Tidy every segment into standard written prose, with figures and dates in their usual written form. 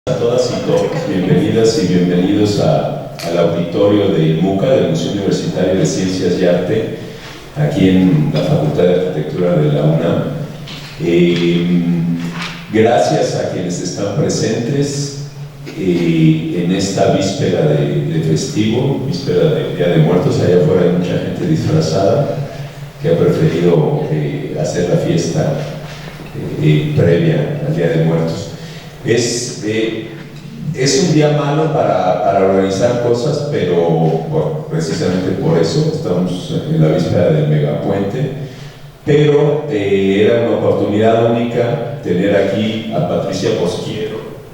A todas y todos, bienvenidas y bienvenidos al auditorio del MUCA, del Museo Universitario de Ciencias y Arte, aquí en la Facultad de Arquitectura de la UNAM. Gracias a quienes están presentes en esta víspera de festivo, víspera de Día de Muertos. Allá afuera hay mucha gente disfrazada que ha preferido hacer la fiesta previa al Día de Muertos. Es un día malo para organizar cosas, pero bueno, precisamente por eso estamos en la víspera del megapuente. Pero era una oportunidad única tener aquí a Patrizia,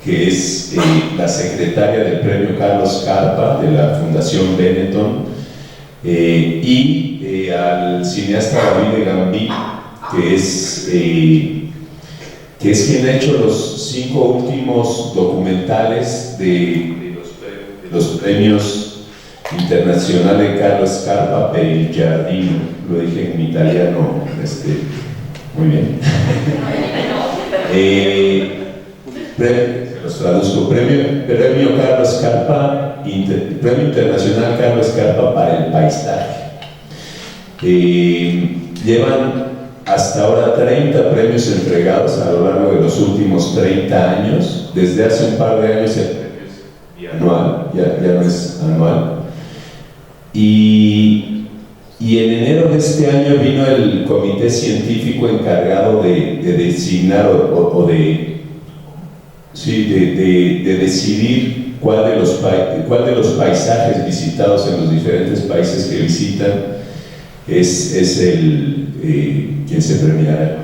que es la secretaria del Premio Carlo Scarpa de la Fundación Benetton, y al cineasta Davide Gambio, que es quien ha hecho los 5 últimos documentales de los Premios Internazionale Carlo Scarpa per il Giardino. Lo dije en italiano, muy bien. Los traduzco. Premio Carlo Scarpa, Premio Internacional Carlo Scarpa para el paisaje. Llevan hasta ahora 30 premios entregados a lo largo de los últimos 30 años. Desde hace un par de años el premio es bianual, ya no es anual. Y en enero de este año vino el comité científico encargado de designar de decidir cuál de los paisajes visitados en los diferentes países que visitan es quien se premiará.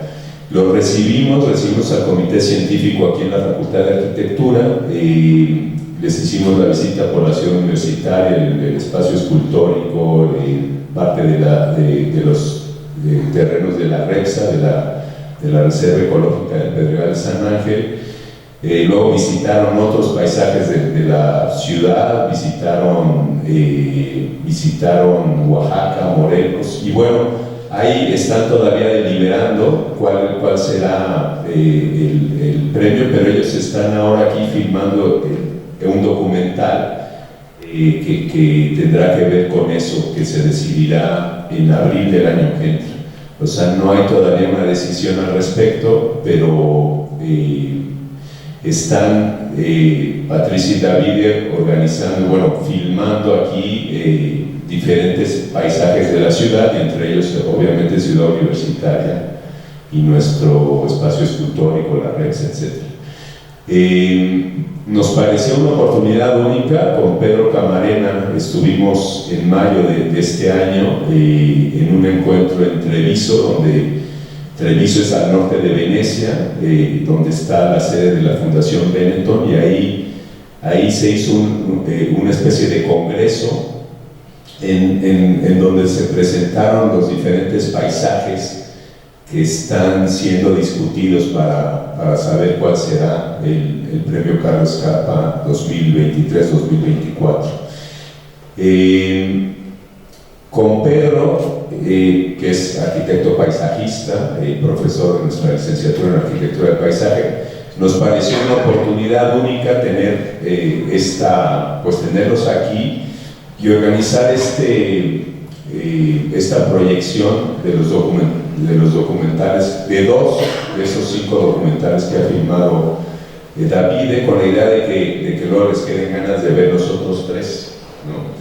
Lo recibimos al comité científico aquí en la Facultad de Arquitectura. Les hicimos la visita por la ciudad universitaria, el espacio escultórico, parte de los terrenos de la REXA, de la Reserva Ecológica del Pedregal de San Ángel. Luego visitaron otros paisajes de la ciudad, visitaron Oaxaca, Morelos, y bueno, ahí están todavía deliberando cuál será el premio, pero ellos están ahora aquí filmando un documental que tendrá que ver con eso, que se decidirá en abril del año que entra. O sea, no hay todavía una decisión al respecto, pero están Patrizia y Davide organizando, filmando aquí diferentes paisajes de la ciudad, y entre ellos obviamente Ciudad Universitaria y nuestro espacio escultórico, la REX, etc. Nos pareció una oportunidad única. Con Pedro Camarena estuvimos en mayo de este año en un encuentro en Treviso, donde Treviso es al norte de Venecia, donde está la sede de la Fundación Benetton, y ahí se hizo una especie de congreso en donde se presentaron los diferentes paisajes que están siendo discutidos para saber cuál será el Premio Carlo Scarpa 2023-2024. Con Pedro, que es arquitecto paisajista, profesor de nuestra licenciatura en Arquitectura del Paisaje, nos pareció una oportunidad única tenerlos aquí y organizar esta proyección de los documentales, de 2 de esos 5 documentales que ha filmado Davide, con la idea de que luego les queden ganas de ver los otros 3, ¿no?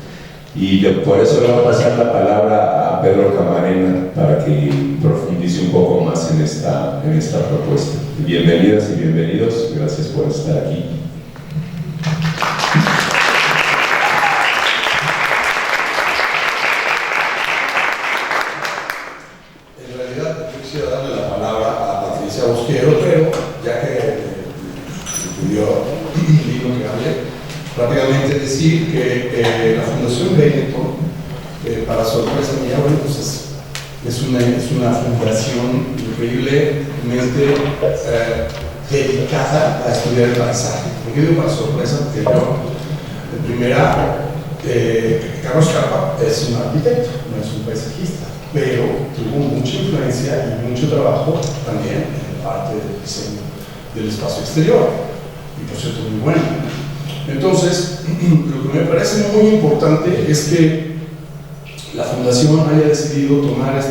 Y por eso le voy a pasar la palabra a Pedro Camarena para que profundice un poco más en esta propuesta. Bienvenidas y bienvenidos, gracias por estar aquí. En realidad yo quisiera darle la palabra a Patrizia Bocchiero, pero ya que pidió que hable, rápidamente decir que la Fundación Benetton, para sorpresa mía, pues es una fundación increíblemente dedicada a estudiar el paisaje. ¿Por qué digo para sorpresa? Porque yo, de primera, Carlo Scarpa es un arquitecto, no es un paisajista, pero tuvo mucha influencia y mucho trabajo también en la parte del diseño del espacio exterior. y por cierto muy buena. Entonces, lo que me parece muy importante es que la Fundación haya decidido tomar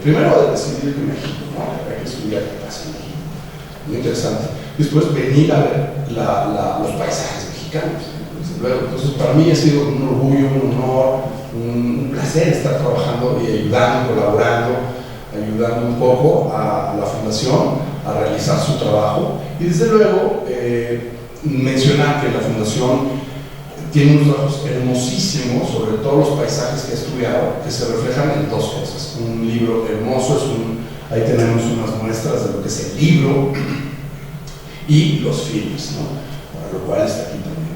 primero decidir que México, ¿no? Hay que estudiar qué pasa en México, muy interesante. Después venir a ver los paisajes mexicanos, desde luego. Entonces, para mí ha sido un orgullo, un honor, un placer estar trabajando y ayudando, colaborando, ayudando un poco a la Fundación a realizar su trabajo. Y desde luego, mencionar que la Fundación tiene unos trabajos hermosísimos sobre todos los paisajes que he estudiado, que se reflejan en dos cosas. Un libro hermoso, ahí tenemos unas muestras de lo que es el libro, y los filmes, ¿no? Para lo cual está aquí también.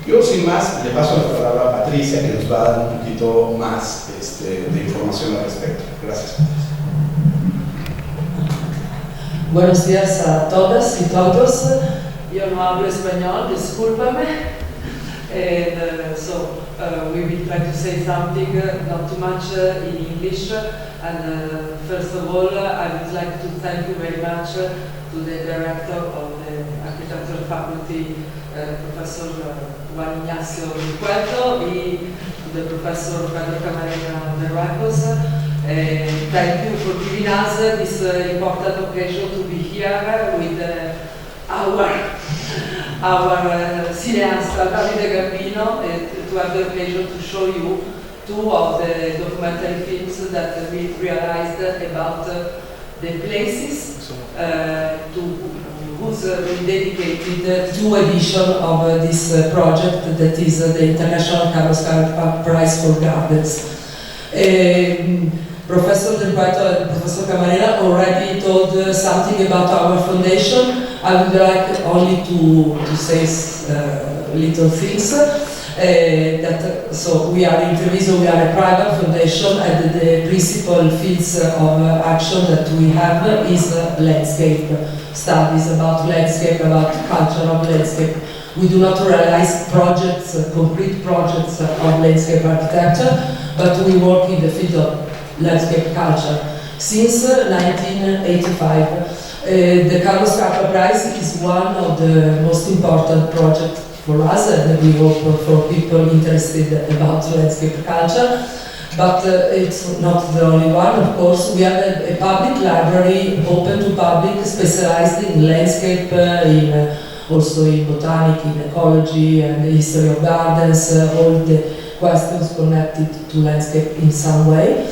Yo, sin más, le paso la palabra a Patrizia, que nos va a dar un poquito más de información al respecto. Gracias. Buenos días a todas y todos. Yo no hablo español, discúlpame. We will try to say something, not too much in English. And first of all, I would like to thank you very much to the director of the Architecture Faculty, Professor Juan Ignacio del Cueto, and to the Professor Pedro Camarena Berruecos. Thank you for giving us this important occasion to be here with our cineast Davide Gambio, to have the occasion to show you two of the documentary films that we realized about the places to whose we dedicated two editions of this project, that is the International Carlo Scarpa Prize for Gardens. Professor Del Cueto and Professor Camarena already told something about our foundation. I would like only to say little things. So we are in Treviso, we are a private foundation, and the principal fields of action that we have is landscape studies, about landscape, about culture of landscape. We do not realize projects, complete projects of landscape architecture, but we work in the field of landscape culture. Since 1985, the Carlo Scarpa Prize is one of the most important projects for us, and we work for people interested about landscape culture. But it's not the only one, of course. We have a public library open to public, specialized in landscape, also in botanic, in ecology, and the history of gardens, all the questions connected to landscape in some way.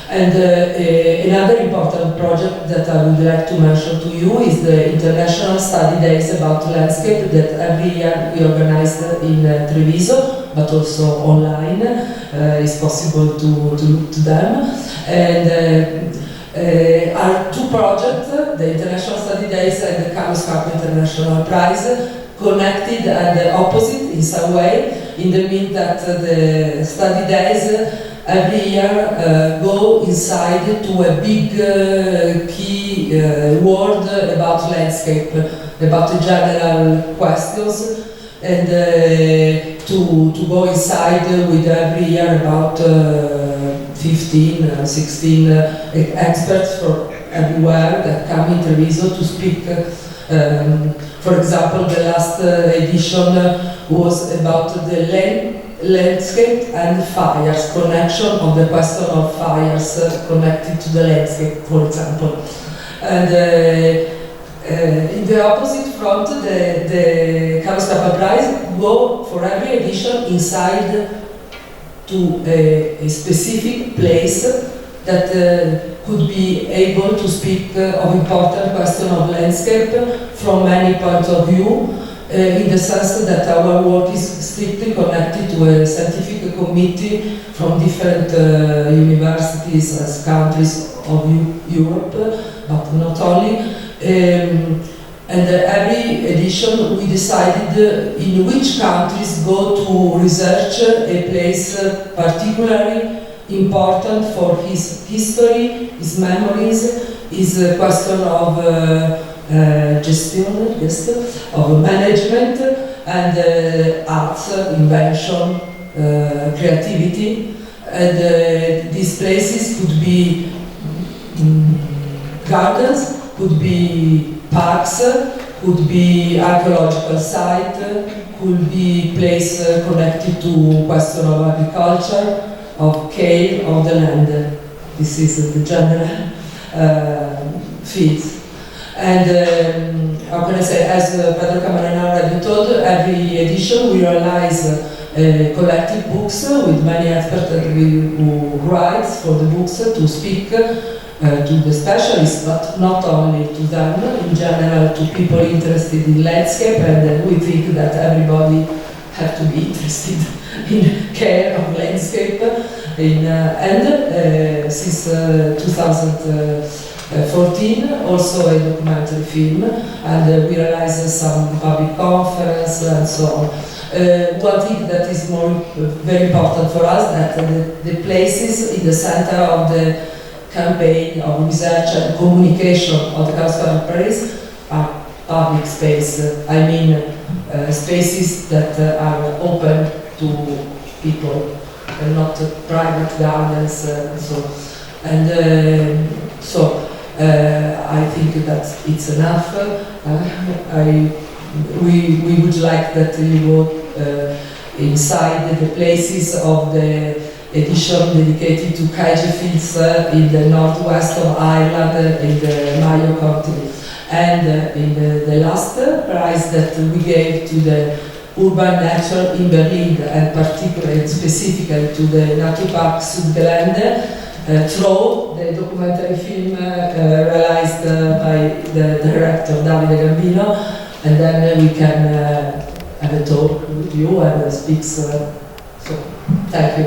And another important project that I would like to mention to you is the International Study Days about Landscape that every year we organize in Treviso, but also online. It's possible to look to them. And our two projects, the International Study Days and the Carlo Scarpa International Prize, connected and opposite in some way, in the mean that the study days every year go inside to a big key word about landscape, about the general questions, and to go inside with every year about 15, 16 experts from everywhere that come in Treviso to speak. For example, the last edition was about the landscape and fires, connection of the question of fires connected to the landscape, for example. And in the opposite front, the Carlo Scarpa Prize go for every edition inside to a specific place that could be able to speak of important question of landscape from many points of view, in the sense that our work is strictly connected to a scientific committee from different universities as countries of Europe, but not only. And every edition we decided in which countries go to research a place particularly important for his history, his memories, his question of gestion, of management, and arts, invention, creativity. And these places could be gardens, could be parks, could be archaeological site, could be place connected to question of agriculture, of care of the land. This is the general field. And how can I say, as Pedro Camarena already told, every edition we realize collective books with many experts who write for the books to speak to the specialists, but not only to them, in general to people interested in landscape, and we think that everybody have to be interested in care of landscape. Since 2014, also a documentary film, and we realize some public conference and so on. One thing that is very important for us, that the places in the center of the campaign of research and communication of the Carlo Scarpa Paris are public space. I mean spaces that are open to people and not private gardens. I think that it's enough. We would like that you go inside the places of the edition dedicated to kaiju fields in the northwest of Ireland, in the Mayo county. And in the last prize that we gave to the urban nature in Berlin, and particularly and specifically to the Natur Park Sudgelande, through the documentary film realized by the director Davide Gambio, and then we can have a talk with you and speak. So, thank you.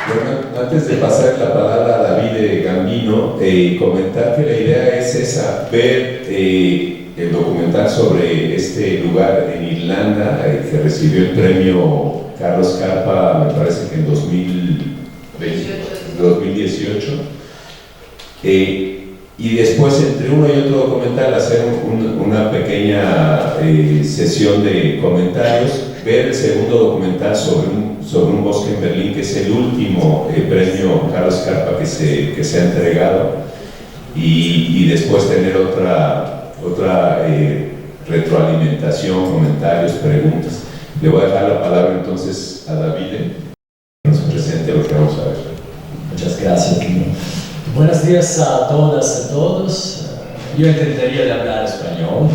Bueno, antes de pasar la palabra a Davide Gambino, comentar que la idea es esa, ver el documental sobre este lugar en Irlanda que recibió el premio Carlo Scarpa, me parece que en 2018. Y después, entre uno y otro documental, hacer una pequeña sesión de comentarios, ver el segundo documental sobre un bosque en Berlín, que es el último premio Carlo Scarpa que se ha entregado, y después tener otra retroalimentación, comentarios, preguntas. Le voy a dejar la palabra entonces a Davide, que nos presente lo que vamos a ver. Muchas gracias. Buenos días a todas y todos. Yo intentaría de hablar español.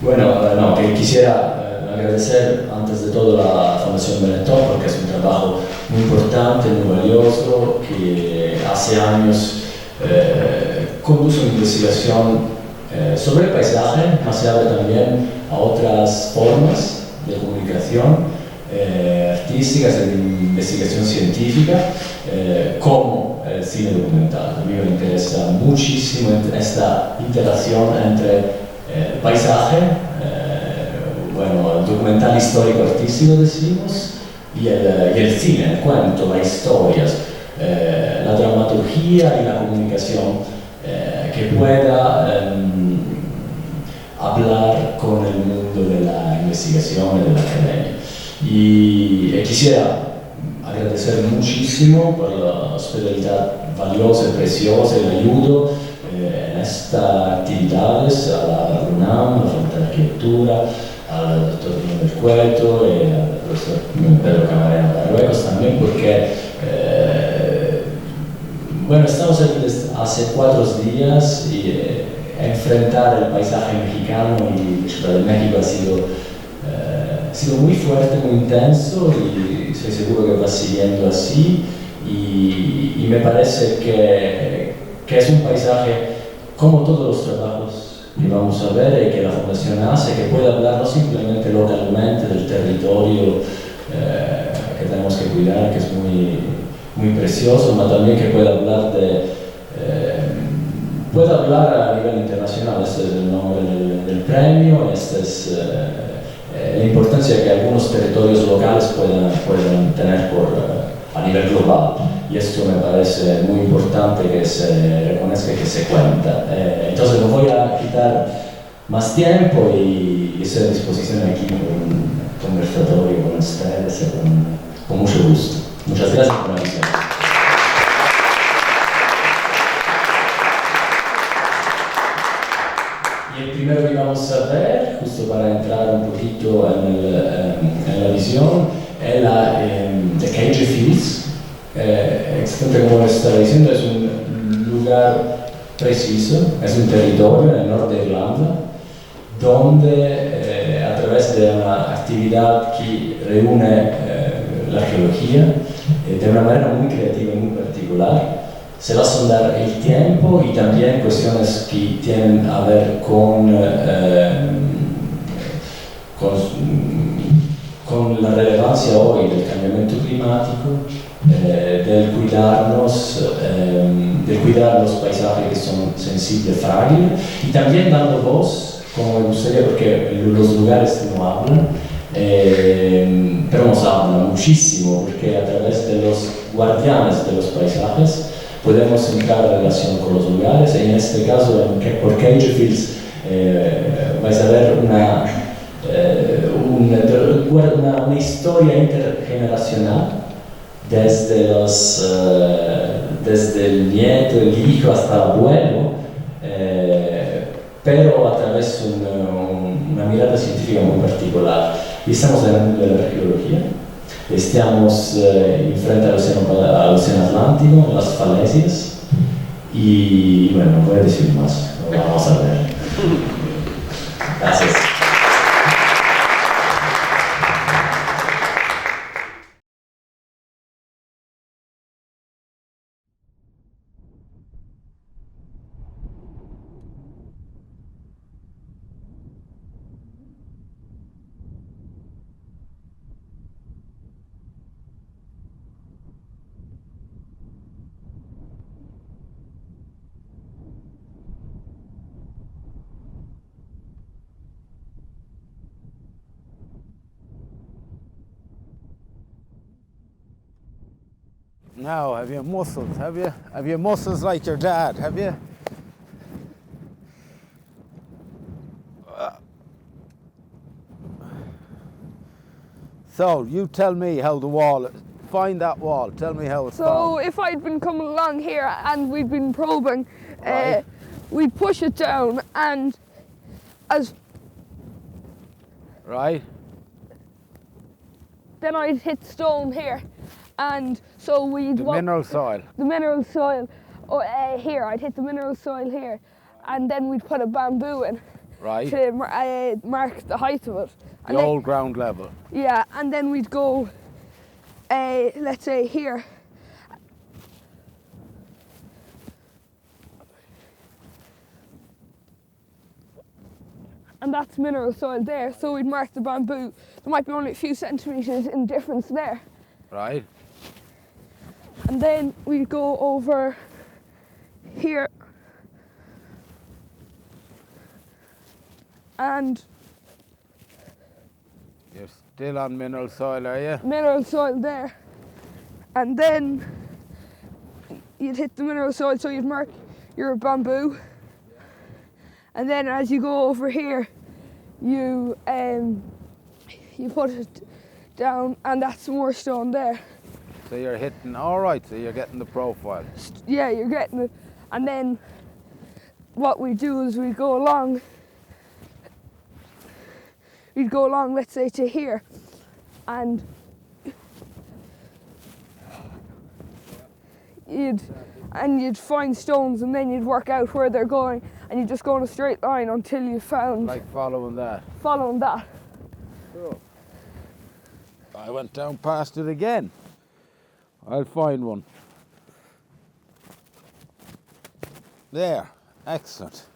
Bueno, que quisiera agradecer antes de todo a la Fondazione Benetton, porque es un trabajo muy importante, muy valioso, que hace años conduce una investigación sobre el paisaje, más se abre también a otras formas de comunicación artísticas, de investigación científica, como el cine documental. A mí me interesa muchísimo esta interacción entre el paisaje, el documental histórico-artístico decimos, y el cine, el cuento, las historias, la dramaturgia y la comunicación que pueda hablar con el mundo de la investigación y de la academia. Y quisiera agradecer muchísimo por la hospitalidad valiosa y preciosa y el ayudo en estas actividades a la UNAM, a la Facultad de Arquitectura, al doctor Ignacio del Cueto y al profesor Pedro Camarena Berruecos también, porque estamos aquí hace 4 días y enfrentar el paisaje mexicano y Ciudad de México ha sido muy fuerte, muy intenso, y estoy seguro que va siguiendo así, y me parece que es un paisaje, como todos los trabajos que vamos a ver y que la Fundación hace, que puede hablar no simplemente localmente del territorio que tenemos que cuidar, que es muy precioso, sino también que puede hablar a nivel internacional. Este es el nombre del premio, esta es la importancia que algunos territorios locales puedan tener a nivel global, y esto me parece muy importante que se reconozca y que se cuenta. Entonces no voy a quitar más tiempo y estoy a disposición aquí con un conversatorio con ustedes con mucho gusto. Muchas gracias por la visión. exactamente como les estaba diciendo, es un lugar preciso, es un territorio en el norte de Irlanda, donde a través de una actividad que reúne la arqueología de una manera muy creativa y muy particular, se va a sondar el tiempo y también cuestiones que tienen a ver con la relevancia hoy del cambiamiento climático, del cuidar los paisajes que son sensibles, frágiles, y también dando voz, como me gustaría, porque los lugares no hablan, pero nos hablan muchísimo, porque a través de los guardianes de los paisajes podemos entrar en relación con los lugares, y en este caso, por Cage Fields, vais a ver una historia intergeneracional desde el nieto, el hijo hasta el abuelo, pero a través de una mirada científica muy particular. Y estamos en el mundo de la arqueología, estamos enfrente al océano Atlántico, en las falencias, y bueno, no voy a decir más, lo vamos a ver. Gracias. Now, have you muscles, have you? Have you muscles like your dad, have you? So, you tell me how the wall, find that wall, tell me how it's So, found. if I'd been coming along here and we'd been probing, Right. we'd push it down and Right? then I'd hit stone here. And so we'd The mineral soil. The mineral soil here. I'd hit the mineral soil here, and then we'd put a bamboo in Right. to mark the height of it. The And then, old ground level. yeah, and then we'd go, let's say here. And that's mineral soil there, so we'd mark the bamboo. There might be only a few centimetres in difference there. Right? And then we'd go over here and You're still on mineral soil, are you? mineral soil there. And then you'd hit the mineral soil, so you'd mark your bamboo. And then as you go over here, you put it down, and that's more stone there. So you're hitting, all right, so you're getting the profile. Yeah, you're getting it. And then what we do is we'd go along, let's say, to here, and you'd find stones, and then you'd work out where they're going, and you just go in a straight line until you found Like following that. following that. Cool. I went down past it again. I'll find one. There, excellent.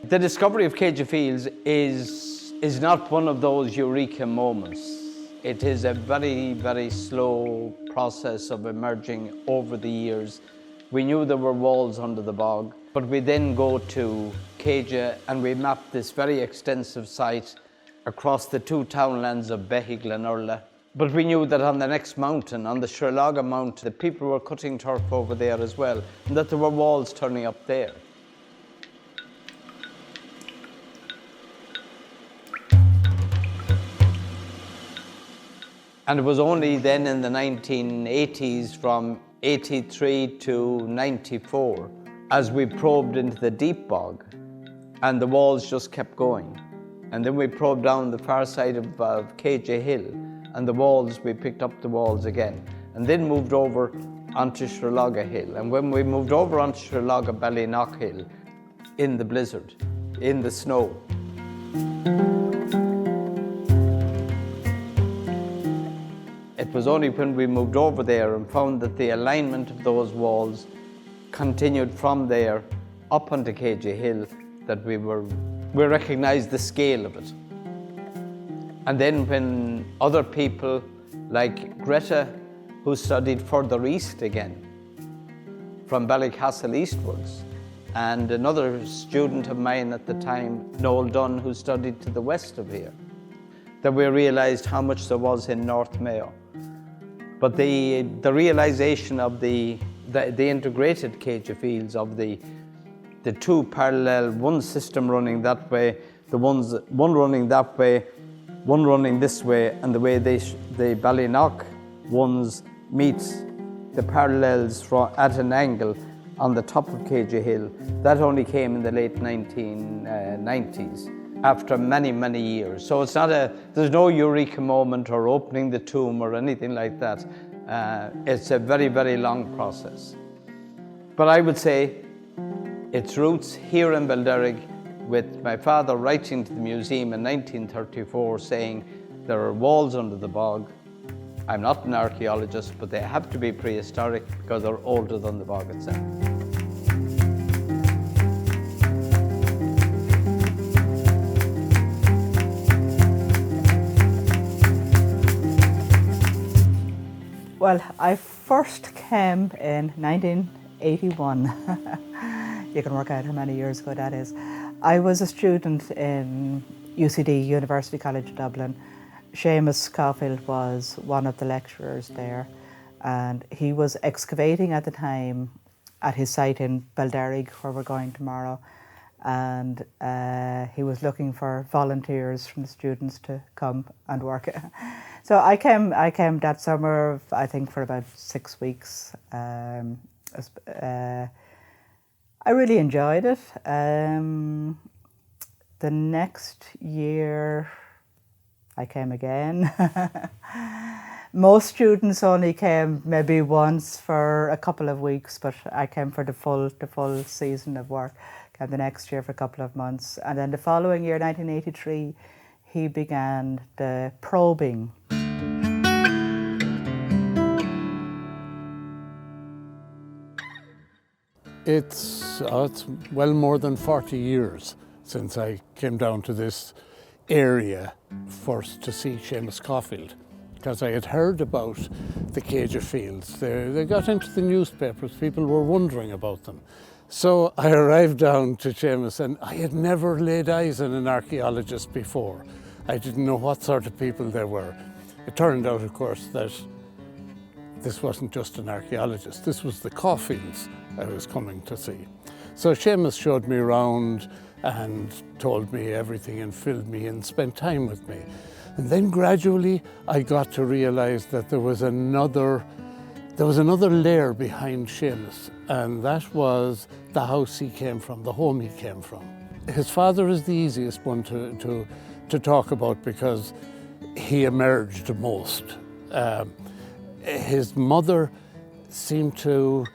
The discovery of Cage Fields is not one of those eureka moments. It is a very, very slow process of emerging over the years We knew there were walls under the bog, but we then go to Céide and we map this very extensive site across the two townlands of Behigle and Urla. But we knew that on the next mountain, on the Shrelaga Mount, the people were cutting turf over there as well, and that there were walls turning up there. And it was only then in the 1980s, from 83 to 94, as we probed into the deep bog, and the walls just kept going. And then we probed down the far side of Céide Hill, and the walls, we picked up the walls again, and then moved over onto Shrelaga Hill. And when we moved over onto Shrelaga Ballynock Hill, in the blizzard, in the snow, it was only when we moved over there and found that the alignment of those walls continued from there up onto Céide Hill that we recognized the scale of it. And then when other people like Greta, who studied further east again, from Ballycastle eastwards, and another student of mine at the time, Noel Dunn, who studied to the west of here, that we realized how much there was in North Mayo. But the realization of the integrated Céide fields, of the two parallel, one system running that way, one running that way, one running this way, and the way the Ballynock ones meet the parallels at an angle on the top of Céide Hill, that only came in the late 1990s. After many, many years. So it's not there's no eureka moment or opening the tomb or anything like that. It's a very, very long process. But I would say its roots here in Belderrig, with my father writing to the museum in 1934 saying there are walls under the bog. I'm not an archaeologist, but they have to be prehistoric because they're older than the bog itself. Well, I first came in 1981. You can work out how many years ago that is. I was a student in UCD, University College Dublin. Seamus Scofield was one of the lecturers there, and he was excavating at the time at his site in Belderrig, where we're going tomorrow, and he was looking for volunteers from the students to come and work. So I came that summer, I think, for about 6 weeks. I really enjoyed it. The next year, I came again. Most students only came maybe once for a couple of weeks, but I came for the full season of work. Came the next year for a couple of months, and then the following year, 1983, he began the probing. It's well more than 40 years since I came down to this area first to see Seamus Scofield, because I had heard about the Céide fields. They got into the newspapers, people were wondering about them. So I arrived down to Seamus, and I had never laid eyes on an archaeologist before. I didn't know what sort of people they were. It turned out, of course, that this wasn't just an archaeologist, this was the Caulfields I was coming to see. So Seamus showed me around and told me everything and filled me and spent time with me. And then gradually I got to realize that there was another layer behind Seamus, and that was the house he came from, the home he came from. His father is the easiest one to talk about because he emerged the most. His mother seemed to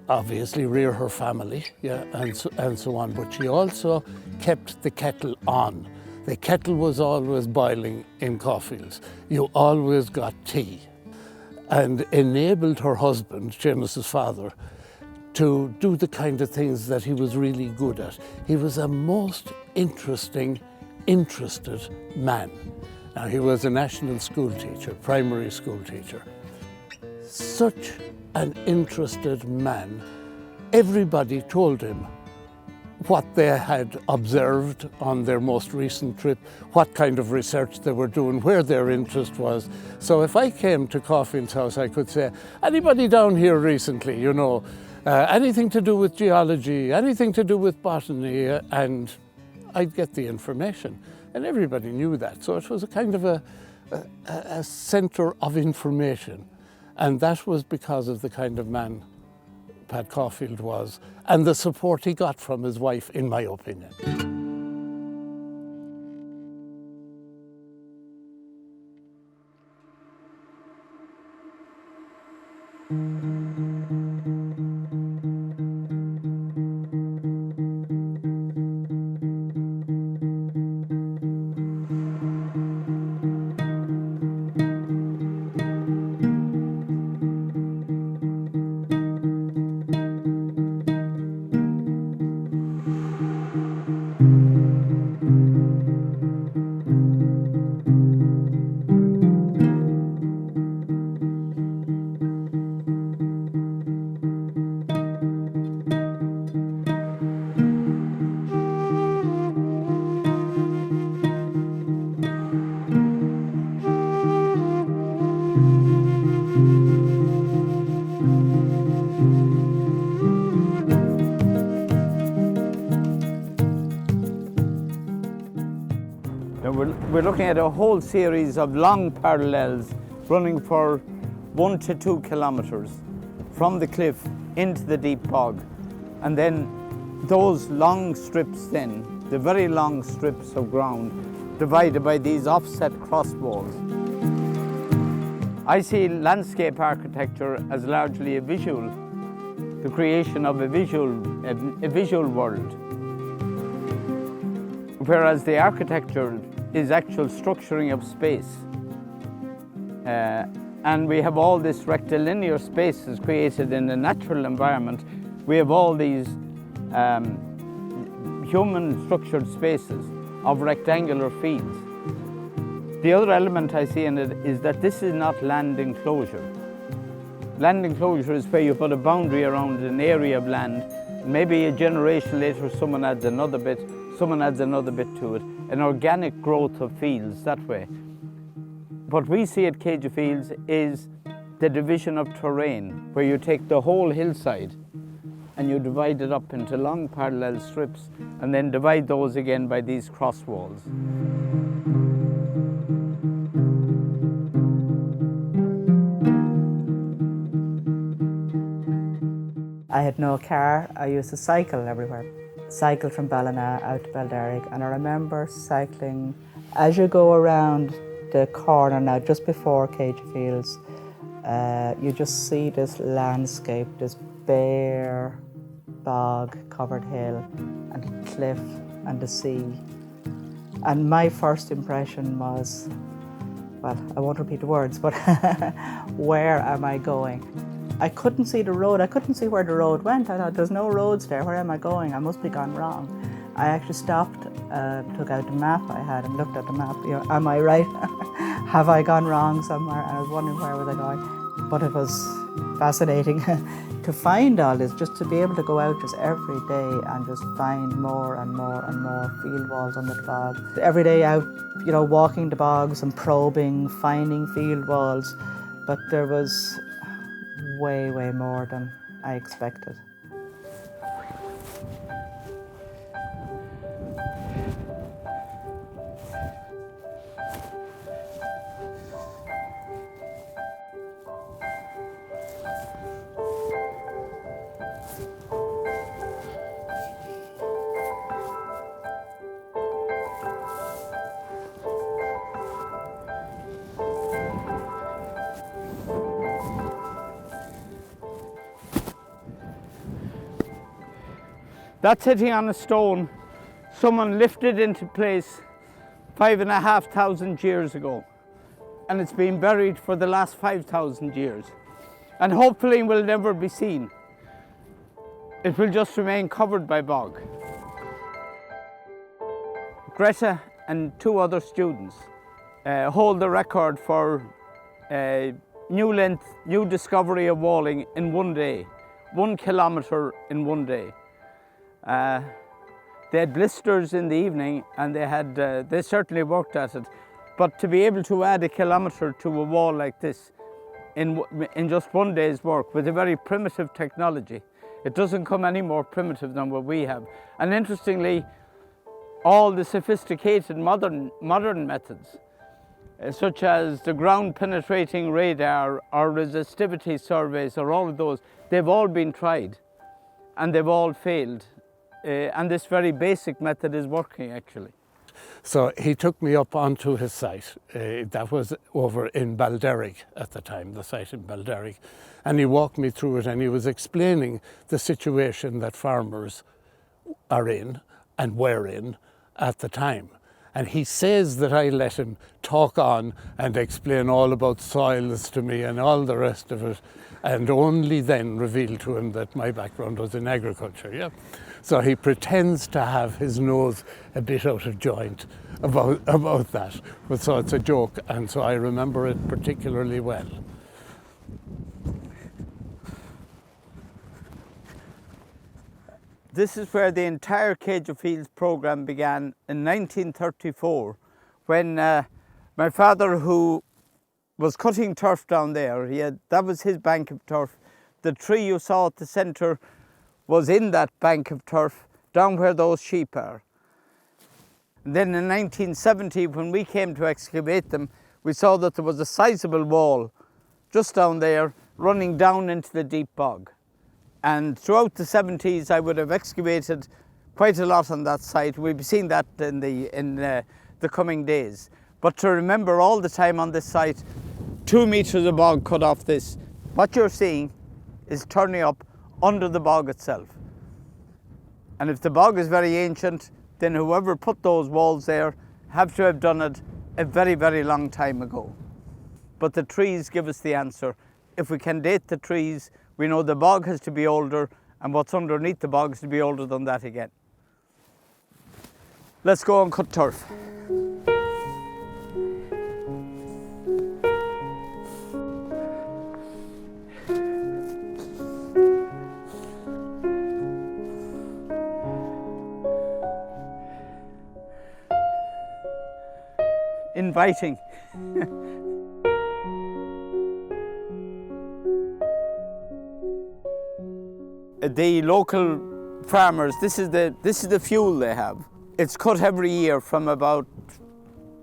obviously rear her family, and so on, but she also kept the kettle on. The kettle was always boiling in Caulfields. You always got tea, and enabled her husband, Seamus's father, to do the kind of things that he was really good at. He was a most interested man. Now, he was a national school teacher, primary school teacher. Such an interested man. Everybody told him what they had observed on their most recent trip, what kind of research they were doing, where their interest was. So if I came to Caulfield's house, I could say, anybody down here recently, you know, anything to do with geology, anything to do with botany, and I'd get the information. And everybody knew that. So it was a kind of a centre of information. And that was because of the kind of man Pat Caulfield was, and the support he got from his wife, in my opinion. We're looking at a whole series of long parallels running for 1 to 2 kilometres from the cliff into the deep bog. And then those long strips then, the very long strips of ground, divided by these offset cross walls. I see landscape architecture as largely a visual, the creation of a visual world. Whereas the architecture is actual structuring of space. And we have all this rectilinear spaces created in a natural environment. We have all these human structured spaces of rectangular fields. The other element I see in it is that this is not land enclosure. Land enclosure is where you put a boundary around an area of land. Maybe a generation later someone adds another bit, someone adds another bit to it. An organic growth of fields that way. What we see at Céide Fields is the division of terrain, where you take the whole hillside and you divide it up into long parallel strips and then divide those again by these cross walls. I had no car, I used to cycle everywhere. Cycled from Ballina out to Balderrick, and I remember cycling as you go around the corner now, just before Céide Fields, you just see this landscape, this bare bog covered hill and cliff and the sea. And my first impression was, well, I won't repeat the words, but where am I going? I couldn't see the road. I couldn't see where the road went. I thought, there's no roads there. Where am I going? I must be gone wrong. I actually stopped, took out the map I had and looked at the map. You know, am I right? Have I gone wrong somewhere? And I was wondering where was I going. But it was fascinating to find all this, just to be able to go out just every day and just find more and more and more field walls under the bog. Every day out, you know, walking the bogs and probing, finding field walls. But there was way, way more than I expected. That sitting on a stone, someone lifted into place 5,500 years ago. And it's been buried for the last 5,000 years. And hopefully will never be seen. It will just remain covered by bog. Greta and 2 other students hold the record for new length, new discovery of walling in one day, 1 kilometre in one day. They had blisters in the evening, and they certainly worked at it. But to be able to add 1 kilometre to a wall like this in just one day's work with a very primitive technology, it doesn't come any more primitive than what we have. And interestingly, all the sophisticated modern methods, such as the ground penetrating radar or resistivity surveys or all of those, they've all been tried and they've all failed. And this very basic method is working actually. So he took me up onto his site. That was over in Balderrick at the time, the site in Balderrick. And he walked me through it, and he was explaining the situation that farmers are in and were in at the time. And he says that I let him talk on and explain all about soils to me and all the rest of it, and only then revealed to him that my background was in agriculture. Yeah. So he pretends to have his nose a bit out of joint about that. But so it's a joke, and so I remember it particularly well. This is where the entire Cage of Fields programme began in 1934, when my father, who was cutting turf down there, that was his bank of turf. The tree you saw at the centre was in that bank of turf, down where those sheep are. And then in 1970, when we came to excavate them, we saw that there was a sizable wall just down there, running down into the deep bog. And throughout the 70s, I would have excavated quite a lot on that site. We'll be seeing that in the coming days. But to remember all the time on this site, 2 metres of bog cut off this. What you're seeing is turning up under the bog itself. And if the bog is very ancient, then whoever put those walls there have to have done it a very, very long time ago. But the trees give us the answer. If we can date the trees, we know the bog has to be older, and what's underneath the bog has to be older than that again. Let's go and cut turf. Inviting. The local farmers, this is the fuel they have. It's cut every year from about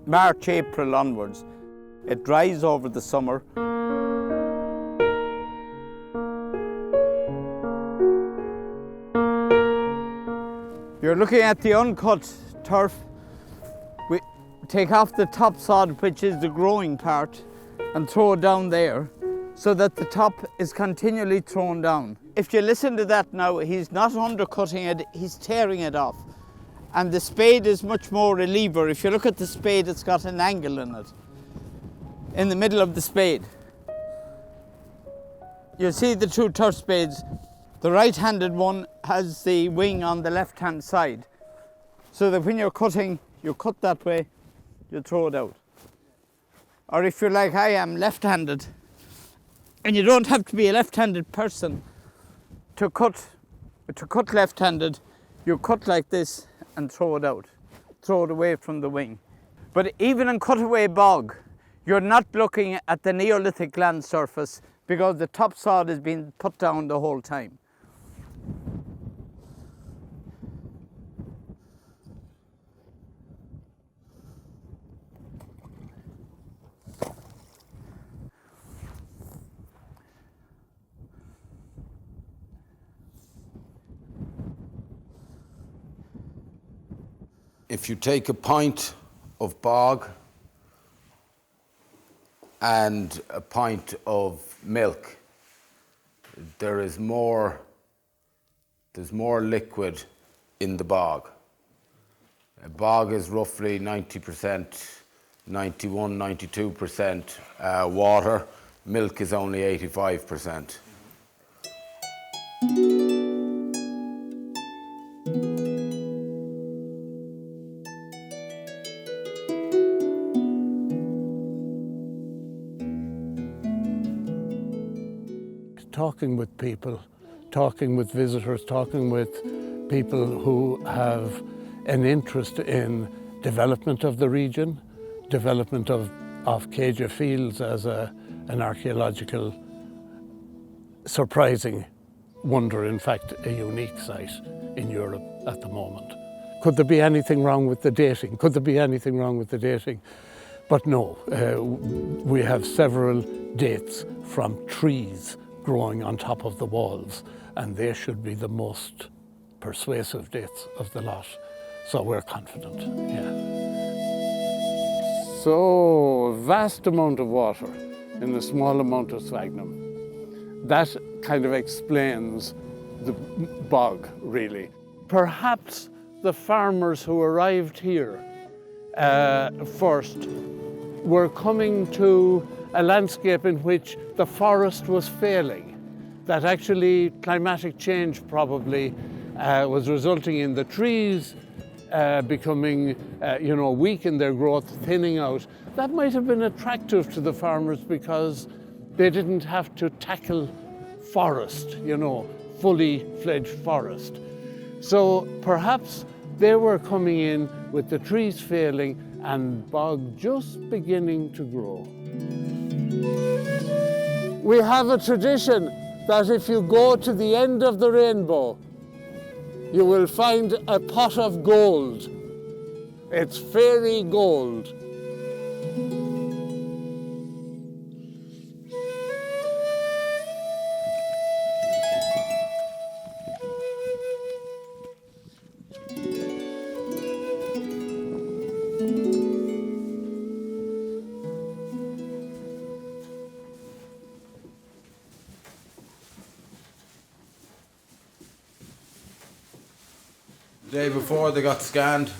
March, April onwards. It dries over the summer. You're looking at the uncut turf. We take off the top sod, which is the growing part, and throw it down there, so that the top is continually thrown down. If you listen to that now, he's not undercutting it, he's tearing it off. And the spade is much more a lever. If you look at the spade, it's got an angle in it, in the middle of the spade. You see the two turf spades. The right-handed one has the wing on the left-hand side, so that when you're cutting, you cut that way, you throw it out. Or if you're like I am, left-handed, and you don't have to be a left-handed person to cut left-handed, you cut like this and throw it out, throw it away from the wing. But even in cutaway bog, you're not looking at the Neolithic land surface, because the top sod has been put down the whole time. If you take a pint of bog and a pint of milk, there's more liquid in the bog. A bog is roughly 90%, 91, 92% water. Milk is only 85%. talking with people, talking with visitors, talking with people who have an interest in development of the region, development of Céide Fields as an archaeological surprising wonder, in fact a unique site in Europe at the moment. Could there be anything wrong with the dating? Could there be anything wrong with the dating? But no, we have several dates from trees growing on top of the walls, and they should be the most persuasive dates of the lot. So we're confident, yeah. So, vast amount of water in a small amount of sphagnum. That kind of explains the bog, really. Perhaps the farmers who arrived here first were coming to a landscape in which the forest was failing, that actually climatic change probably was resulting in the trees becoming weak in their growth, thinning out. That might have been attractive to the farmers because they didn't have to tackle forest, fully fledged forest. So perhaps they were coming in with the trees failing and bog just beginning to grow. We have a tradition that if you go to the end of the rainbow, you will find a pot of gold. It's fairy gold. The day before they got scanned,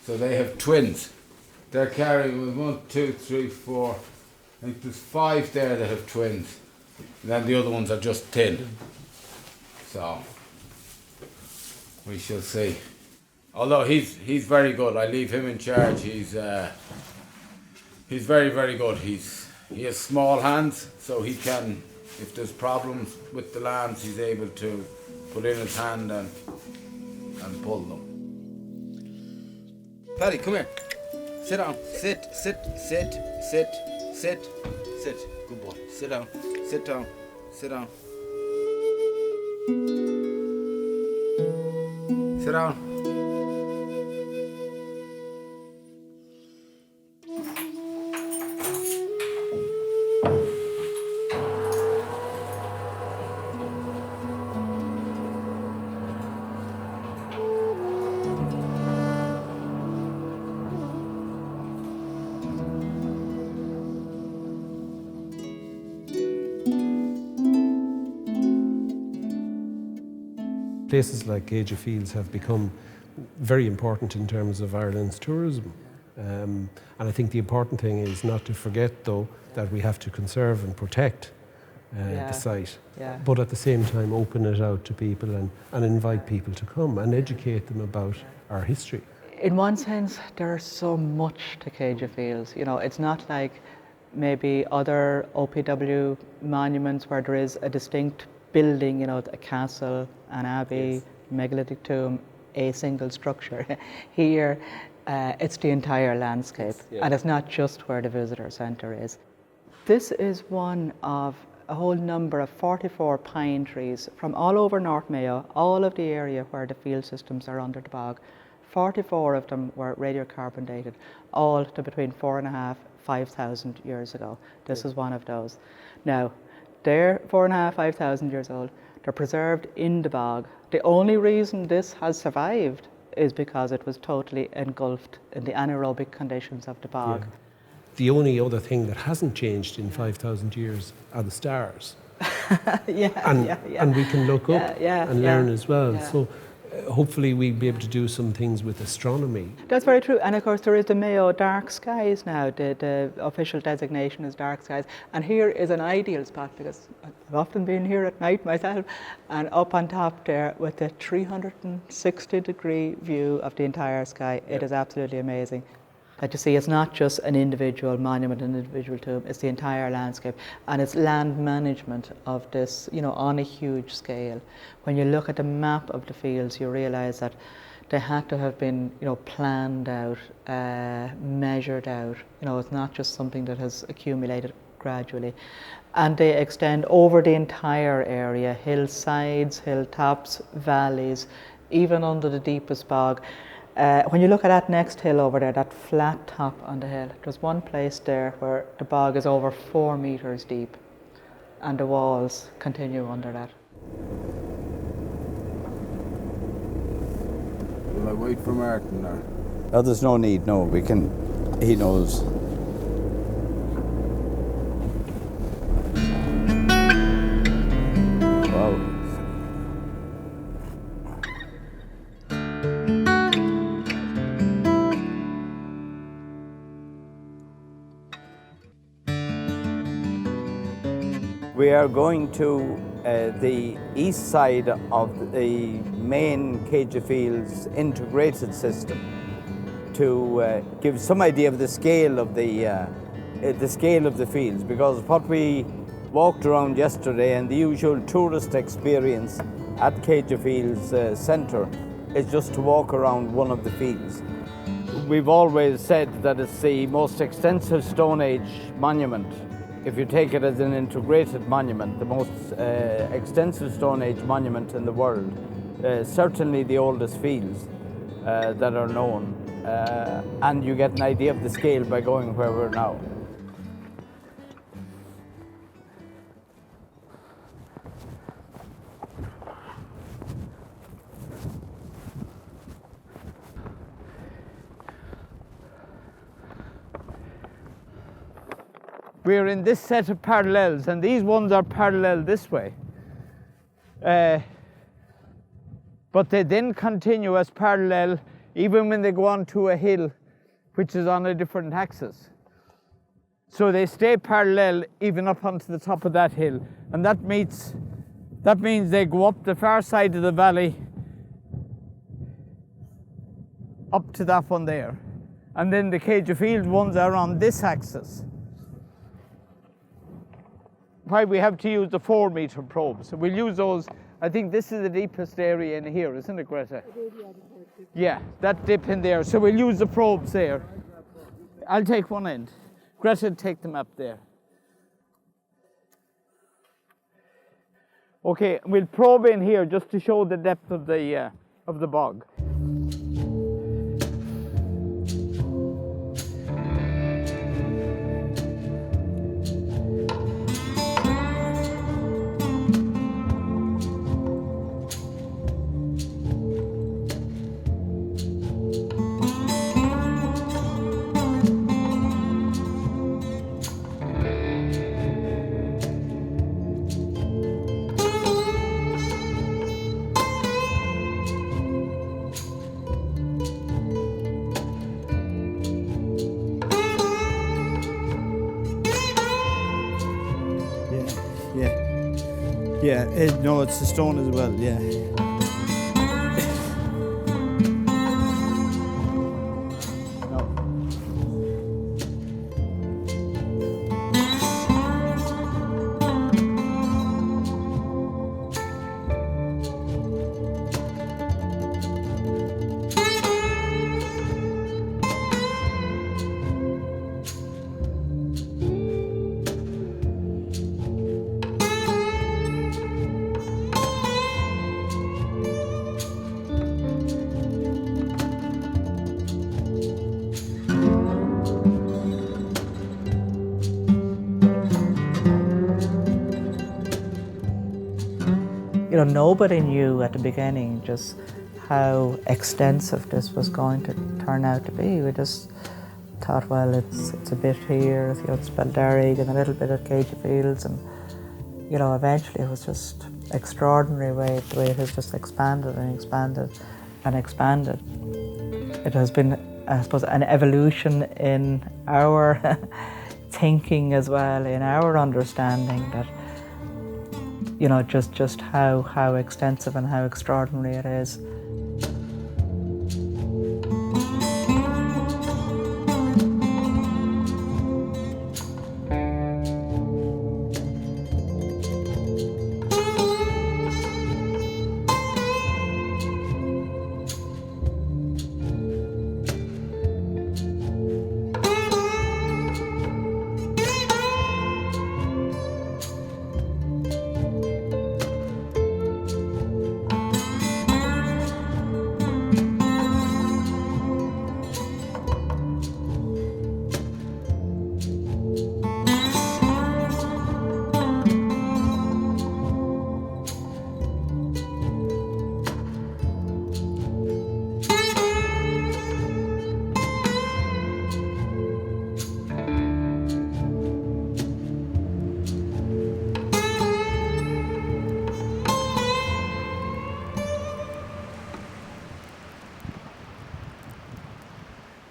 so they have twins. They're carrying 1, 2, 3, 4. I think there's 5 there that have twins, and then the other ones are just 10. So we shall see. Although he's very good, I leave him in charge. He's very, very good. He has small hands, so he can, if there's problems with the lambs, he's able to put in his hand and pull them. Paddy, come here. Sit down. Sit. Good boy. Sit down. Sit down. Sit down. Sit down. Places like Céide Fields have become very important in terms of Ireland's tourism. And I think the important thing is not to forget, though, that we have to conserve and protect the site, but at the same time open it out to people and invite people to come and educate them about our history. In one sense, there's so much to Céide Fields. It's not like maybe other OPW monuments where there is a distinct building, a castle, an abbey, megalithic tomb, a single structure. Here, it's the entire landscape, and it's not just where the visitor centre is. This is one of a whole number of 44 pine trees from all over North Mayo, all of the area where the field systems are under the bog. 44 of them were radiocarbon dated, all to between 4,500 to 5,000 years ago. This is one of those. Now, they're 4,500 to 5,000 years old. They're preserved in the bog. The only reason this has survived is because it was totally engulfed in the anaerobic conditions of the bog. Yeah. The only other thing that hasn't changed in 5,000 years are the stars. And we can look up and learn as well. Yeah. So hopefully we'll be able to do some things with astronomy. That's very true. And of course there is the Mayo Dark Skies now. The official designation is Dark Skies. And here is an ideal spot because I've often been here at night myself, and up on top there with the 360-degree view of the entire sky. It is absolutely amazing. That you see, it's not just an individual monument, an individual tomb, it's the entire landscape, and it's land management of this, you know, on a huge scale. When you look at the map of the fields, you realise that they had to have been, you know, planned out, measured out. You know, it's not just something that has accumulated gradually. And they extend over the entire area, hillsides, hilltops, valleys, even under the deepest bog. When you look at that next hill over there, that flat top on the hill, there's one place there where the bog is over 4 meters deep and the walls continue under that. Will I wait for Martin or? Oh, there's no need, no, we can, he knows. Wow. We are going to the east side of the main Céide Fields integrated system to give some idea of the scale of the fields, because what we walked around yesterday and the usual tourist experience at Céide Fields Centre is just to walk around one of the fields. We've always said that it's the most extensive Stone Age monument. If you take it as an integrated monument, the most extensive Stone Age monument in the world, certainly the oldest fields that are known, and you get an idea of the scale by going where we're now. We're in this set of parallels, and these ones are parallel this way. But they then continue as parallel even when they go on to a hill which is on a different axis. So they stay parallel even up onto the top of that hill. And that means they go up the far side of the valley up to that one there. And then the Céide Fields ones are on this axis. Why we have to use the 4-meter probes. So we'll use those. I think this is the deepest area in here, isn't it, Greta? Yeah, that dip in there. So we'll use the probes there. I'll take one end. Greta, take them up there. Okay, we'll probe in here just to show the depth of the bog. Yeah, no, it's the stone as well, yeah. You know, nobody knew at the beginning just how extensive this was going to turn out to be. We just thought, well, it's a bit here, you know, it's Belderrig and a little bit at Céide Fields, and you know, eventually it was just extraordinary the way it has just expanded and expanded and expanded. It has been, I suppose, an evolution in our thinking as well, in our understanding that, you know, just how extensive and how extraordinary it is.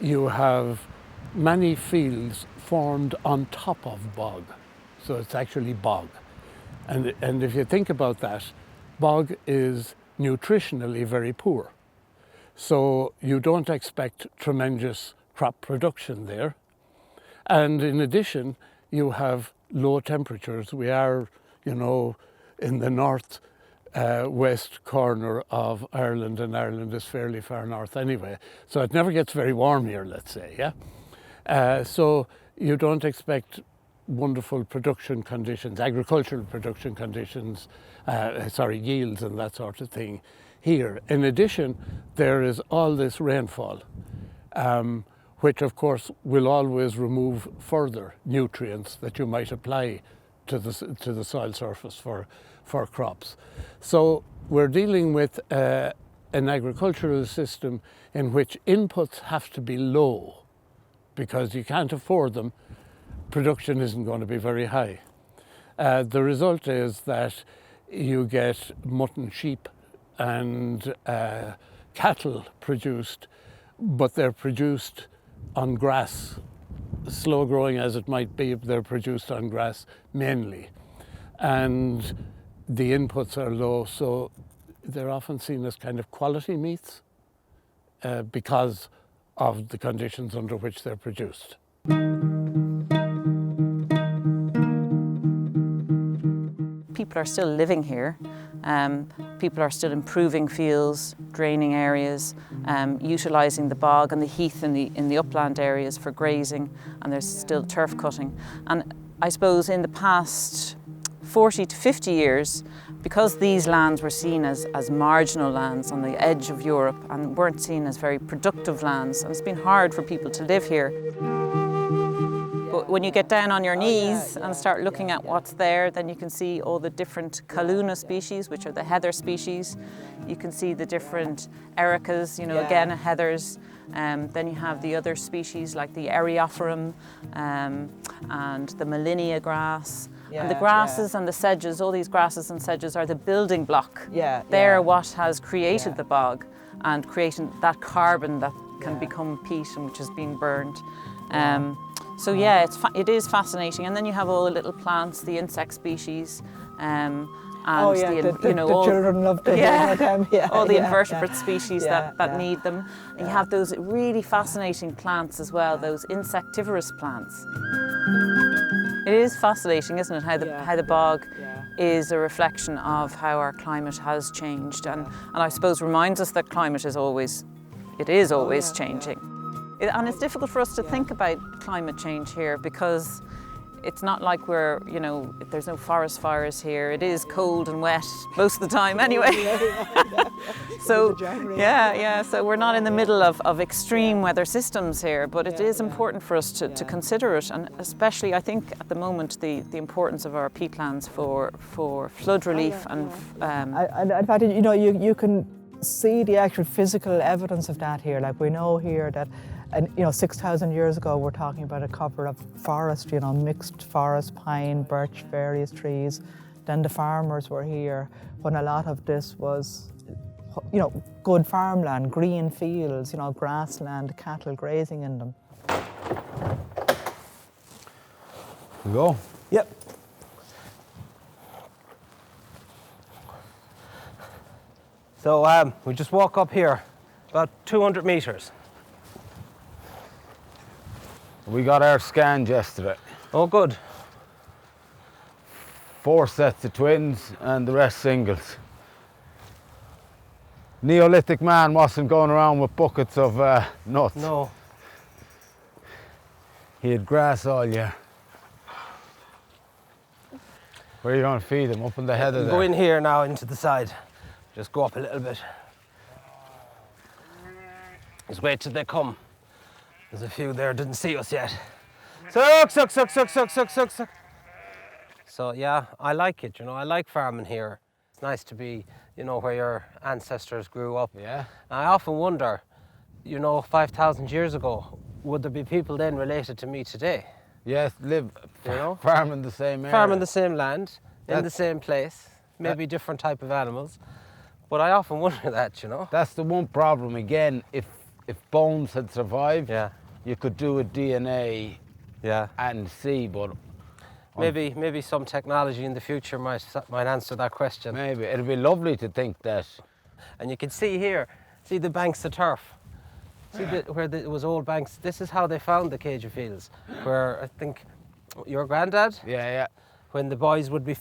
you have many fields formed on top of bog. So it's actually bog. And if you think about that, bog is nutritionally very poor. So you don't expect tremendous crop production there. And in addition, you have low temperatures. We are, you know, in the north west corner of Ireland, and Ireland is fairly far north anyway. So it never gets very warm here, let's say, yeah? So you don't expect wonderful production conditions, agricultural production conditions, yields and that sort of thing here. In addition, there is all this rainfall, which of course will always remove further nutrients that you might apply to the soil surface for crops. So we're dealing with an agricultural system in which inputs have to be low because you can't afford them. Production isn't going to be very high. The result is that you get mutton, sheep and cattle produced, but they're produced on grass. Slow growing as it might be, they're produced on grass mainly. And the inputs are low, so they're often seen as kind of quality meats because of the conditions under which they're produced. People are still living here. People are still improving fields, draining areas, utilising the bog and the heath in the upland areas for grazing, and there's still turf cutting. And I suppose in the past 40 to 50 years, because these lands were seen as marginal lands on the edge of Europe and weren't seen as very productive lands, and it's been hard for people to live here. But when you get down on your knees and start looking at what's there, then you can see all the different Calluna species, which are the heather species. You can see the different ericas, you know, again, heathers. Then you have the other species like the Eriophorum and the Molinia grass. And the grasses and the sedges, all these grasses and sedges are the building block. They're what has created the bog and creating that carbon that can become peat and which is being burned. So yeah, it is fascinating. And then you have all the little plants, the insect species, and the children love to hear them. All the invertebrate species that need them. And you have those really fascinating plants as well, those insectivorous plants. It is fascinating, isn't it, how the bog is a reflection of how our climate has changed, and I suppose reminds us that climate is always changing. And it's difficult for us to think about climate change here because it's not like there's no forest fires here. It is cold and wet most of the time anyway. So so we're not in the middle of extreme weather systems here, but it is important for us to consider it, and especially I think at the moment the importance of our peatlands for flood relief and in fact, you can see the actual physical evidence of that here. Like we know here that, 6,000 years ago, we're talking about a cover of forest, mixed forest, pine, birch, various trees. Then the farmers were here when a lot of this was, good farmland, green fields, grassland, cattle grazing in them. We go? Yep. So we just walk up here, about 200 metres. We got our scans yesterday. Oh, good. 4 sets of twins and the rest singles. Neolithic man wasn't going around with buckets of nuts. No. He had grass all year. Where are you going to feed him? Up in the heather there? Go in here now into the side. Just go up a little bit. Just wait till they come. There's a few there didn't see us yet. Suck, suck, suck, suck, suck, suck, suck, suck. So yeah, I like it, I like farming here. It's nice to be, where your ancestors grew up. Yeah. And I often wonder, 5,000 years ago, would there be people then related to me today? Yes, farming the same area. Farming the same land, in the same place, maybe different type of animals. But I often wonder that, That's the one problem, again, if if bones had survived, Yeah. you could do a DNA Yeah. and see, but Maybe some technology in the future might answer that question. maybe it'd be lovely to think that. And you can see here, see the banks of turf. See where it was old banks. This is how they found the Cage of Fields, where I think your granddad, Yeah. when the boys would be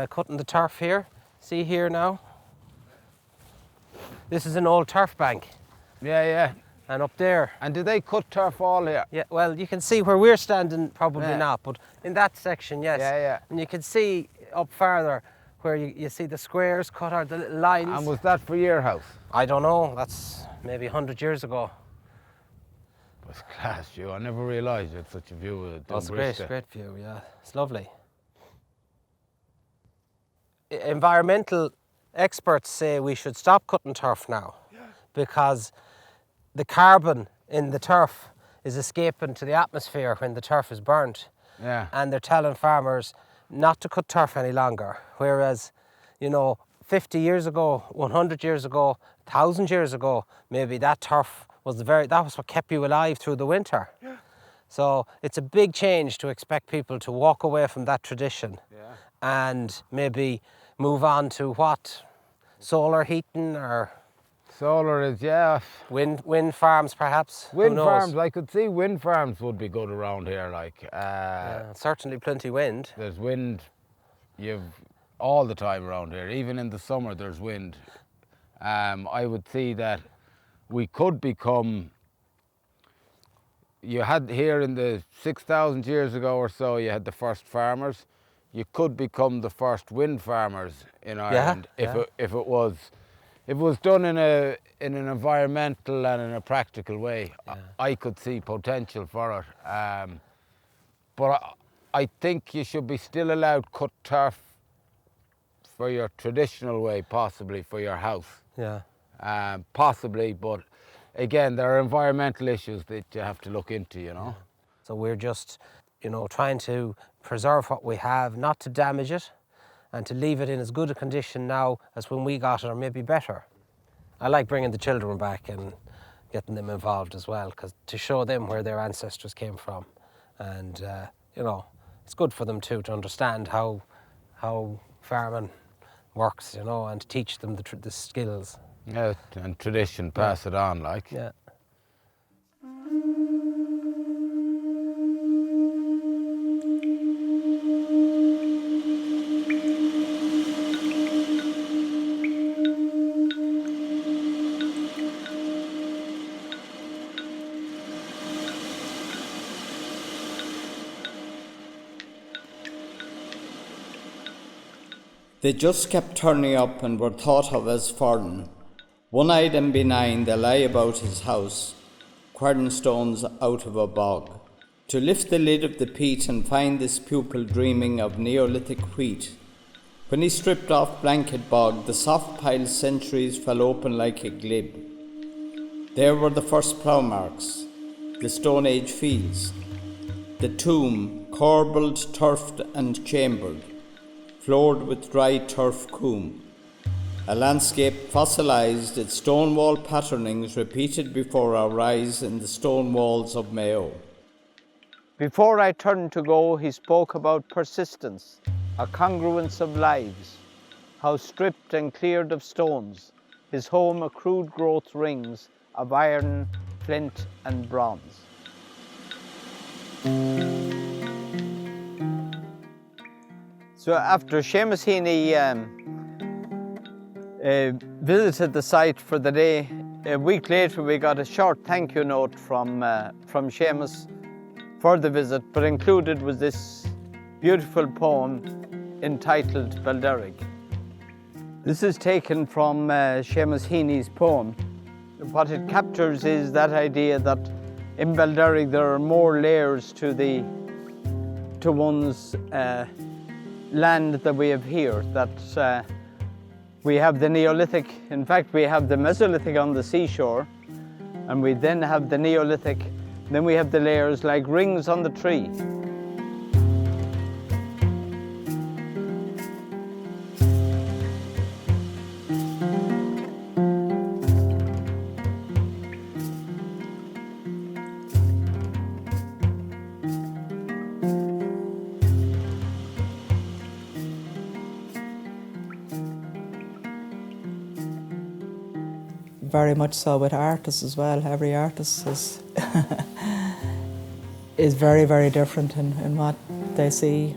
cutting the turf here. See here now. This is an old turf bank. Yeah. And up there. And did they cut turf all here? Yeah, well, you can see where we're standing, probably Yeah. not, but in that section, yes. Yeah. And you can see up farther where you see the squares cut out, the little lines. And was that for your house? I don't know, that's maybe 100 years ago. It was class view. I never realised you had such a view of That's a Dumbrista. great view, yeah. It's lovely. Environmental experts say we should stop cutting turf now because the carbon in the turf is escaping to the atmosphere when the turf is burnt. Yeah. And they're telling farmers not to cut turf any longer. Whereas, 50 years ago, 100 years ago, 1,000 years ago, maybe that turf was that was what kept you alive through the winter. Yeah. So it's a big change to expect people to walk away from that tradition and maybe move on to what? Solar heating or Solar is, yeah. wind farms perhaps. Who Wind knows? farms, I could see wind farms would be good around here. Certainly plenty wind. There's wind, you've all the time around here. Even in the summer, there's wind. I would see that we could become. You had here in the 6,000 years ago or so, you had the first farmers. You could become the first wind farmers in Ireland if it was done in an environmental and in a practical way. I could see potential for it. But I think you should be still allowed cut turf for your traditional way, possibly for your house. Yeah. Possibly, but again, there are environmental issues that you have to look into, Yeah. So we're just, trying to preserve what we have, not to damage it, and to leave it in as good a condition now as when we got it, or maybe better. I like bringing the children back and getting them involved as well, because to show them where their ancestors came from, and it's good for them too to understand how farming works, and to teach them the skills. Yeah, and tradition, pass it on, like. Yeah. They just kept turning up and were thought of as foreign. One-eyed and benign they lie about his house, quern stones out of a bog. To lift the lid of the peat and find this pupil dreaming of Neolithic wheat. When he stripped off blanket bog, the soft piled centuries fell open like a glib. There were the first plough marks, the Stone Age fields, the tomb, corbelled, turfed and chambered, floored with dry turf coombe. A landscape fossilised, its stone wall patternings repeated before our eyes in the stone walls of Mayo. Before I turned to go, he spoke about persistence, a congruence of lives, how stripped and cleared of stones, his home a crude growth rings of iron, flint and bronze. So after Seamus Heaney visited the site for the day, a week later we got a short thank you note from Seamus for the visit, but included was this beautiful poem entitled Belderrig. This is taken from Seamus Heaney's poem. What it captures is that idea that in Belderrig there are more layers to one's land that we have here, that we have the Neolithic, in fact we have the Mesolithic on the seashore, and we then have the Neolithic, then we have the layers like rings on the tree. very much so with artists as well. Every artist is is very, very different in what they see.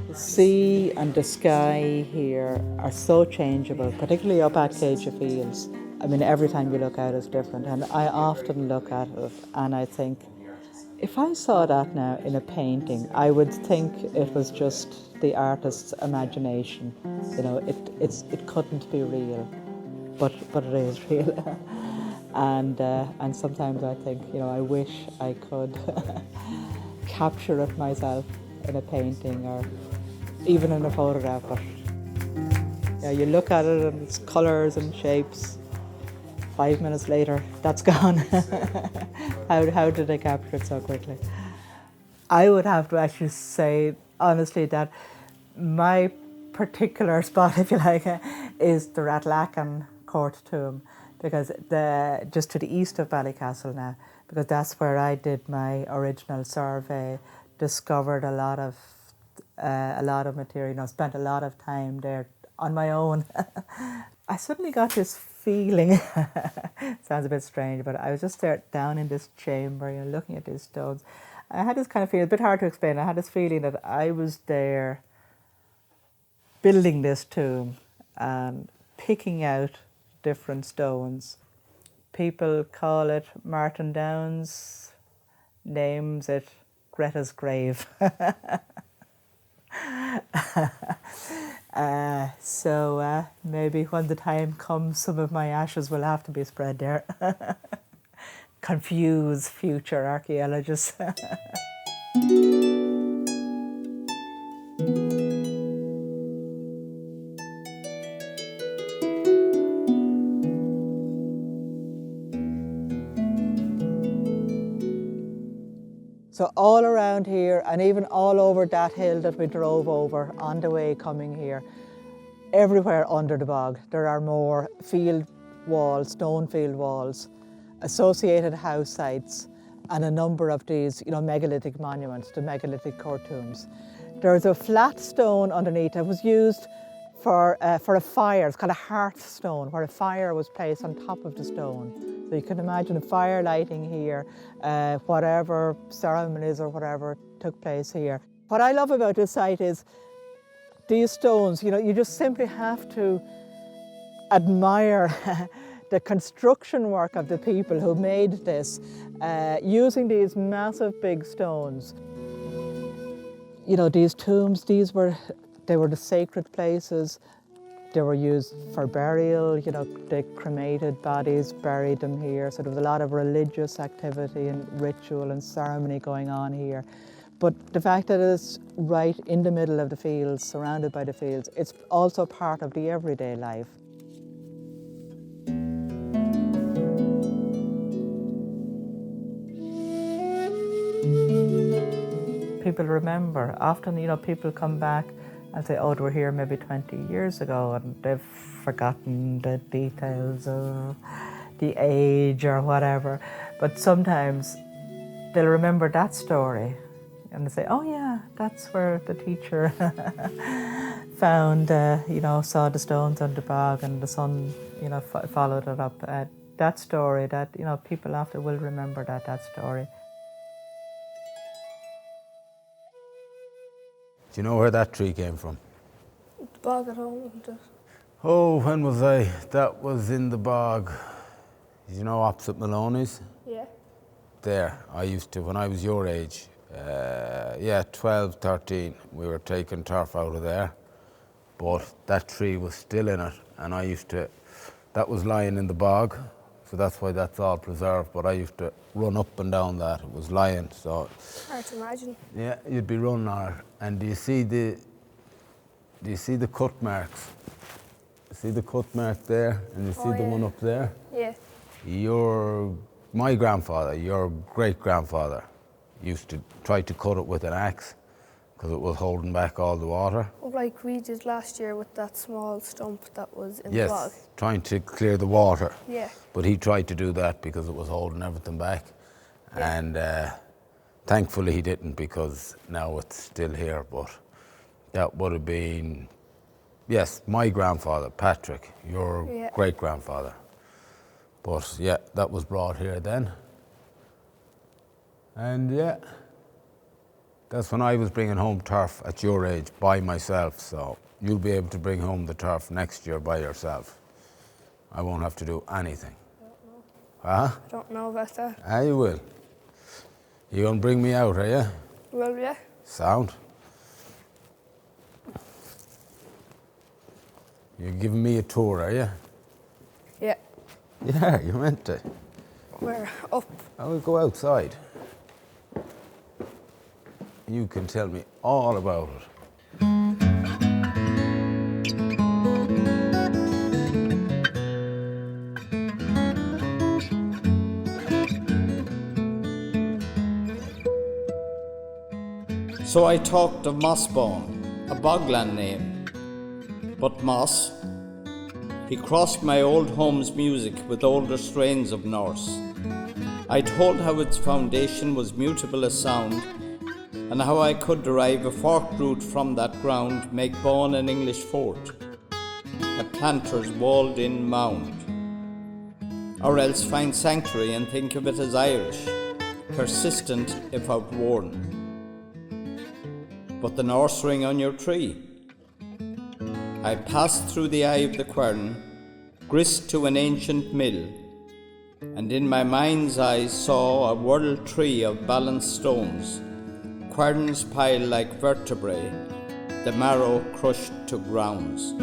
The sea and the sky here are so changeable, particularly up at KG Fields. I mean, every time you look out it's different, and I often look at it and I think, if I saw that now in a painting, I would think it was just the artist's imagination. You know, it couldn't be real, but it is real. And sometimes I think, you know, I wish I could capture it myself in a painting or even in a photograph. But yeah, you look at it and it's colours and shapes. 5 minutes later, that's gone. How did they capture it so quickly? I would have to actually say, honestly, that my particular spot, if you like, is the Ratlacan Court Tomb, because just to the east of Ballycastle now, because that's where I did my original survey, discovered a lot of material, you know, spent a lot of time there on my own. I suddenly got this feeling, sounds a bit strange, but I was just there down in this chamber, you know, looking at these stones. I had this kind of feeling, a bit hard to explain, I had this feeling that I was there building this tomb and picking out different stones. People call it Martin Downs, names it Greta's grave. So maybe when the time comes, some of my ashes will have to be spread there. Confuse future archaeologists. So all around here, and even all over that hill that we drove over on the way coming here, everywhere under the bog, there are more field walls, stone field walls, associated house sites, and a number of these, you know, megalithic monuments, the megalithic court tombs. There's a flat stone underneath that was used for a fire. It's called a hearthstone, where a fire was placed on top of the stone. So you can imagine a fire lighting here, whatever ceremonies or whatever took place here. What I love about this site is these stones, you know, you just simply have to admire the construction work of the people who made this, using these massive big stones. You know, these tombs, they were the sacred places. They were used for burial, you know, they cremated bodies, buried them here. So there was a lot of religious activity and ritual and ceremony going on here. But the fact that it's right in the middle of the fields, surrounded by the fields, it's also part of the everyday life. People remember. Often, you know, people come back and say, oh, they were here maybe 20 years ago, and they've forgotten the details of the age or whatever. But sometimes they'll remember that story and they say, oh yeah, that's where the teacher found, you know, saw the stones on the bog and the son, you know, followed it up. That story, that, you know, people often will remember that story. Do you know where that tree came from? The bog at home, isn't it? Oh, when was I? That was in the bog. You know, opposite Maloney's? Yeah. There, I used to, when I was your age, 12, 13, we were taking turf out of there, but that tree was still in it, and I used to, that was lying in the bog, so that's why that's all preserved, but I used to run up and down that. It was lying, so. Hard to imagine. Yeah, you'd be running on it. And do you see the cut marks? See the cut mark there, and you see the one up there? Yeah. My grandfather, your great-grandfather, used to try to cut it with an axe because it was holding back all the water. Like we did last year with that small stump that was in the bog. Yes, trying to clear the water. Yeah. But he tried to do that because it was holding everything back. Yeah. And thankfully he didn't, because now it's still here. But that would have been, yes, my grandfather, Patrick, your great-grandfather. But yeah, that was brought here then. And yeah, that's when I was bringing home turf at your age by myself, so you'll be able to bring home the turf next year by yourself. I won't have to do anything. I don't know. Huh? I don't know about that. Ah, you will. You gonna bring me out, are you? Well, yeah. Sound? You're giving me a tour, are you? Yeah. Yeah, you're meant to. We're up. I will go outside. You can tell me all about it. So I talked of Mossbawn, a bogland name. But Moss, he crossed my old home's music with older strains of Norse. I told how its foundation was mutable as sound, and how I could derive a forked root from that ground, make Bawn an English fort, a planter's walled-in mound. Or else find sanctuary and think of it as Irish, persistent if outworn. But the Norse ring on your tree. I passed through the eye of the quern, grist to an ancient mill, and in my mind's eye saw a world tree of balanced stones, querns piled like vertebrae, the marrow crushed to grounds.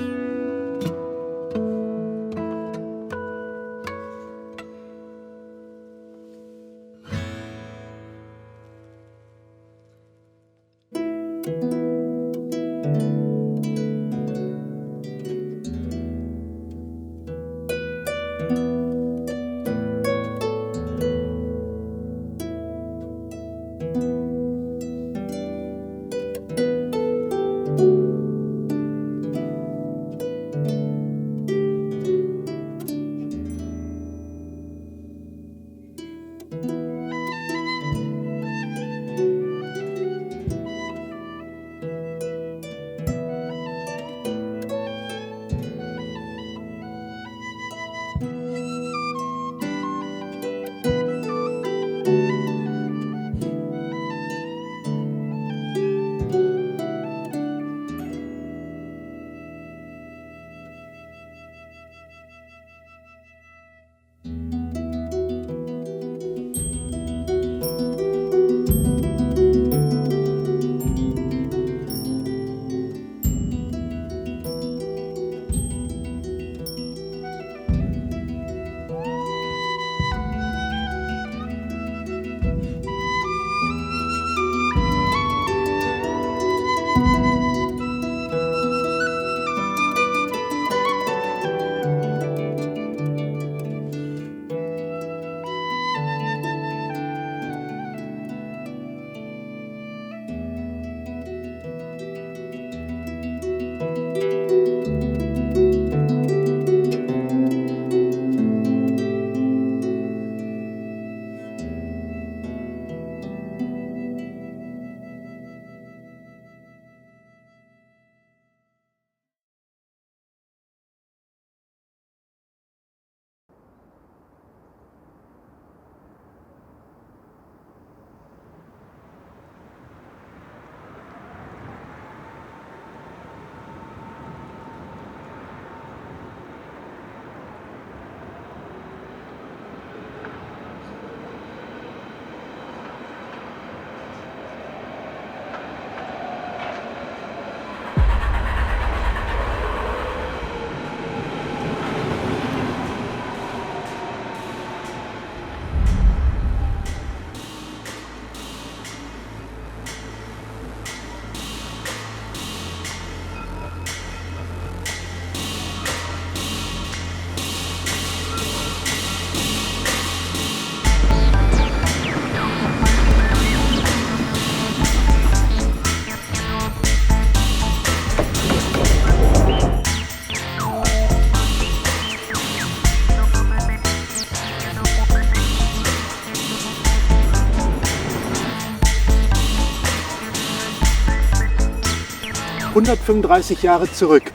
...135 Jahre zurück.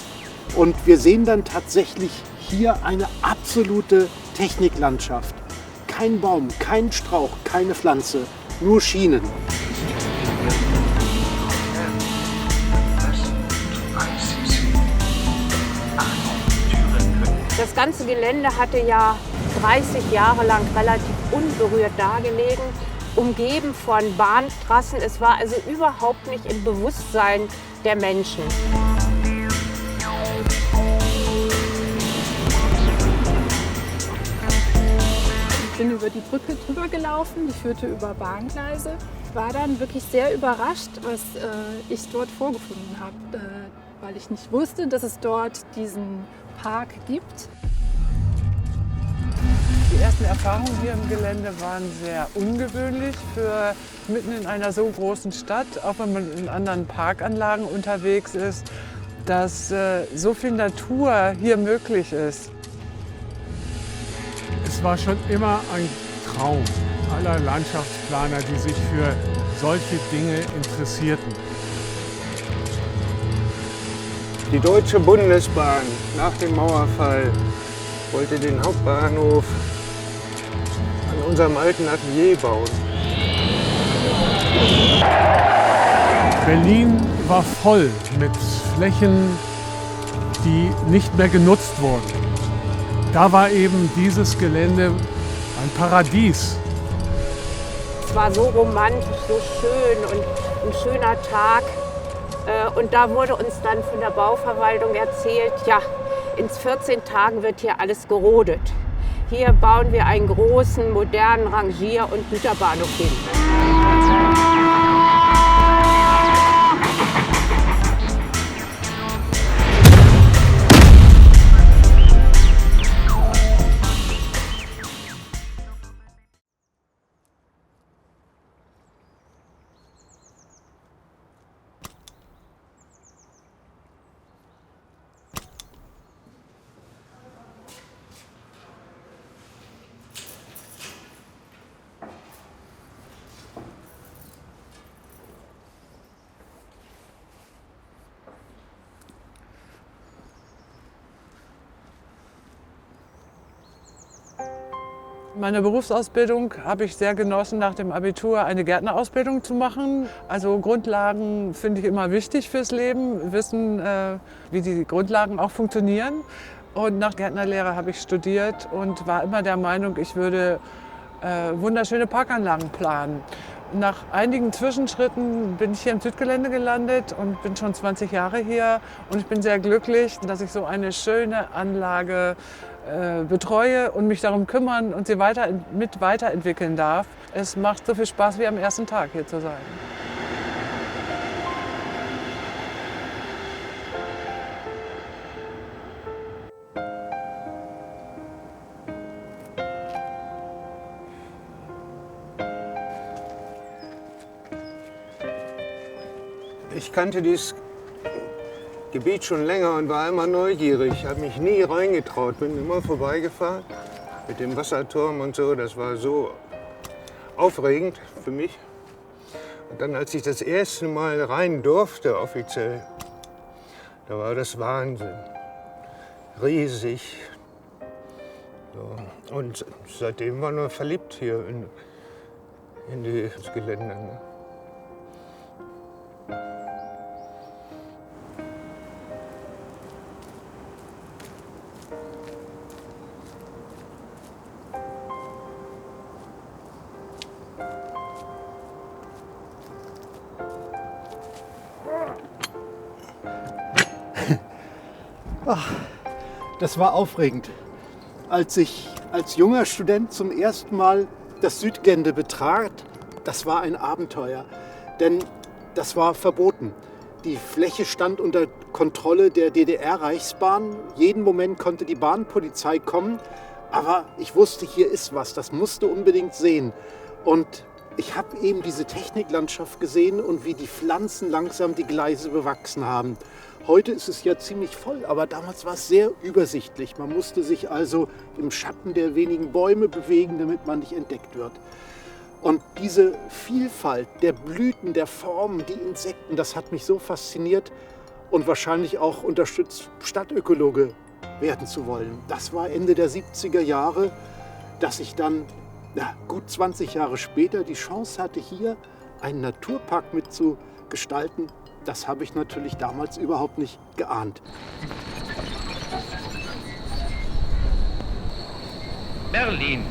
Und wir sehen dann tatsächlich hier eine absolute Techniklandschaft. Kein Baum, kein Strauch, keine Pflanze, nur Schienen. Das ganze Gelände hatte ja 30 Jahre lang relativ unberührt dagelegen, umgeben von Bahntrassen. Es war also überhaupt nicht im Bewusstsein der Menschen. Ich bin über die Brücke drüber gelaufen, die führte über Bahngleise. Ich war dann wirklich sehr überrascht, was ich dort vorgefunden habe, weil ich nicht wusste, dass es dort diesen Park gibt. Die ersten Erfahrungen hier im Gelände waren sehr ungewöhnlich für mitten in einer so großen Stadt, auch wenn man in anderen Parkanlagen unterwegs ist, dass so viel Natur hier möglich ist. Es war schon immer ein Traum aller Landschaftsplaner, die sich für solche Dinge interessierten. Die Deutsche Bundesbahn nach dem Mauerfall wollte den Hauptbahnhof an unserem alten Atelier bauen. Berlin war voll mit Flächen, die nicht mehr genutzt wurden. Da war eben dieses Gelände ein Paradies. Es war so romantisch, so schön und ein schöner Tag. Und da wurde uns dann von der Bauverwaltung erzählt, ja, in 14 Tagen wird hier alles gerodet. Hier bauen wir einen großen, modernen Rangier- und Güterbahnhof hin. Meine Berufsausbildung habe ich sehr genossen, nach dem Abitur eine Gärtnerausbildung zu machen. Also Grundlagen finde ich immer wichtig fürs Leben, wissen, wie die Grundlagen auch funktionieren. Und nach Gärtnerlehre habe ich studiert und war immer der Meinung, ich würde wunderschöne Parkanlagen planen. Nach einigen Zwischenschritten bin ich hier im Südgelände gelandet und bin schon 20 Jahre hier. Und ich bin sehr glücklich, dass ich so eine schöne Anlage betreue und mich darum kümmern und sie weiterentwickeln darf. Es macht so viel Spaß wie am ersten Tag hier zu sein. Ich kannte dieses Gebiet schon länger und war immer neugierig. Ich habe mich nie reingetraut, bin immer vorbeigefahren mit dem Wasserturm und so. Das war so aufregend für mich. Und dann, als ich das erste Mal rein durfte, offiziell, da war das Wahnsinn. Riesig. So. Und seitdem war nur verliebt hier in das Gelände. Ne? Ach, das war aufregend. Als ich als junger Student zum ersten Mal das Sudgelande betrat, das war ein Abenteuer. Denn das war verboten. Die Fläche stand unter Kontrolle der DDR-Reichsbahn. Jeden Moment konnte die Bahnpolizei kommen. Aber ich wusste, hier ist was, das musste unbedingt sehen. Und ich habe eben diese Techniklandschaft gesehen und wie die Pflanzen langsam die Gleise bewachsen haben. Heute ist es ja ziemlich voll, aber damals war es sehr übersichtlich. Man musste sich also im Schatten der wenigen Bäume bewegen, damit man nicht entdeckt wird. Und diese Vielfalt der Blüten, der Formen, die Insekten, das hat mich so fasziniert und wahrscheinlich auch unterstützt Stadtökologe werden zu wollen. Das war Ende der 70er Jahre, dass ich dann gut 20 Jahre später die Chance hatte, hier einen Naturpark mitzugestalten. Das habe ich natürlich damals überhaupt nicht geahnt. Berlin.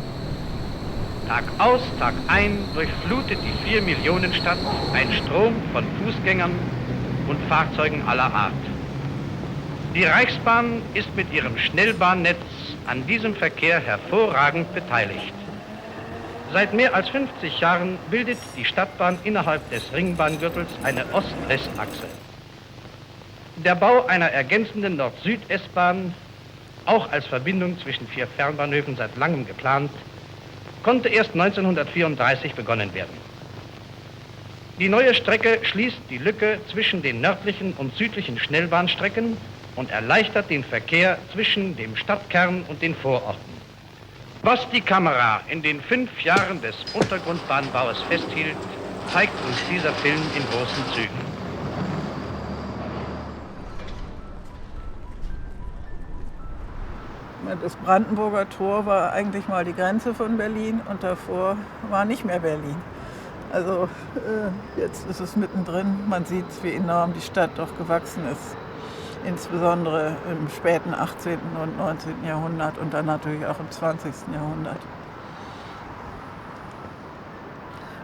Tag aus, Tag ein durchflutet die 4-Millionen-Stadt ein Strom von Fußgängern und Fahrzeugen aller Art. Die Reichsbahn ist mit ihrem Schnellbahnnetz an diesem Verkehr hervorragend beteiligt. Seit mehr als 50 Jahren bildet die Stadtbahn innerhalb des Ringbahngürtels eine Ost-West-Achse. Der Bau einer ergänzenden Nord-Süd-S-Bahn, auch als Verbindung zwischen 4 Fernbahnhöfen seit langem geplant, konnte erst 1934 begonnen werden. Die neue Strecke schließt die Lücke zwischen den nördlichen und südlichen Schnellbahnstrecken und erleichtert den Verkehr zwischen dem Stadtkern und den Vororten. Was die Kamera in den 5 Jahren des Untergrundbahnbaues festhielt, zeigt uns dieser Film in großen Zügen. Das Brandenburger Tor war eigentlich mal die Grenze von Berlin und davor war nicht mehr Berlin. Also jetzt ist es mittendrin. Man sieht, wie enorm die Stadt doch gewachsen ist. Insbesondere im späten 18. und 19. Jahrhundert und dann natürlich auch im 20. Jahrhundert.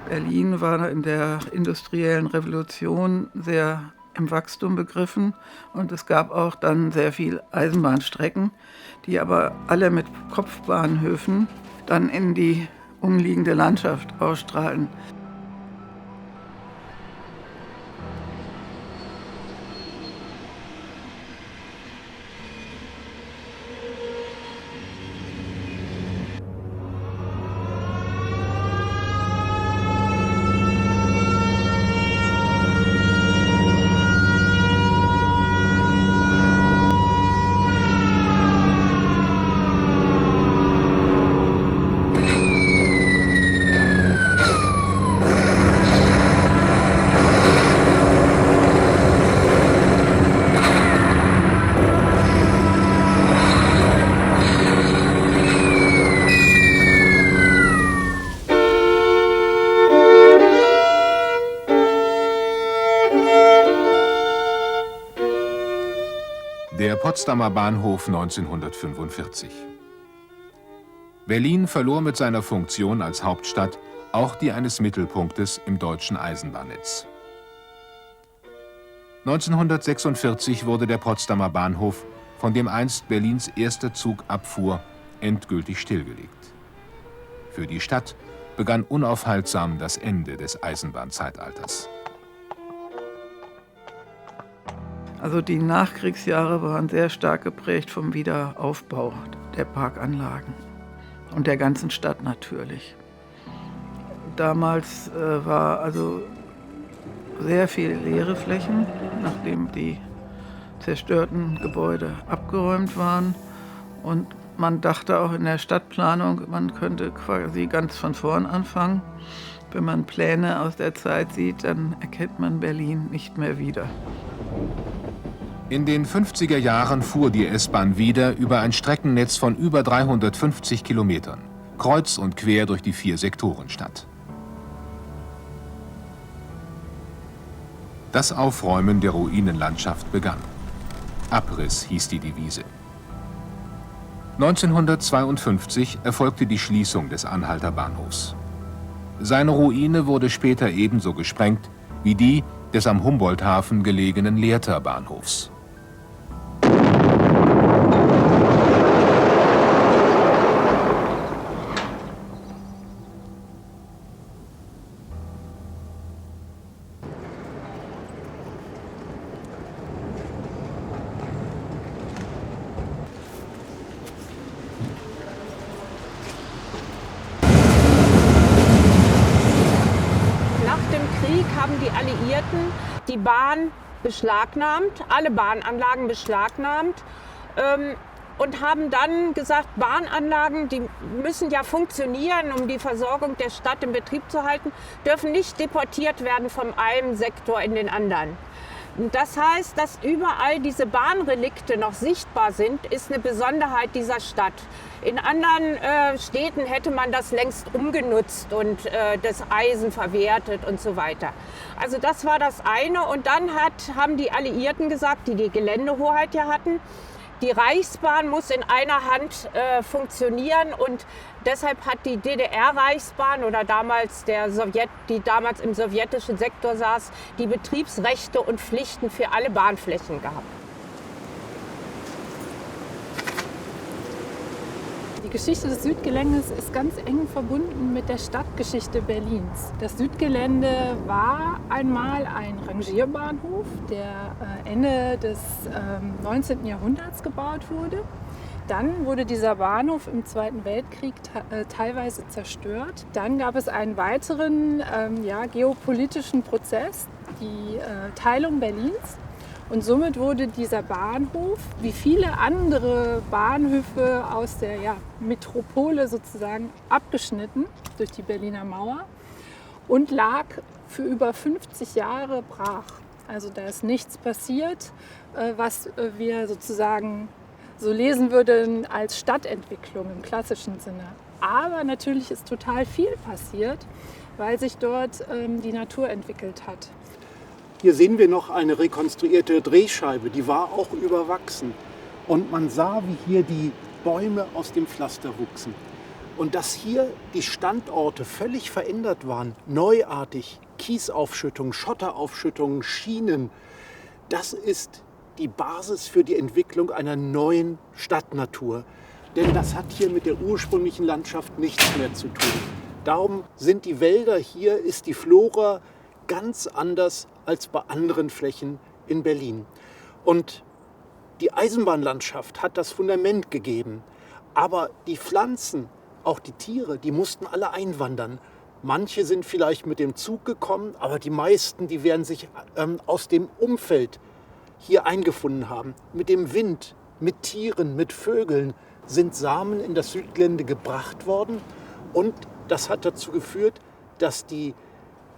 Berlin war in der industriellen Revolution sehr im Wachstum begriffen und es gab auch dann sehr viel Eisenbahnstrecken, die aber alle mit Kopfbahnhöfen dann in die umliegende Landschaft ausstrahlen. Der Potsdamer Bahnhof 1945. Berlin verlor mit seiner Funktion als Hauptstadt auch die eines Mittelpunktes im deutschen Eisenbahnnetz. 1946 wurde der Potsdamer Bahnhof, von dem einst Berlins erster Zug abfuhr, endgültig stillgelegt. Für die Stadt begann unaufhaltsam das Ende des Eisenbahnzeitalters. Also die Nachkriegsjahre waren sehr stark geprägt vom Wiederaufbau der Parkanlagen und der ganzen Stadt natürlich. Damals war also sehr viel leere Flächen, nachdem die zerstörten Gebäude abgeräumt waren. Und man dachte auch in der Stadtplanung, man könnte quasi ganz von vorn anfangen. Wenn man Pläne aus der Zeit sieht, dann erkennt man Berlin nicht mehr wieder. In den 50er Jahren fuhr die S-Bahn wieder über ein Streckennetz von über 350 Kilometern, kreuz und quer durch die 4 Sektorenstadt. Das Aufräumen der Ruinenlandschaft begann. Abriss hieß die Devise. 1952 erfolgte die Schließung des Anhalter Bahnhofs. Seine Ruine wurde später ebenso gesprengt wie die des am Humboldthafen gelegenen Lehrter Bahnhofs. Die Bahn beschlagnahmt, alle Bahnanlagen beschlagnahmt und haben dann gesagt, Bahnanlagen, die müssen ja funktionieren, um die Versorgung der Stadt in Betrieb zu halten, dürfen nicht deportiert werden von einem Sektor in den anderen. Das heißt, dass überall diese Bahnrelikte noch sichtbar sind, ist eine Besonderheit dieser Stadt. In anderen Städten hätte man das längst umgenutzt und das Eisen verwertet und so weiter. Also das war das eine. Und dann haben die Alliierten gesagt, die die Geländehoheit ja hatten, die Reichsbahn muss in einer Hand funktionieren und deshalb hat die DDR-Reichsbahn oder damals die damals im sowjetischen Sektor saß, die Betriebsrechte und Pflichten für alle Bahnflächen gehabt. Die Geschichte des Südgeländes ist ganz eng verbunden mit der Stadtgeschichte Berlins. Das Südgelände war einmal ein Rangierbahnhof, der Ende des 19. Jahrhunderts gebaut wurde. Dann wurde dieser Bahnhof im Zweiten Weltkrieg teilweise zerstört. Dann gab es einen weiteren geopolitischen Prozess, die Teilung Berlins. Und somit wurde dieser Bahnhof, wie viele andere Bahnhöfe aus der Metropole sozusagen, abgeschnitten durch die Berliner Mauer und lag für über 50 Jahre brach. Also da ist nichts passiert, was wir sozusagen so lesen würden als Stadtentwicklung im klassischen Sinne. Aber natürlich ist total viel passiert, weil sich dort die Natur entwickelt hat. Hier sehen wir noch eine rekonstruierte Drehscheibe, die war auch überwachsen. Und man sah, wie hier die Bäume aus dem Pflaster wuchsen. Und dass hier die Standorte völlig verändert waren, neuartig, Kiesaufschüttungen, Schotteraufschüttungen, Schienen, das ist die Basis für die Entwicklung einer neuen Stadtnatur. Denn das hat hier mit der ursprünglichen Landschaft nichts mehr zu tun. Darum sind die Wälder hier, ist die Flora ganz anders als bei anderen Flächen in Berlin. Und die Eisenbahnlandschaft hat das Fundament gegeben. Aber die Pflanzen, auch die Tiere, die mussten alle einwandern. Manche sind vielleicht mit dem Zug gekommen, aber die meisten, die werden sich aus dem Umfeld hier eingefunden haben. Mit dem Wind, mit Tieren, mit Vögeln sind Samen in das Südgelände gebracht worden. Und das hat dazu geführt, dass die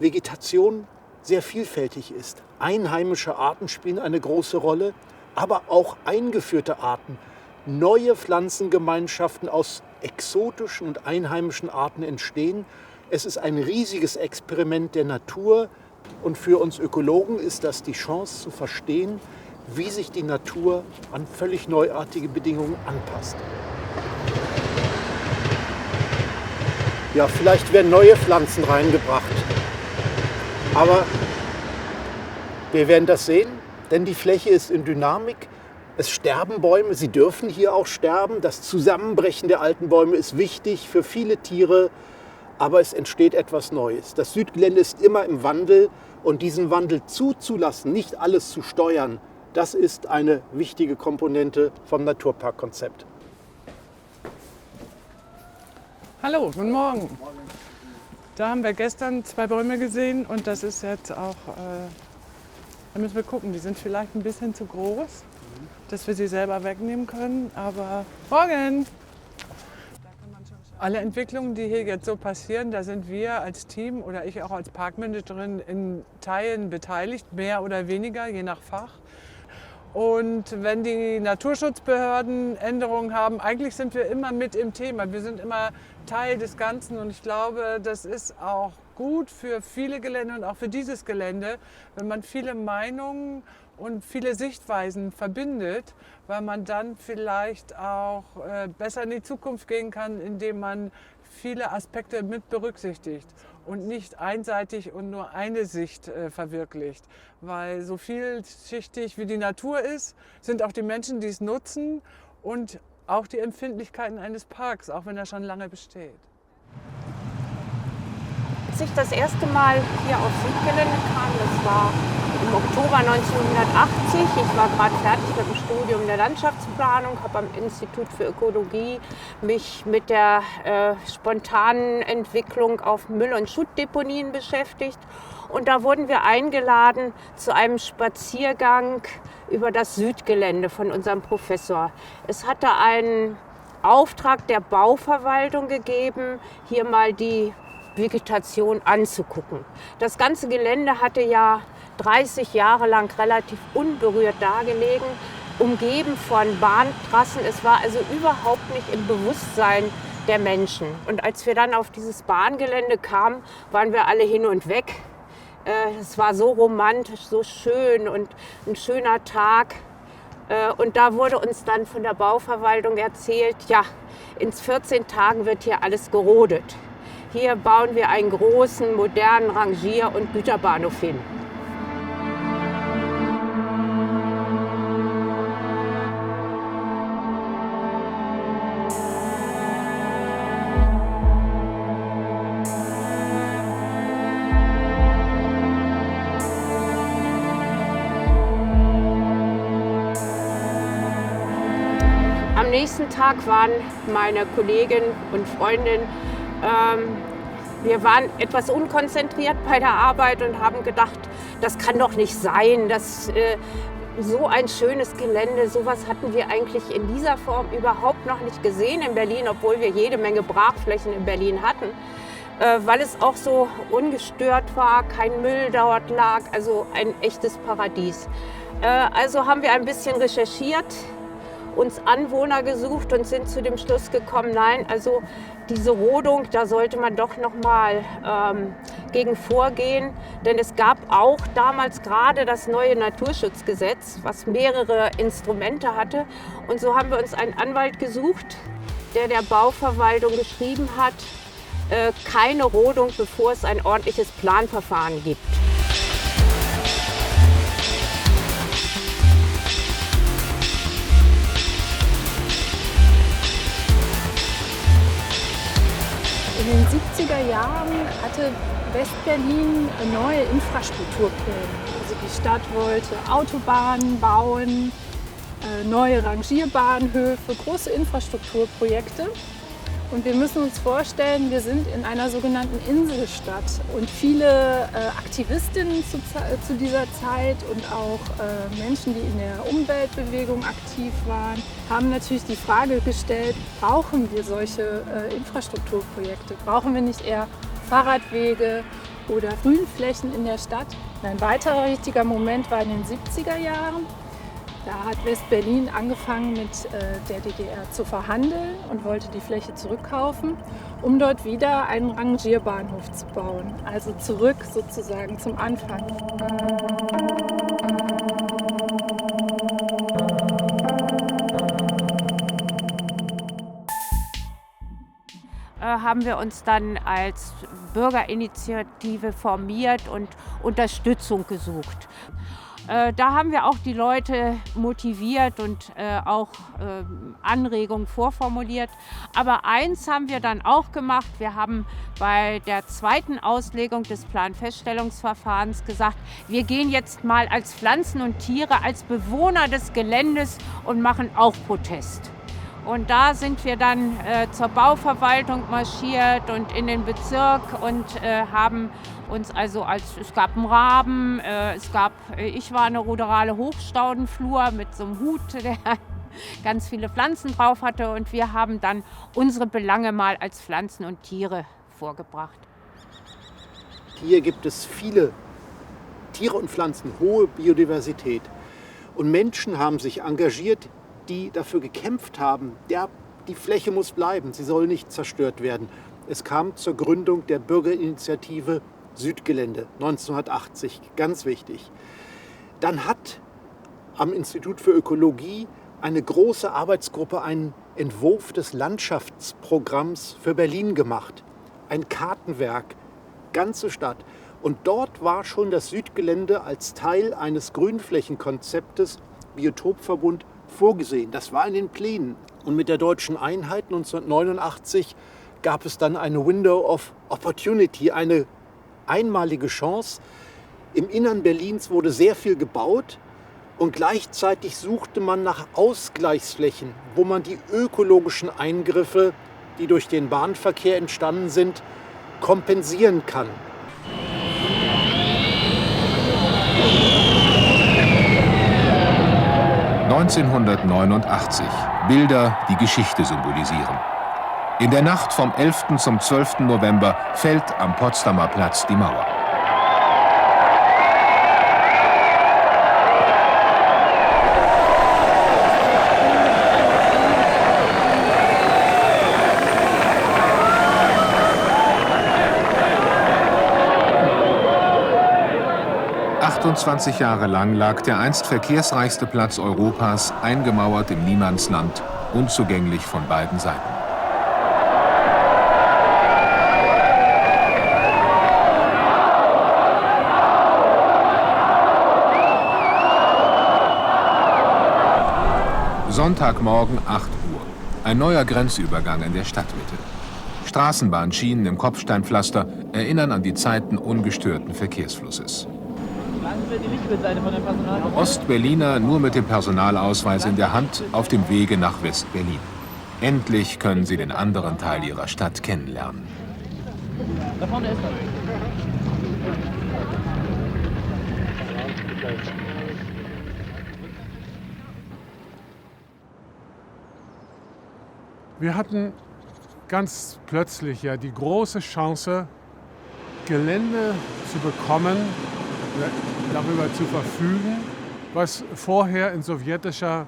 Vegetation sehr vielfältig ist. Einheimische Arten spielen eine große Rolle, aber auch eingeführte Arten. Neue Pflanzengemeinschaften aus exotischen und einheimischen Arten entstehen. Es ist ein riesiges Experiment der Natur und für uns Ökologen ist das die Chance zu verstehen, wie sich die Natur an völlig neuartige Bedingungen anpasst. Ja, vielleicht werden neue Pflanzen reingebracht. Aber wir werden das sehen, denn die Fläche ist in Dynamik. Es sterben Bäume, sie dürfen hier auch sterben. Das Zusammenbrechen der alten Bäume ist wichtig für viele Tiere, aber es entsteht etwas Neues. Das Südgelände ist immer im Wandel und diesen Wandel zuzulassen, nicht alles zu steuern, das ist eine wichtige Komponente vom Naturparkkonzept. Hallo, guten Morgen. Da haben wir gestern 2 Bäume gesehen und das ist jetzt auch, da müssen wir gucken, die sind vielleicht ein bisschen zu groß, dass wir sie selber wegnehmen können, aber morgen! Alle Entwicklungen, die hier jetzt so passieren, da sind wir als Team oder ich auch als Parkmanagerin in Teilen beteiligt, mehr oder weniger, je nach Fach. Und wenn die Naturschutzbehörden Änderungen haben, eigentlich sind wir immer mit im Thema. Wir sind immer Teil des Ganzen und ich glaube, das ist auch gut für viele Gelände und auch für dieses Gelände, wenn man viele Meinungen und viele Sichtweisen verbindet, weil man dann vielleicht auch besser in die Zukunft gehen kann, indem man viele Aspekte mit berücksichtigt und nicht einseitig und nur eine Sicht verwirklicht. Weil so vielschichtig wie die Natur ist, sind auch die Menschen, die es nutzen und auch die Empfindlichkeiten eines Parks, auch wenn er schon lange besteht. Als ich das erste Mal hier aufs Südgelände kam, das war im Oktober 1980. Ich war gerade fertig mit dem Studium der Landschaftsplanung, habe am Institut für Ökologie mich mit der spontanen Entwicklung auf Müll- und Schuttdeponien beschäftigt. Und da wurden wir eingeladen zu einem Spaziergang über das Südgelände von unserem Professor. Es hatte einen Auftrag der Bauverwaltung gegeben, hier mal die Vegetation anzugucken. Das ganze Gelände hatte ja 30 Jahre lang relativ unberührt dagelegen, umgeben von Bahntrassen. Es war also überhaupt nicht im Bewusstsein der Menschen. Und als wir dann auf dieses Bahngelände kamen, waren wir alle hin und weg. Es war so romantisch, so schön und ein schöner Tag. Und da wurde uns dann von der Bauverwaltung erzählt, ja, in 14 Tagen wird hier alles gerodet. Hier bauen wir einen großen, modernen Rangier- und Güterbahnhof hin. Am nächsten Tag waren meine Kollegin und Freundin, wir waren etwas unkonzentriert bei der Arbeit und haben gedacht, das kann doch nicht sein, dass so ein schönes Gelände, sowas hatten wir eigentlich in dieser Form überhaupt noch nicht gesehen in Berlin, obwohl wir jede Menge Brachflächen in Berlin hatten, weil es auch so ungestört war, kein Müll dort lag, also ein echtes Paradies. Also haben wir ein bisschen recherchiert, uns Anwohner gesucht und sind zu dem Schluss gekommen, nein, also diese Rodung, da sollte man doch noch mal gegen vorgehen, denn es gab auch damals gerade das neue Naturschutzgesetz, was mehrere Instrumente hatte, und so haben wir uns einen Anwalt gesucht, der Bauverwaltung geschrieben hat, keine Rodung, bevor es ein ordentliches Planverfahren gibt. In den 70er Jahren hatte Westberlin neue Infrastrukturpläne. Also die Stadt wollte Autobahnen bauen, neue Rangierbahnhöfe, große Infrastrukturprojekte. Und wir müssen uns vorstellen, wir sind in einer sogenannten Inselstadt. Und viele Aktivistinnen zu dieser Zeit und auch Menschen, die in der Umweltbewegung aktiv waren, haben natürlich die Frage gestellt, brauchen wir solche Infrastrukturprojekte? Brauchen wir nicht eher Fahrradwege oder Grünflächen in der Stadt? Ein weiterer wichtiger Moment war in den 70er Jahren. Da hat West-Berlin angefangen, mit der DDR zu verhandeln und wollte die Fläche zurückkaufen, um dort wieder einen Rangierbahnhof zu bauen. Also zurück sozusagen zum Anfang. Haben wir uns dann als Bürgerinitiative formiert und Unterstützung gesucht. Da haben wir auch die Leute motiviert und auch Anregungen vorformuliert. Aber eins haben wir dann auch gemacht. Wir haben bei der zweiten Auslegung des Planfeststellungsverfahrens gesagt, wir gehen jetzt mal als Pflanzen und Tiere, als Bewohner des Geländes und machen auch Protest. Und da sind wir dann zur Bauverwaltung marschiert und in den Bezirk und haben uns es gab einen Raben, ich war eine ruderale Hochstaudenflur mit so einem Hut, der ganz viele Pflanzen drauf hatte, und wir haben dann unsere Belange mal als Pflanzen und Tiere vorgebracht. Hier gibt es viele Tiere und Pflanzen, hohe Biodiversität. Und Menschen haben sich engagiert, die dafür gekämpft haben, die Fläche muss bleiben, sie soll nicht zerstört werden. Es kam zur Gründung der Bürgerinitiative Sudgelande 1980, ganz wichtig. Dann hat am Institut für Ökologie eine große Arbeitsgruppe einen Entwurf des Landschaftsprogramms für Berlin gemacht. Ein Kartenwerk, ganze Stadt. Und dort war schon das Sudgelande als Teil eines Grünflächenkonzeptes Biotopverbund vorgesehen. Das war in den Plänen. Und mit der deutschen Einheit 1989 gab es dann eine Window of Opportunity, eine einmalige Chance. Im Innern Berlins wurde sehr viel gebaut und gleichzeitig suchte man nach Ausgleichsflächen, wo man die ökologischen Eingriffe, die durch den Bahnverkehr entstanden sind, kompensieren kann. (1989) Bilder, die Geschichte symbolisieren. In der Nacht vom 11. zum 12. November fällt am Potsdamer Platz die Mauer. 28 Jahre lang lag der einst verkehrsreichste Platz Europas eingemauert im Niemandsland, unzugänglich von beiden Seiten. Sonntagmorgen 8 Uhr. Ein neuer Grenzübergang in der Stadtmitte. Straßenbahnschienen im Kopfsteinpflaster erinnern an die Zeiten ungestörten Verkehrsflusses. Ostberliner nur mit dem Personalausweis in der Hand auf dem Wege nach West-Berlin. Endlich können sie den anderen Teil ihrer Stadt kennenlernen. Da vorne ist er. Wir hatten ganz plötzlich ja die große Chance, Gelände zu bekommen, darüber zu verfügen, was vorher in sowjetischer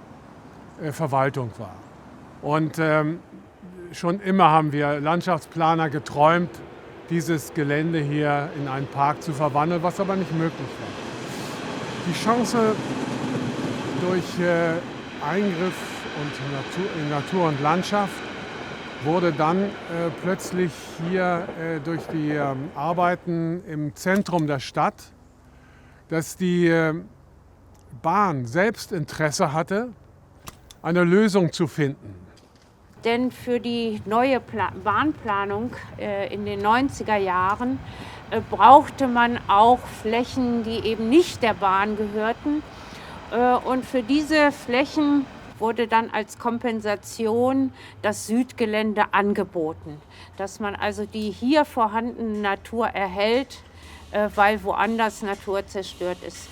Verwaltung war. Und schon immer haben wir Landschaftsplaner geträumt, dieses Gelände hier in einen Park zu verwandeln, was aber nicht möglich war. Die Chance durch Eingriff in Natur und Landschaft wurde dann plötzlich hier durch die Arbeiten im Zentrum der Stadt, dass die Bahn selbst Interesse hatte, eine Lösung zu finden. Denn für die neue Bahnplanung in den 90er Jahren brauchte man auch Flächen, die eben nicht der Bahn gehörten. Und für diese Flächen wurde dann als Kompensation das Südgelände angeboten, dass man also die hier vorhandene Natur erhält, weil woanders Natur zerstört ist.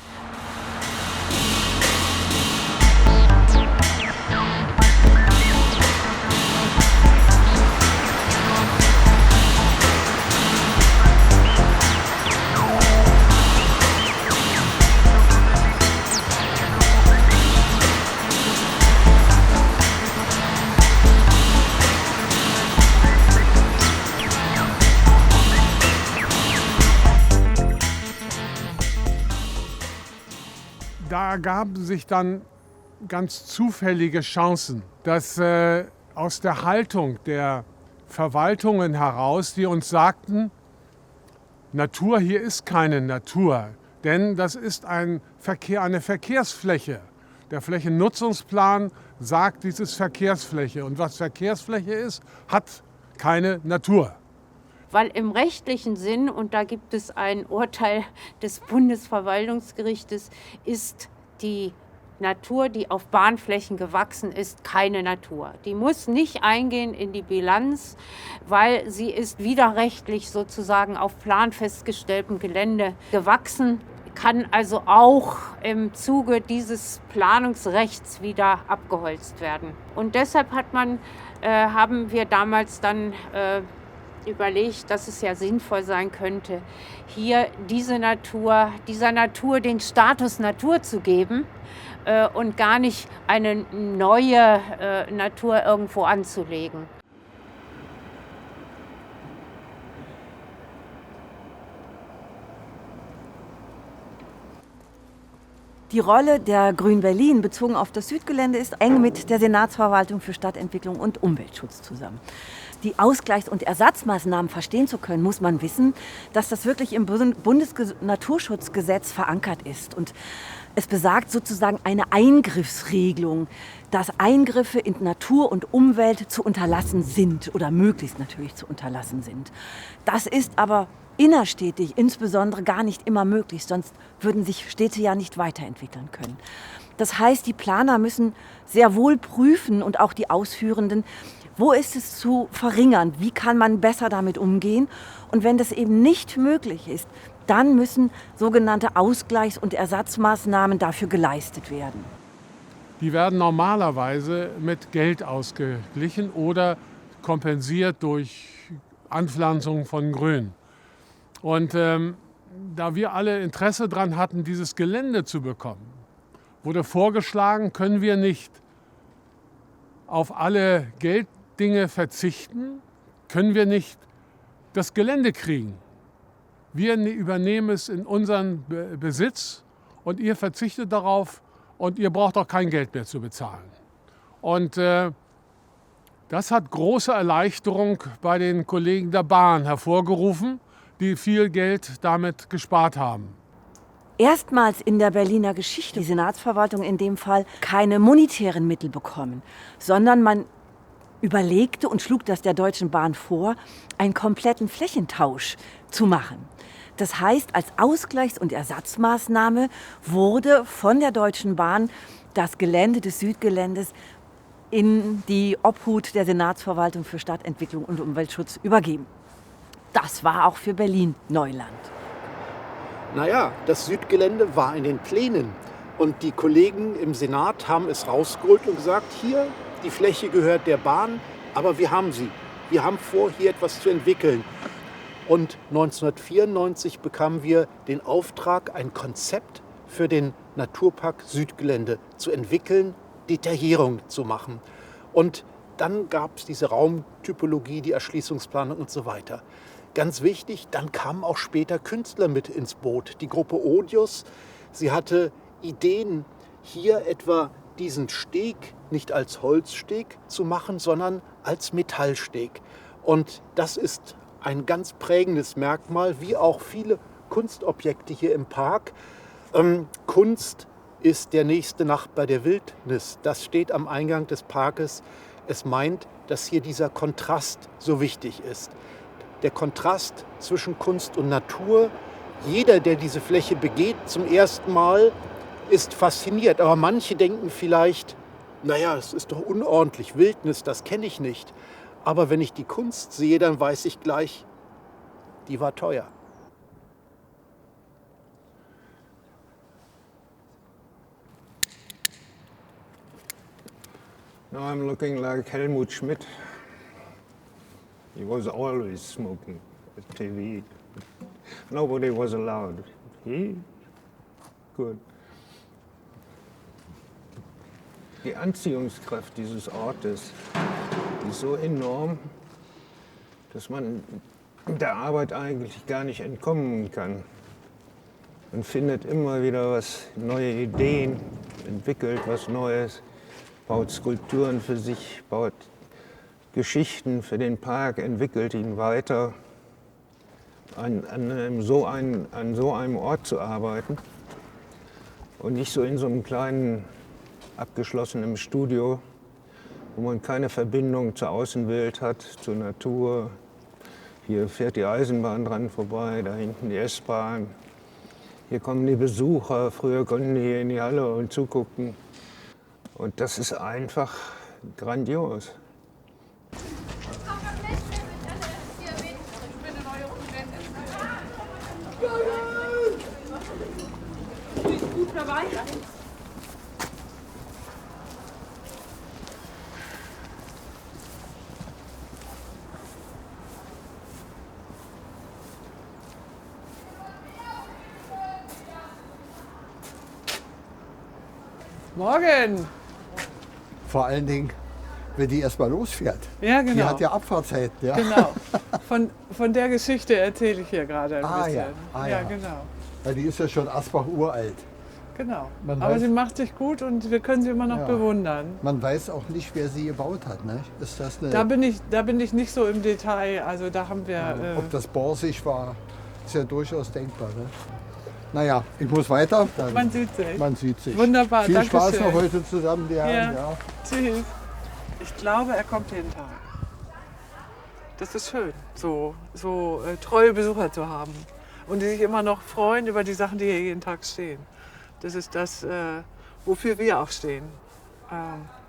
Da ergaben sich dann ganz zufällige Chancen, dass aus der Haltung der Verwaltungen heraus, die uns sagten, Natur, hier ist keine Natur, denn das ist eine Verkehrsfläche. Der Flächennutzungsplan sagt, dies ist Verkehrsfläche. Und was Verkehrsfläche ist, hat keine Natur. Weil im rechtlichen Sinn, und da gibt es ein Urteil des Bundesverwaltungsgerichtes, ist die Natur, die auf Bahnflächen gewachsen ist, keine Natur. Die muss nicht eingehen in die Bilanz, weil sie ist widerrechtlich sozusagen auf planfestgestelltem Gelände gewachsen, kann also auch im Zuge dieses Planungsrechts wieder abgeholzt werden. Und deshalb haben wir damals dann überlegt, dass es ja sinnvoll sein könnte, hier dieser Natur den Status Natur zu geben und gar nicht eine neue Natur irgendwo anzulegen. Die Rolle der Grün Berlin bezogen auf das Südgelände ist eng mit der Senatsverwaltung für Stadtentwicklung und Umweltschutz zusammen. Die Ausgleichs- und Ersatzmaßnahmen verstehen zu können, muss man wissen, dass das wirklich im Bundesnaturschutzgesetz verankert ist. Und es besagt sozusagen eine Eingriffsregelung, dass Eingriffe in Natur und Umwelt zu unterlassen sind oder möglichst natürlich zu unterlassen sind. Das ist aber innerstädtisch insbesondere gar nicht immer möglich, sonst würden sich Städte ja nicht weiterentwickeln können. Das heißt, die Planer müssen sehr wohl prüfen und auch die Ausführenden, wo ist es zu verringern, wie kann man besser damit umgehen. Und wenn das eben nicht möglich ist, dann müssen sogenannte Ausgleichs- und Ersatzmaßnahmen dafür geleistet werden. Die werden normalerweise mit Geld ausgeglichen oder kompensiert durch Anpflanzung von Grün. Und da wir alle Interesse daran hatten, dieses Gelände zu bekommen, wurde vorgeschlagen, können wir nicht auf alle Gelddinge verzichten, können wir nicht das Gelände kriegen. Wir übernehmen es in unseren Besitz und ihr verzichtet darauf und ihr braucht auch kein Geld mehr zu bezahlen. Und das hat große Erleichterung bei den Kollegen der Bahn hervorgerufen, die viel Geld damit gespart haben. Erstmals in der Berliner Geschichte die Senatsverwaltung in dem Fall keine monetären Mittel bekommen, sondern man überlegte und schlug das der Deutschen Bahn vor, einen kompletten Flächentausch zu machen. Das heißt, als Ausgleichs- und Ersatzmaßnahme wurde von der Deutschen Bahn das Gelände des Südgeländes in die Obhut der Senatsverwaltung für Stadtentwicklung und Umweltschutz übergeben. Das war auch für Berlin Neuland. Naja, das Südgelände war in den Plänen und die Kollegen im Senat haben es rausgeholt und gesagt, hier, die Fläche gehört der Bahn, aber wir haben sie. Wir haben vor, hier etwas zu entwickeln. Und 1994 bekamen wir den Auftrag, ein Konzept für den Naturpark Südgelände zu entwickeln, Detaillierung zu machen. Und dann gab es diese Raumtypologie, die Erschließungsplanung und so weiter. Ganz wichtig, dann kamen auch später Künstler mit ins Boot. Die Gruppe Odius, sie hatte Ideen, hier etwa diesen Steg nicht als Holzsteg zu machen, sondern als Metallsteg. Und das ist ein ganz prägendes Merkmal, wie auch viele Kunstobjekte hier im Park. Kunst ist der nächste Nachbar der Wildnis. Das steht am Eingang des Parkes. Es meint, dass hier dieser Kontrast so wichtig ist. Der Kontrast zwischen Kunst und Natur. Jeder, der diese Fläche begeht zum ersten Mal, ist fasziniert. Aber manche denken vielleicht, naja, es ist doch unordentlich, Wildnis, das kenne ich nicht. Aber wenn ich die Kunst sehe, dann weiß ich gleich, die war teuer. Now I'm looking like Helmut Schmidt. He was always smoking at TV. Nobody was allowed. He? Good. Die Anziehungskraft dieses Ortes ist so enorm, dass man der Arbeit eigentlich gar nicht entkommen kann. Man findet immer wieder neue Ideen, entwickelt was Neues, baut Skulpturen für sich, baut Geschichten für den Park, entwickelt ihn weiter. An so einem Ort zu arbeiten und nicht so in so einem kleinen, abgeschlossenen Studio, wo man keine Verbindung zur Außenwelt hat, zur Natur. Hier fährt die Eisenbahn dran vorbei, da hinten die S-Bahn. Hier kommen die Besucher, früher konnten die hier in die Halle und zugucken. Und das ist einfach grandios. Morgen! Vor allen Dingen, wenn die erst mal losfährt. Ja, genau. Die hat ja Abfahrtzeiten. Ja. Genau. Von der Geschichte erzähle ich hier gerade ein bisschen. Ja, genau. Weil die ist ja schon Asbach uralt. Genau. Aber sie macht sich gut und wir können sie immer noch bewundern. Man weiß auch nicht, wer sie gebaut hat. Ne? Ist das eine da bin ich nicht so im Detail. Also da haben wir. Ob das borsig war, ist ja durchaus denkbar. Ne? Naja, ich muss weiter. Man sieht sich. Man sieht sich. Wunderbar, Viel danke Spaß schön. noch heute zusammen, die Herren. Ja. Tschüss. Ich glaube, er kommt jeden Tag. Das ist schön, so treue Besucher zu haben. Und die sich immer noch freuen über die Sachen, die hier jeden Tag stehen. Das ist das, wofür wir auch stehen.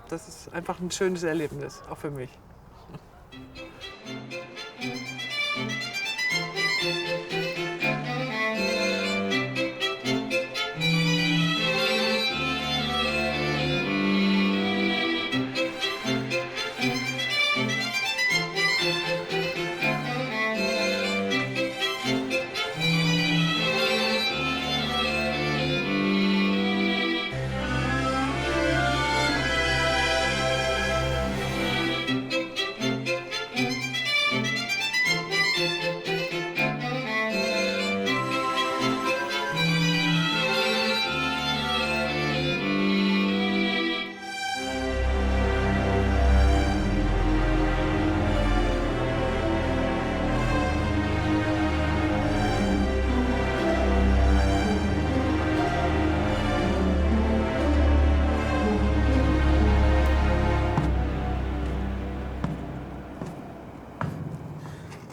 Das ist einfach ein schönes Erlebnis, auch für mich.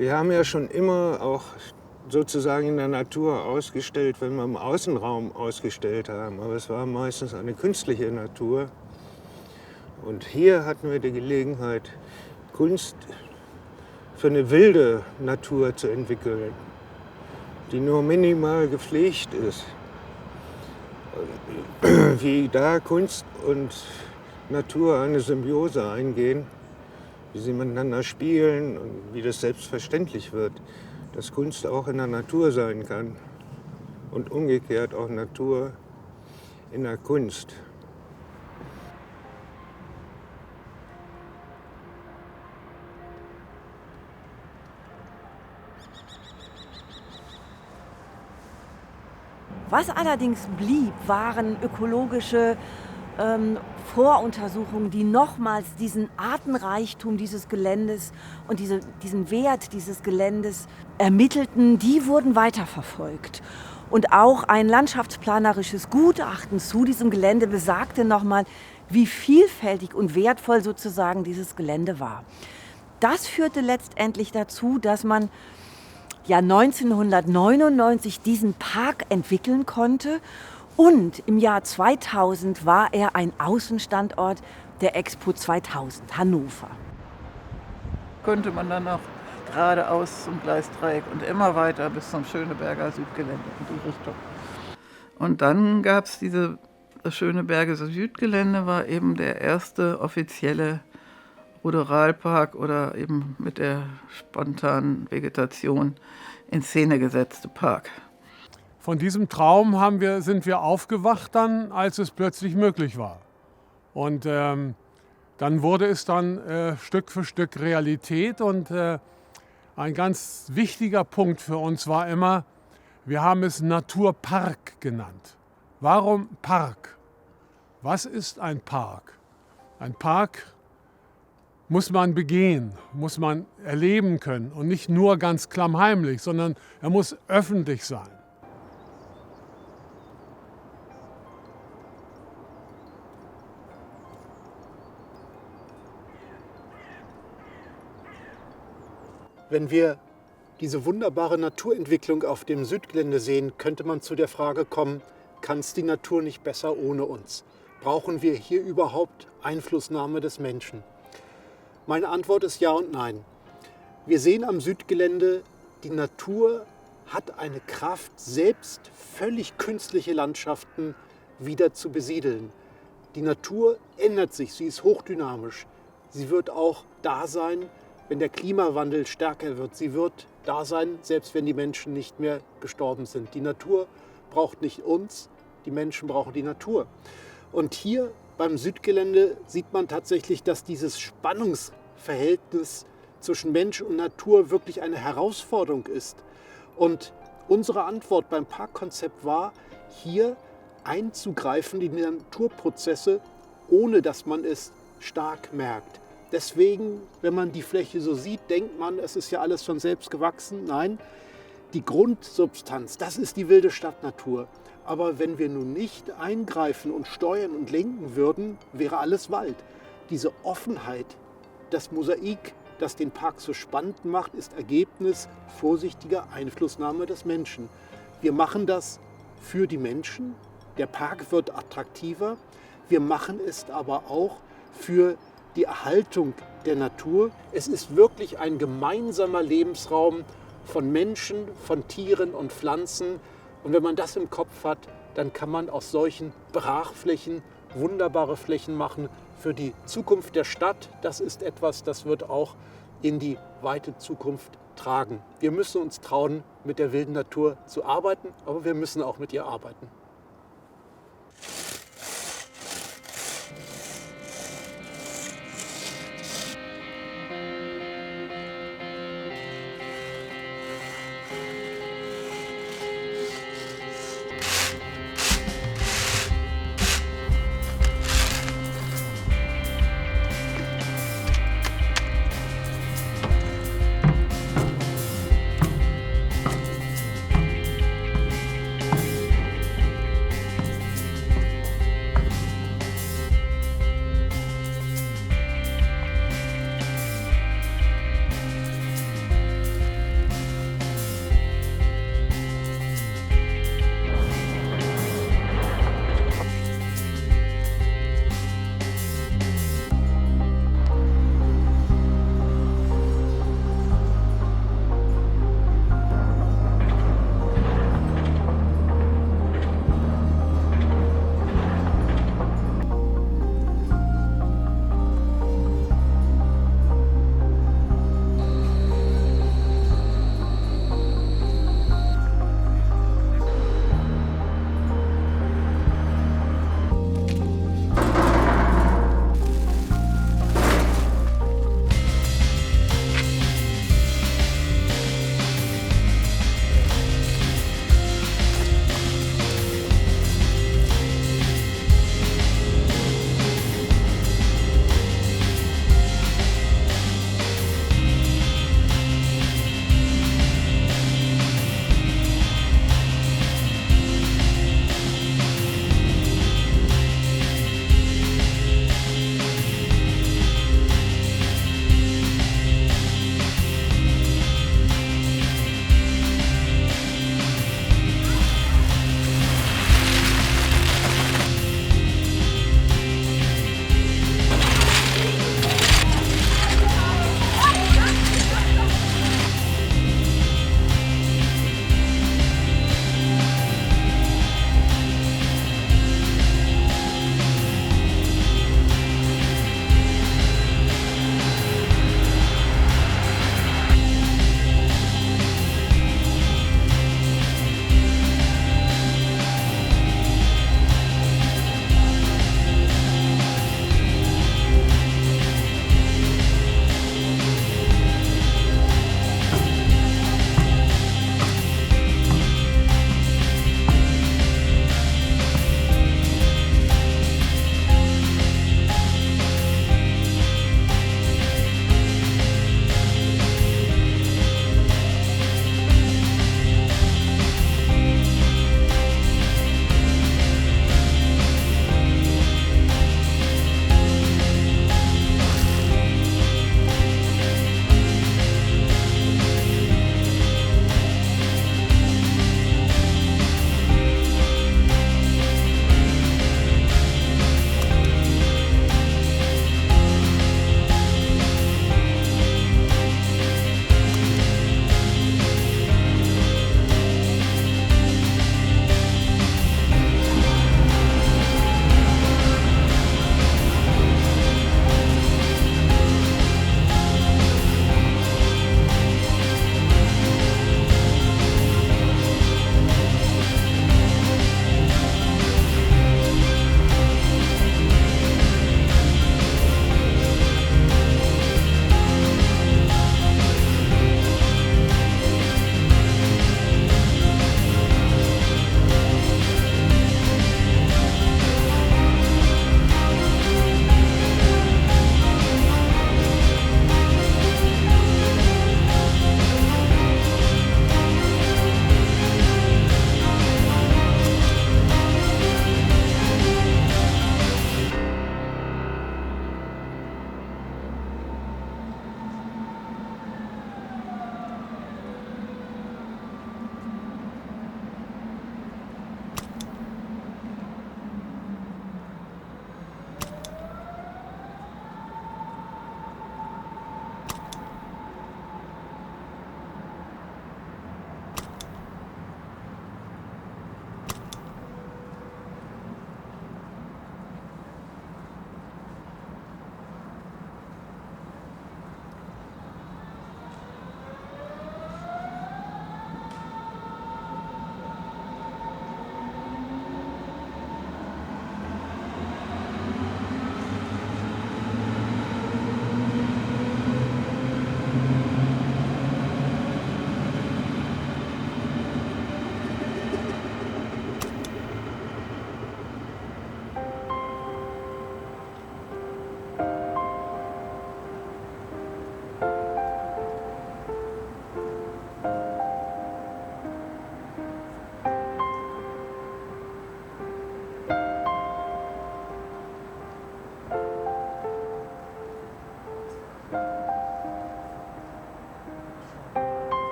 Wir haben ja schon immer auch sozusagen in der Natur ausgestellt, wenn wir im Außenraum ausgestellt haben. Aber es war meistens eine künstliche Natur. Und hier hatten wir die Gelegenheit, Kunst für eine wilde Natur zu entwickeln, die nur minimal gepflegt ist. Wie da Kunst und Natur eine Symbiose eingehen, wie sie miteinander spielen und wie das selbstverständlich wird, dass Kunst auch in der Natur sein kann und umgekehrt auch Natur in der Kunst. Was allerdings blieb, waren ökologische Voruntersuchungen, die nochmals diesen Artenreichtum dieses Geländes und diesen Wert dieses Geländes ermittelten. Die wurden weiterverfolgt. Und auch ein landschaftsplanerisches Gutachten zu diesem Gelände besagte nochmal, wie vielfältig und wertvoll sozusagen dieses Gelände war. Das führte letztendlich dazu, dass man ja 1999 diesen Park entwickeln konnte. Und im Jahr 2000 war er ein Außenstandort der Expo 2000 Hannover. Konnte man dann auch geradeaus zum Gleisdreieck und immer weiter bis zum Schöneberger Südgelände in die Richtung. Und dann gab es das Schöneberger Südgelände, war eben der erste offizielle Ruderalpark oder eben mit der spontanen Vegetation in Szene gesetzte Park. Von diesem Traum sind wir aufgewacht dann, als es plötzlich möglich war. Und dann wurde es dann Stück für Stück Realität. Und ein ganz wichtiger Punkt für uns war immer, wir haben es Naturpark genannt. Warum Park? Was ist ein Park? Ein Park muss man begehen, muss man erleben können und nicht nur ganz klammheimlich, sondern er muss öffentlich sein. Wenn wir diese wunderbare Naturentwicklung auf dem Südgelände sehen, könnte man zu der Frage kommen, kann es die Natur nicht besser ohne uns? Brauchen wir hier überhaupt Einflussnahme des Menschen? Meine Antwort ist ja und nein. Wir sehen am Südgelände, die Natur hat eine Kraft, selbst völlig künstliche Landschaften wieder zu besiedeln. Die Natur ändert sich, sie ist hochdynamisch. Sie wird auch da sein, wenn der Klimawandel stärker wird. Sie wird da sein, selbst wenn die Menschen nicht mehr gestorben sind. Die Natur braucht nicht uns, die Menschen brauchen die Natur. Und hier beim Südgelände sieht man tatsächlich, dass dieses Spannungsverhältnis zwischen Mensch und Natur wirklich eine Herausforderung ist. Und unsere Antwort beim Parkkonzept war, hier einzugreifen in die Naturprozesse, ohne dass man es stark merkt. Deswegen, wenn man die Fläche so sieht, denkt man, es ist ja alles von selbst gewachsen. Nein, die Grundsubstanz, das ist die wilde Stadtnatur. Aber wenn wir nun nicht eingreifen und steuern und lenken würden, wäre alles Wald. Diese Offenheit, das Mosaik, das den Park so spannend macht, ist Ergebnis vorsichtiger Einflussnahme des Menschen. Wir machen das für die Menschen. Der Park wird attraktiver. Wir machen es aber auch für die Erhaltung der Natur. Es ist wirklich ein gemeinsamer Lebensraum von Menschen, von Tieren und Pflanzen. Und wenn man das im Kopf hat, dann kann man aus solchen Brachflächen wunderbare Flächen machen für die Zukunft der Stadt. Das ist etwas, das wird auch in die weite Zukunft tragen. Wir müssen uns trauen, mit der wilden Natur zu arbeiten, aber wir müssen auch mit ihr arbeiten.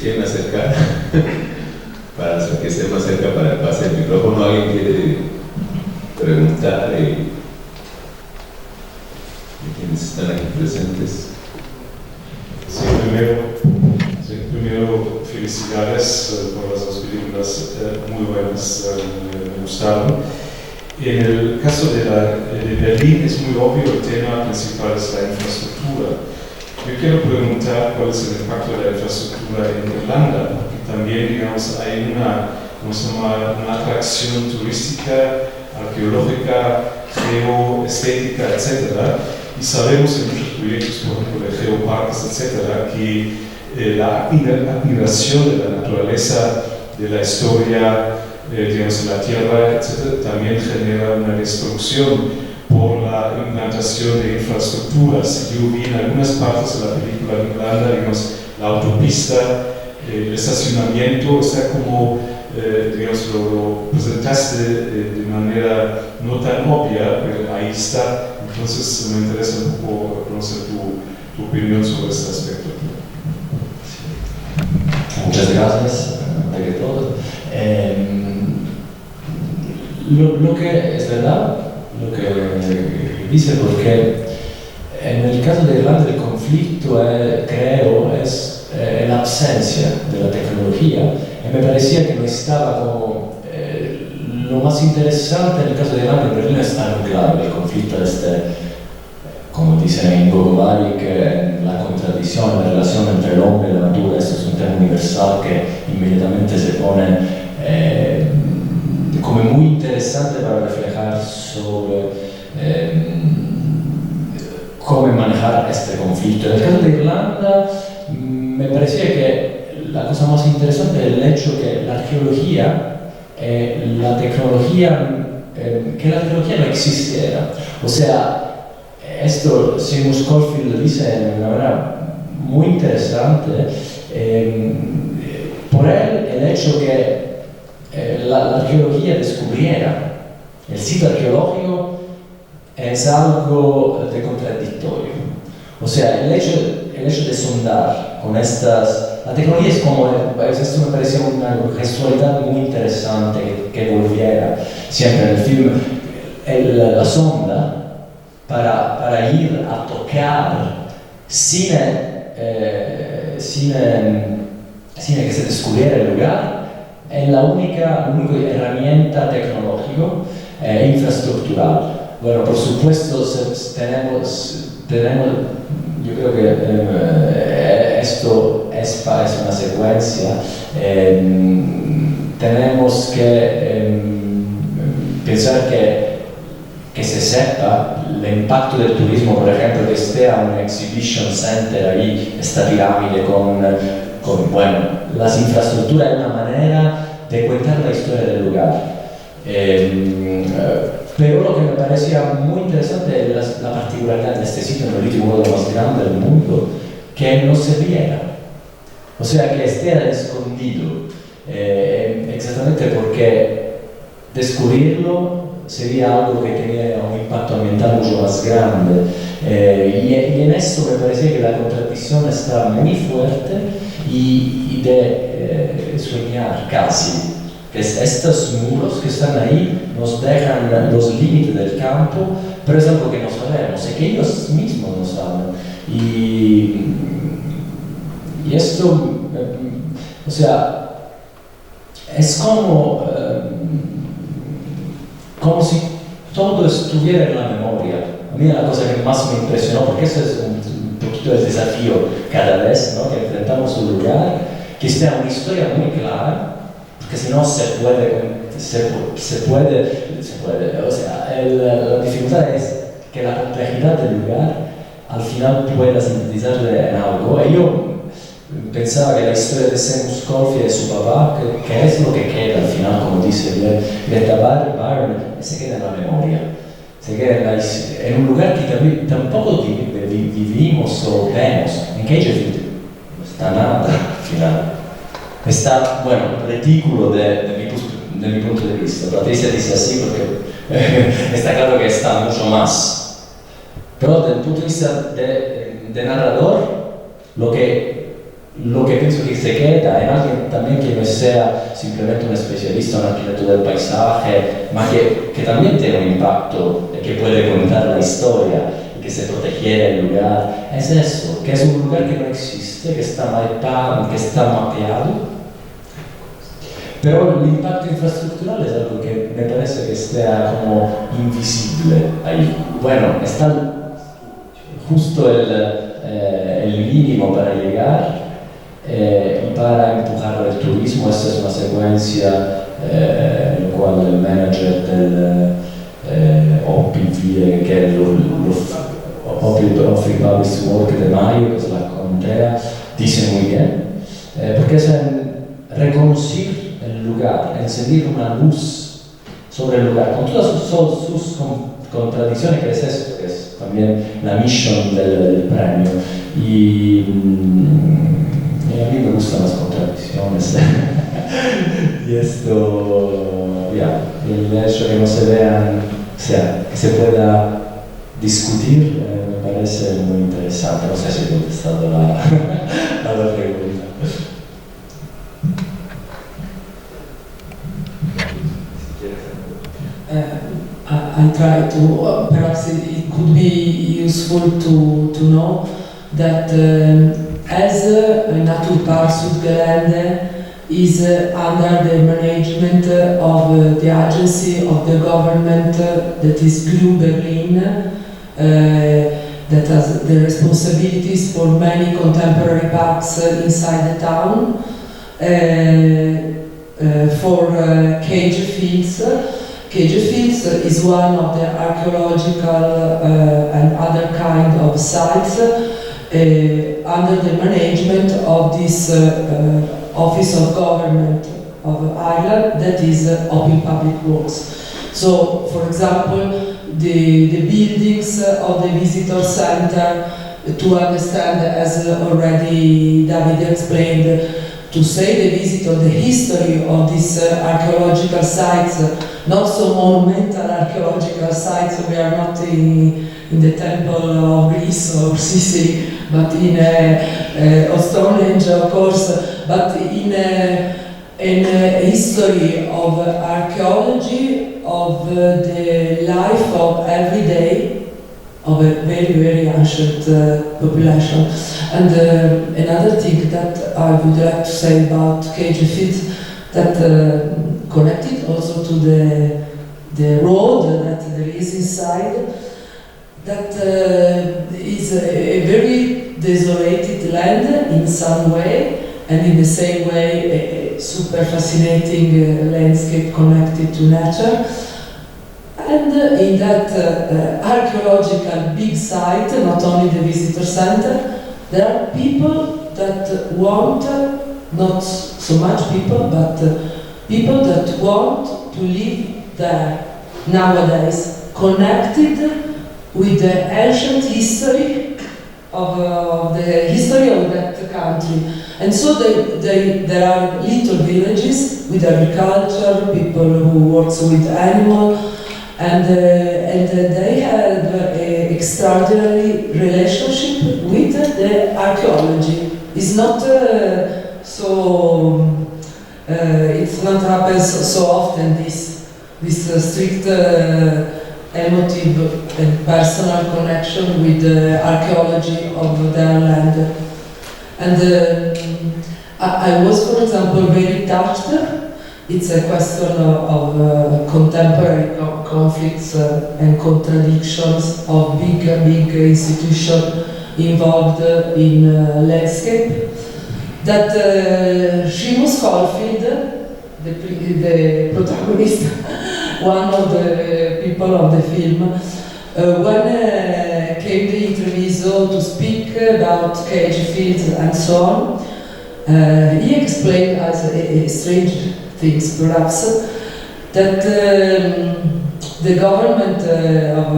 quieren acercar, para que esté más cerca para el pase del micrófono, alguien quiere preguntar de quienes están aquí presentes. Sí, primero felicidades por las dos películas, muy buenas, me gustaron. En el caso de Berlín es muy obvio, el tema principal es la infraestructura. Yo quiero preguntar cuál es el impacto de la infraestructura en Irlanda, porque también, digamos, hay una atracción turística, arqueológica, geoestética, etc. Y sabemos en muchos proyectos, por ejemplo, de geoparques, etc., que la admiración de la naturaleza, de la historia, digamos, de la tierra, etc., también genera una destrucción por la implantación de infraestructuras. Yo vi en algunas partes de la película en Irlanda, digamos, la autopista, el estacionamiento, está como, digamos, lo presentaste de manera no tan obvia, pero ahí está. Entonces me interesa un poco conocer tu opinión sobre este aspecto. Muchas gracias, ante todo. Lo que es verdad, lo que dice, porque en el caso de Irlanda el conflicto, creo, es la ausencia de la tecnología, y me parecía que no estaba como lo más interesante en el caso de Irlanda. En Berlín está muy claro el conflicto, como dicen en Gogovari, que la contradicción, la relación entre el hombre y la natura, esto es un tema universal que inmediatamente se pone como muy interesante para reflejar sobre cómo manejar este conflicto. En el caso de Irlanda, me parecía que la cosa más interesante es el hecho que la arqueología, la tecnología, que la tecnología no existiera. O sea, esto Seymour Schofield lo dice de una manera muy interesante. Por él, el hecho que la arqueología descubriera el sitio arqueológico es algo de contradictorio. O sea, el hecho de sondar con estas... La tecnología es como... Esto me parecía una gestualidad muy interesante que volviera siempre en el film. La sonda para ir a tocar sin que se descubriera el lugar, es la única herramienta tecnológica infraestructural. Bueno, por supuesto tenemos yo creo que esto es una secuencia. Tenemos que pensar que se sepa el impacto del turismo, por ejemplo, que esté a un exhibition center ahí, esta pirámide con bueno, las infraestructuras es una manera de contar la historia del lugar. Pero lo que me parecía muy interesante es la particularidad de este sitio, en el último modo más grande del mundo, que no se viera, o sea, que esté escondido, exactamente porque descubrirlo sería algo que tenía un impacto ambiental mucho más grande. Y en esto me parecía que la contradicción está muy fuerte y de soñar casi. Que estos muros que están ahí nos dejan los límites del campo, pero es algo que no sabemos, y que ellos mismos no saben. Y esto, o sea, es como si todo estuviera en la memoria. A mí la cosa que más me impresionó, porque eso es un poquito el desafío cada vez, ¿no? Que enfrentamos un lugar, que sea una historia muy clara, porque si no se puede, o sea, la dificultad es que la complejidad del lugar al final pueda sintetizarle en algo. Y yo pensaba que la historia de Seymour Schofield y de su papá, que es lo que queda al final, como dice Greta Byron, se queda en la memoria, se queda en un lugar que tampoco vivimos o vemos, en que no está nada al final. Está, bueno, ridículo de mi punto de vista. Patrizia dice así porque está claro que está mucho más. Pero desde el punto de vista de narrador, lo que lo que pienso que se queda en alguien también que no sea simplemente un especialista, un arquitecto del paisaje, pero que también tiene un impacto, que puede contar la historia y que se protegiera el lugar, es eso, que es un lugar que no existe, que está mapeado. Pero el impacto infraestructural es algo que me parece que está como invisible ahí. Bueno, está justo el mínimo para llegar y para empujar el turismo. Esta es una secuencia en la cual el manager del OPV, que es Public Work de Mayo, que es la contea, dice muy bien, porque es reconocer el lugar, encendir una luz sobre el lugar, con todas sus contradicciones, que es esto, que es también la misión del premio. Y a mí me gustan las contradicciones. Y esto, el hecho de que no se vean, o sea, que se pueda discutir, me parece muy interesante. No sé si he contestado a la pregunta. I try to, perhaps it could be useful to know that as Natur Sudgelande is under the management of the agency of the government that is GLU Berlin, that has the responsibilities for many contemporary parks inside the town, for cage fields. Cage fields is one of the archaeological and other kind of sites under the management of this Office of Government of Ireland, that is Open Public Works. So, for example, the buildings of the visitor center, to understand, as already Davide explained, to say the visitor, the history of these archaeological sites, not so monumental archaeological sites. We are not in the temple of Greece or Sicily, but in Stonehenge, of course, but in a history of archaeology, of the life of every day of a very, very ancient population. And another thing that I would like to say about cage fields, that connected also to the road that there is inside, that is a very desolated land in some way, and in the same way a super fascinating landscape connected to nature. And in that archaeological big site, not only the visitor center, there are people that want, not so much people, but people that want to live there nowadays, connected with the ancient history of the history of that country. And so there are little villages with agriculture, people who work with animals, and they have an extraordinary relationship with the archaeology. It's not it's not happens so often, this strict emotive and personal connection with the archaeology of their land. And I was, for example, very touched. It's a question of contemporary conflicts and contradictions of big institutions involved in landscape. That Seamus Caulfield, the protagonist, one of the people of the film, when came to Interviso to speak about cage fields and so on, he explained as strange things, perhaps, that the government of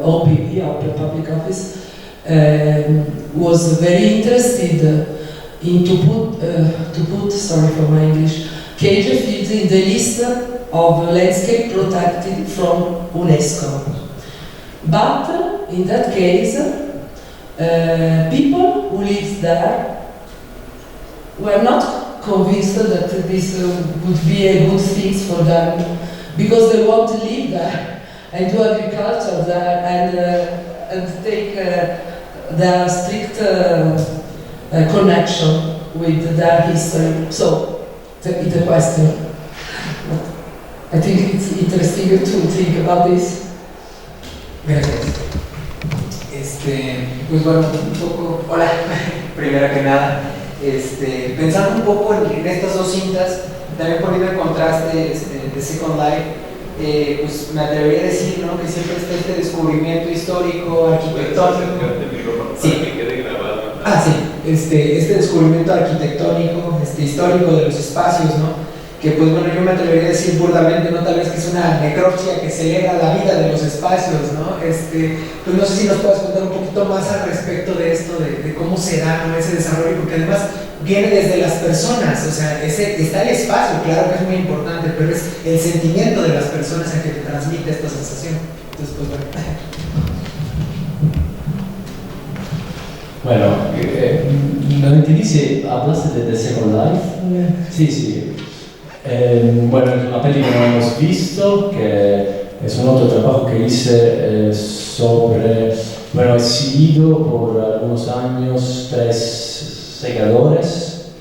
OPP, Open Public Office, was very interested in to put, sorry for my English, cage fields in the list of landscape protected from UNESCO. But in that case, people who live there were not convinced that this would be a good thing for them, because they want to live there and do agriculture there and take their strict connection with their history. So it's a question. I think it's interesting to think about this. Gracias. Pues bueno, un poco, hola, primero que nada, pensando un poco en estas dos cintas, también poniendo en contraste de Second Life, pues me atrevería a decir, ¿no?, que siempre está este descubrimiento histórico, arquitectónico. Sí. Este descubrimiento arquitectónico, histórico de los espacios, ¿no? Que pues bueno, yo me atrevería a decir burdamente, ¿no?, tal vez que es una necropsia que celebra la vida de los espacios, ¿no? Pues no sé si nos puedes contar un poquito más al respecto de esto, de cómo se da, ¿no?, ese desarrollo, porque además viene desde las personas, o sea, está el espacio, claro que es muy importante, pero es el sentimiento de las personas el que te transmite esta sensación. Entonces, pues bueno. No entendí si hablaste de Second Life. Sí. Bueno, es una peli que no hemos visto, que es un otro trabajo que hice sobre, bueno, he seguido por algunos años 3 secadores.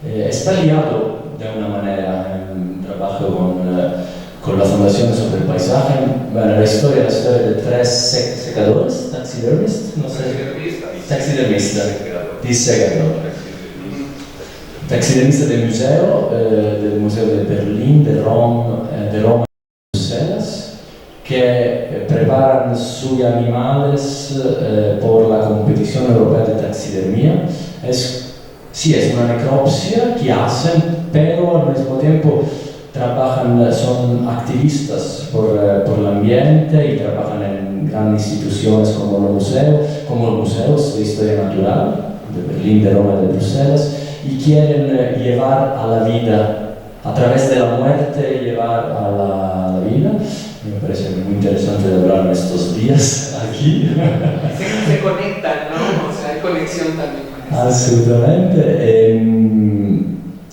Está liado de una manera en trabajo con la Fondazione sobre el paisaje. Bueno, la historia de 3 secadores, taxidermistas, no sé. Taxidermista, dissegador. Taxidermista del Museo de Berlín, de Roma y de Bruselas, que preparan sus animales por la competición europea de taxidermia. Sí, es una necropsia que hacen, pero al mismo tiempo son activistas por el ambiente y trabajan en grandes instituciones como los museos de historia natural de Berlín, de Roma y de Bruselas, y quieren llevar a la vida, a través de la muerte, llevar a la vida. Me parece muy interesante de hablar en estos días aquí. Se conectan, ¿no? O sea, hay conexión también con eso. Absolutamente.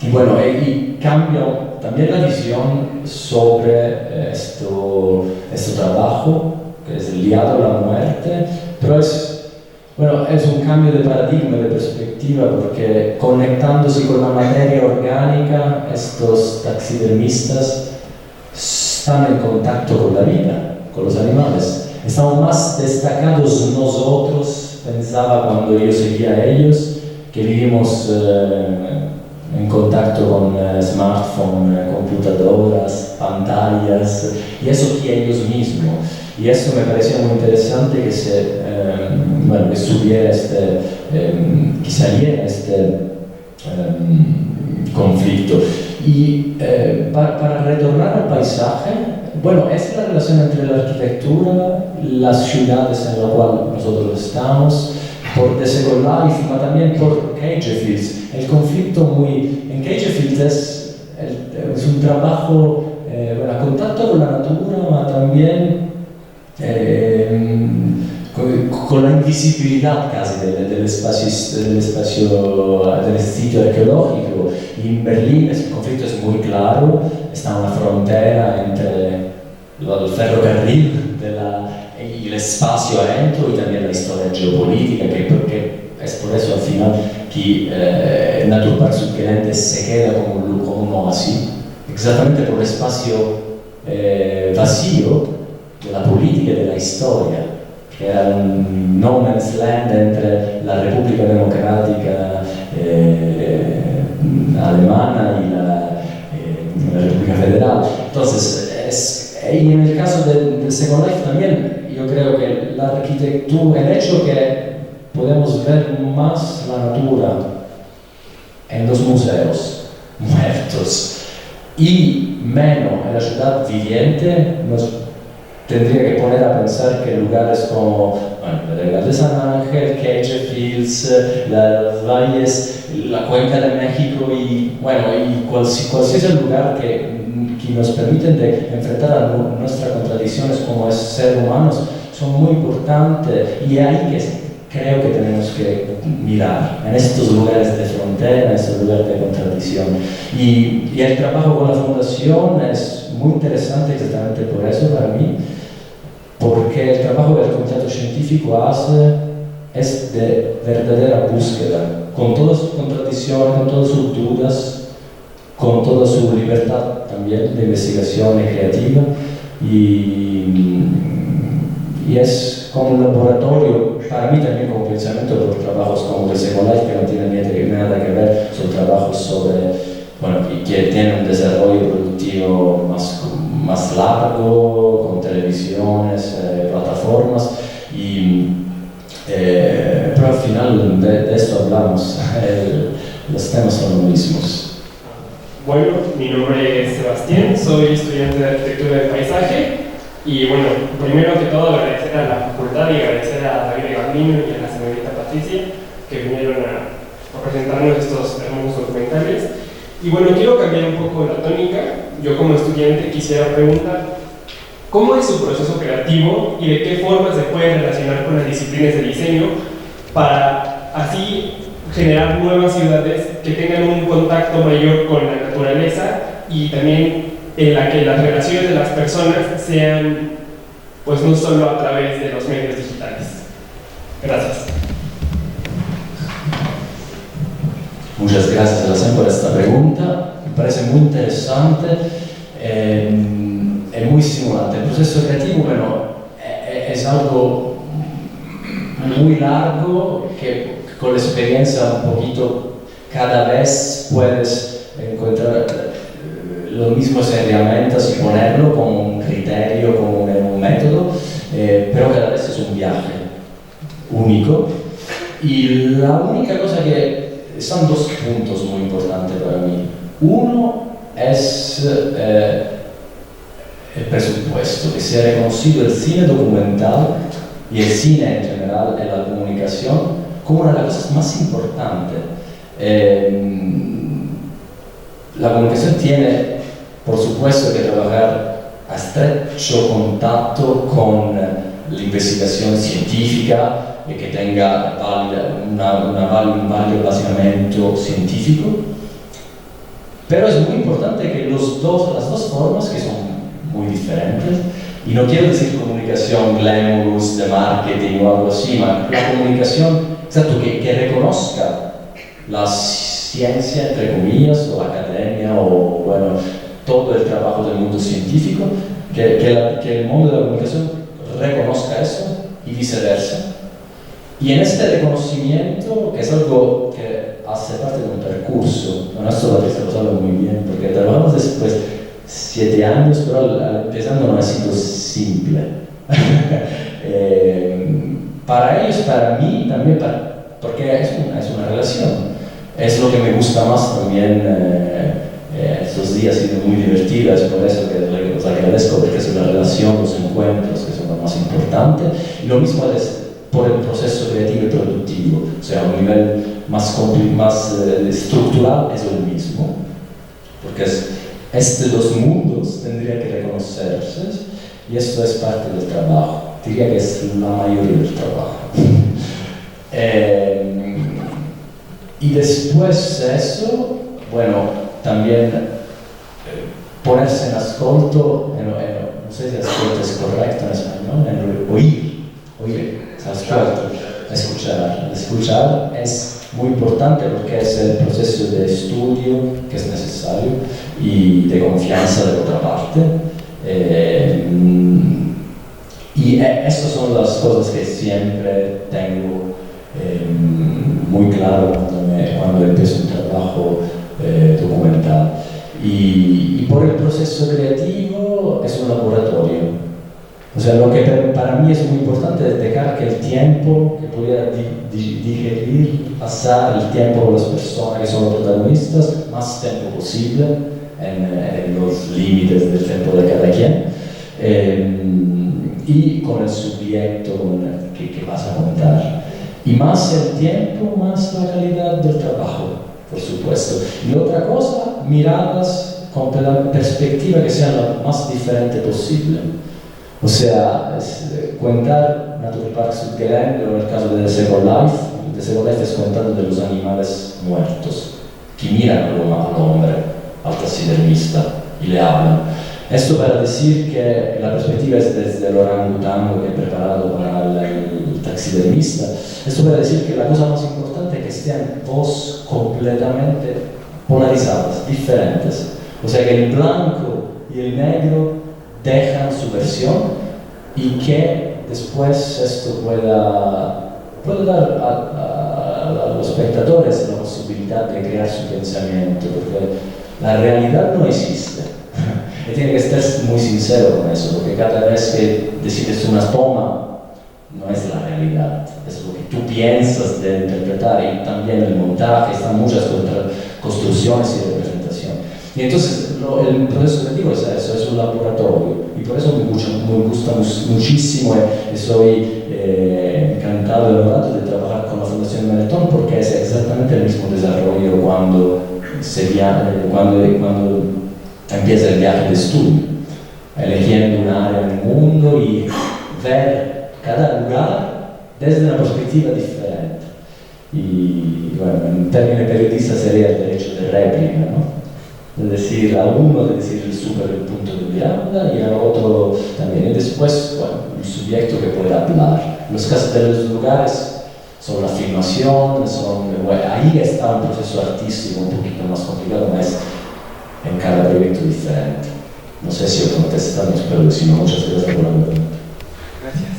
Y bueno, y cambia también la visión sobre este trabajo, que es liado a la muerte, pero es un cambio de paradigma, de perspectiva, porque conectándose con la materia orgánica, estos taxidermistas están en contacto con la vida, con los animales. Estamos más destacados nosotros, pensaba cuando yo seguía a ellos, que vivimos en contacto con smartphones, computadoras, pantallas, y eso que ellos mismos. Y eso me parecía muy interesante que subiera que saliera este conflicto. Y para retornar al paisaje, bueno, es la relación entre la arquitectura, las ciudades en las cuales nosotros estamos, por The Second Life, pero también por Cagefields. El conflicto en Cagefields es un trabajo a contacto con la natura, pero también con la invisibilidad casi del sitio arqueológico. Y en Berlín el conflicto es muy claro, está una frontera entre el ferrocarril y el espacio adentro, y también la historia geopolítica, que es por eso al final que Natur Sudgelande se queda como un oasis, exactamente por el espacio vacío de la política y de la historia, que era un no man's land entre la República Democrática Alemana y la República Federal. Entonces, y en el caso del Second Life también, yo creo que la arquitectura, el hecho que podemos ver más la natura en los museos muertos y menos en la ciudad viviente, nos tendría que poner a pensar que lugares como la Delegado de San Ángel, Cagefields, los valles, la Cuenca de México y cualquier lugar que nos permiten de enfrentar a nuestras contradicciones como seres humanos son muy importantes, y hay creo que tenemos que mirar en estos lugares de frontera, en estos lugares de contradicción. Y el trabajo con la Fundación es muy interesante exactamente por eso para mí, porque el trabajo que el Comité Científico hace es de verdadera búsqueda, con todas sus contradicciones, con todas sus dudas, con toda su libertad también de investigación y creativa, y es como un laboratorio, para mí también como pensamiento por trabajos como el secular, que no tienen nada que ver, son trabajos sobre, bueno, y que tienen un desarrollo productivo más largo, con televisiones, plataformas, pero al final de esto hablamos, los temas son los mismos. Bueno, mi nombre es Sebastián, soy estudiante de arquitectura de paisaje y bueno, primero que todo agradecer a la facultad y agradecer a Davide Gambio y a la señorita Patrizia que vinieron a presentarnos estos hermosos documentales. Y bueno, quiero cambiar un poco la tónica. Yo como estudiante quisiera preguntar ¿cómo es su proceso creativo y de qué forma se puede relacionar con las disciplinas de diseño para así generar nuevas ciudades que tengan un contacto mayor con la naturaleza y también en la que las relaciones de las personas sean, pues no solo a través de los medios digitales? Gracias. Muchas gracias, Sebastián, por esta pregunta. Me parece muy interesante, es muy estimulante. El proceso creativo, bueno, es algo muy largo que con la experiencia un poquito cada vez puedes encontrar las mismas herramientas y ponerlo como un criterio, como un método, pero cada vez es un viaje único. Y la única cosa que son dos puntos muy importantes para mí. Uno es el presupuesto, que se ha reconocido el cine documental y el cine en general en la comunicación como una de las cosas más importantes. La comunicación tiene, por supuesto, que trabajar a estrecho contacto con la investigación científica y que tenga un válido basamento científico, pero es muy importante que las dos formas, que son muy diferentes, y no quiero decir comunicación glamorous de marketing o algo así, ma la comunicación exacto, que reconozca la ciencia, entre comillas, o la academia, o bueno, todo el trabajo del mundo científico, que el mundo de la comunicación reconozca eso y viceversa. Y en este reconocimiento, que es algo que hace parte de un percurso, con esto Patrizia lo sabe muy bien, porque trabajamos después 7 años, pero empezando no ha sido simple. Para ellos, para mí, también, porque es una relación. Es lo que me gusta más también. Estos días han sido muy divertidos, por eso que los agradezco, porque es una relación, los encuentros, que son lo más importante. Y lo mismo es por el proceso creativo y productivo, o sea, a un nivel más estructural es lo mismo, porque estos dos mundos tendrían que reconocerse y esto es parte del trabajo, diría que es la mayoría del trabajo. Y después de eso, bueno, también ponerse en ascolto, no sé si ascolto es correcto en español, en oír, escuchar es muy importante porque es el proceso de estudio que es necesario y de confianza de otra parte. Y estas son las cosas que siempre tengo muy claro cuando empiezo un trabajo documental. Y por el proceso creativo es un laboratorio. O sea, lo que para mí es muy importante es dejar que el tiempo, que pudiera digerir, pasar el tiempo con las personas que son los protagonistas, más tiempo posible, en los límites del tiempo de cada quien, y con el sujeto que vas a contar. Y más el tiempo, más la calidad del trabajo, por supuesto. Y otra cosa, miradas con perspectiva que sean lo más diferente posible. O sea, contar Natur Park Sudgelande, o en el caso de The Second Life. The Second Life es contando de los animales muertos, que miran al hombre, al taxidermista, y le hablan. Esto para decir que la perspectiva es desde el orangután que he preparado para el taxidermista. Esto para decir que la cosa más importante es que estén dos completamente polarizadas, diferentes. O sea que el blanco y el negro dejan su versión y que después esto pueda dar a los espectadores la posibilidad de crear su pensamiento, porque la realidad no existe. Y tiene que estar muy sincero con eso, porque cada vez que decides una toma, no es la realidad, es lo que tú piensas de interpretar, y también el montaje, están muchas construcciones y representación. Y entonces el proceso creativo es eso, es un laboratorio, y por eso me gusta muchísimo y soy encantado y honrado de trabajar con la Fundación Benetton, porque es exactamente el mismo desarrollo cuando empieza el viaje de estudio, eligiendo un área en el mundo y ver cada lugar desde una perspectiva diferente. Y bueno, en términos periodistas sería el derecho de réplica, ¿no? De decir a uno, de decir el super punto de mirada, y a otro también. Y después, bueno, el sujeto que puede hablar. Los casos de los lugares son la filmación, ahí está un proceso artístico un poquito más complicado, pero es en cada proyecto diferente. No sé si os contestamos, pero si no, muchas gracias por la pregunta. Gracias.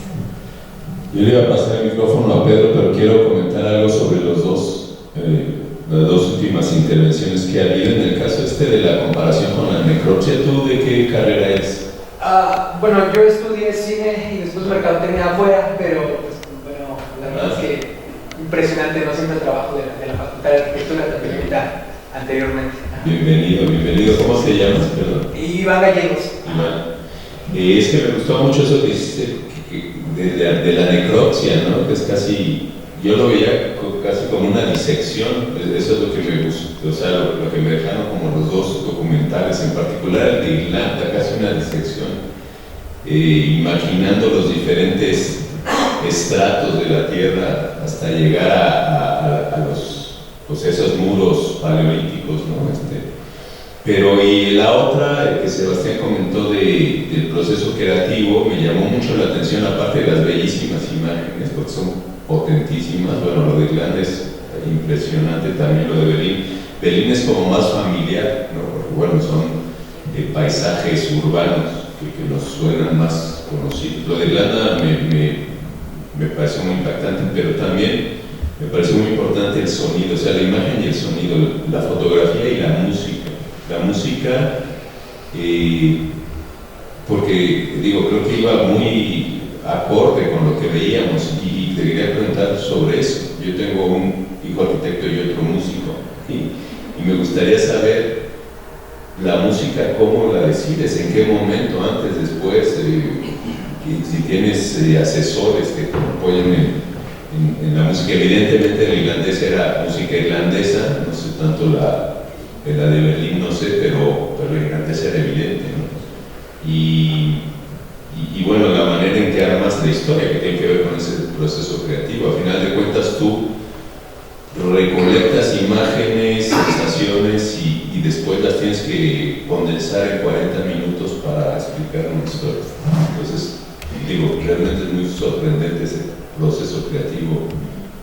Yo le iba a pasar el micrófono a Pedro, pero quiero comentar algo sobre las dos últimas intervenciones que ha habido. En el caso de la comparación con la necropsia, ¿tú de qué carrera eres? Bueno, yo estudié cine y después mercadotecnia afuera, pero pues, bueno, la verdad es que impresionante, no siempre el trabajo de la Facultad de Arquitectura, también ahorita anteriormente. Bienvenido. ¿Cómo te llamas? Perdón. Iván Gallegos. Iván. Es que me gustó mucho eso que dijiste de la necropsia, ¿no? Que es casi, yo lo veía casi como una disección. Eso es lo que me gustó, o sea, lo que me dejaron como los dos documentales, en particular el de Irlanda, casi una disección, imaginando los diferentes estratos de la tierra hasta llegar a los, esos muros paleolíticos, ¿no? Pero y la otra que Sebastián comentó del proceso creativo me llamó mucho la atención, aparte de las bellísimas imágenes, porque son potentísimas. Bueno, lo de Irlanda es impresionante, también lo de Berlín. Berlín es como más familiar, ¿no? Porque bueno, son paisajes urbanos que nos suenan más conocidos. Lo de Irlanda me pareció muy impactante, pero también me pareció muy importante el sonido, o sea, la imagen y el sonido, la fotografía y la música. La música, porque digo, creo que iba muy acorde con lo que veíamos, y te quería preguntar sobre eso. Yo tengo un hijo arquitecto y otro músico, y me gustaría saber la música, cómo la decides, en qué momento, antes, después, si tienes asesores que te apoyen en la música. Evidentemente el irlandés era música irlandesa, no sé tanto la de Berlín, no sé, pero la irlandesa era evidente, ¿no? Y bueno, la manera en que armas la historia, que tiene que ver con ese proceso creativo. A final de cuentas tú recolectas imágenes, sensaciones, y después las tienes que condensar en 40 minutos para explicar una historia. Entonces, digo, realmente es muy sorprendente ese proceso creativo,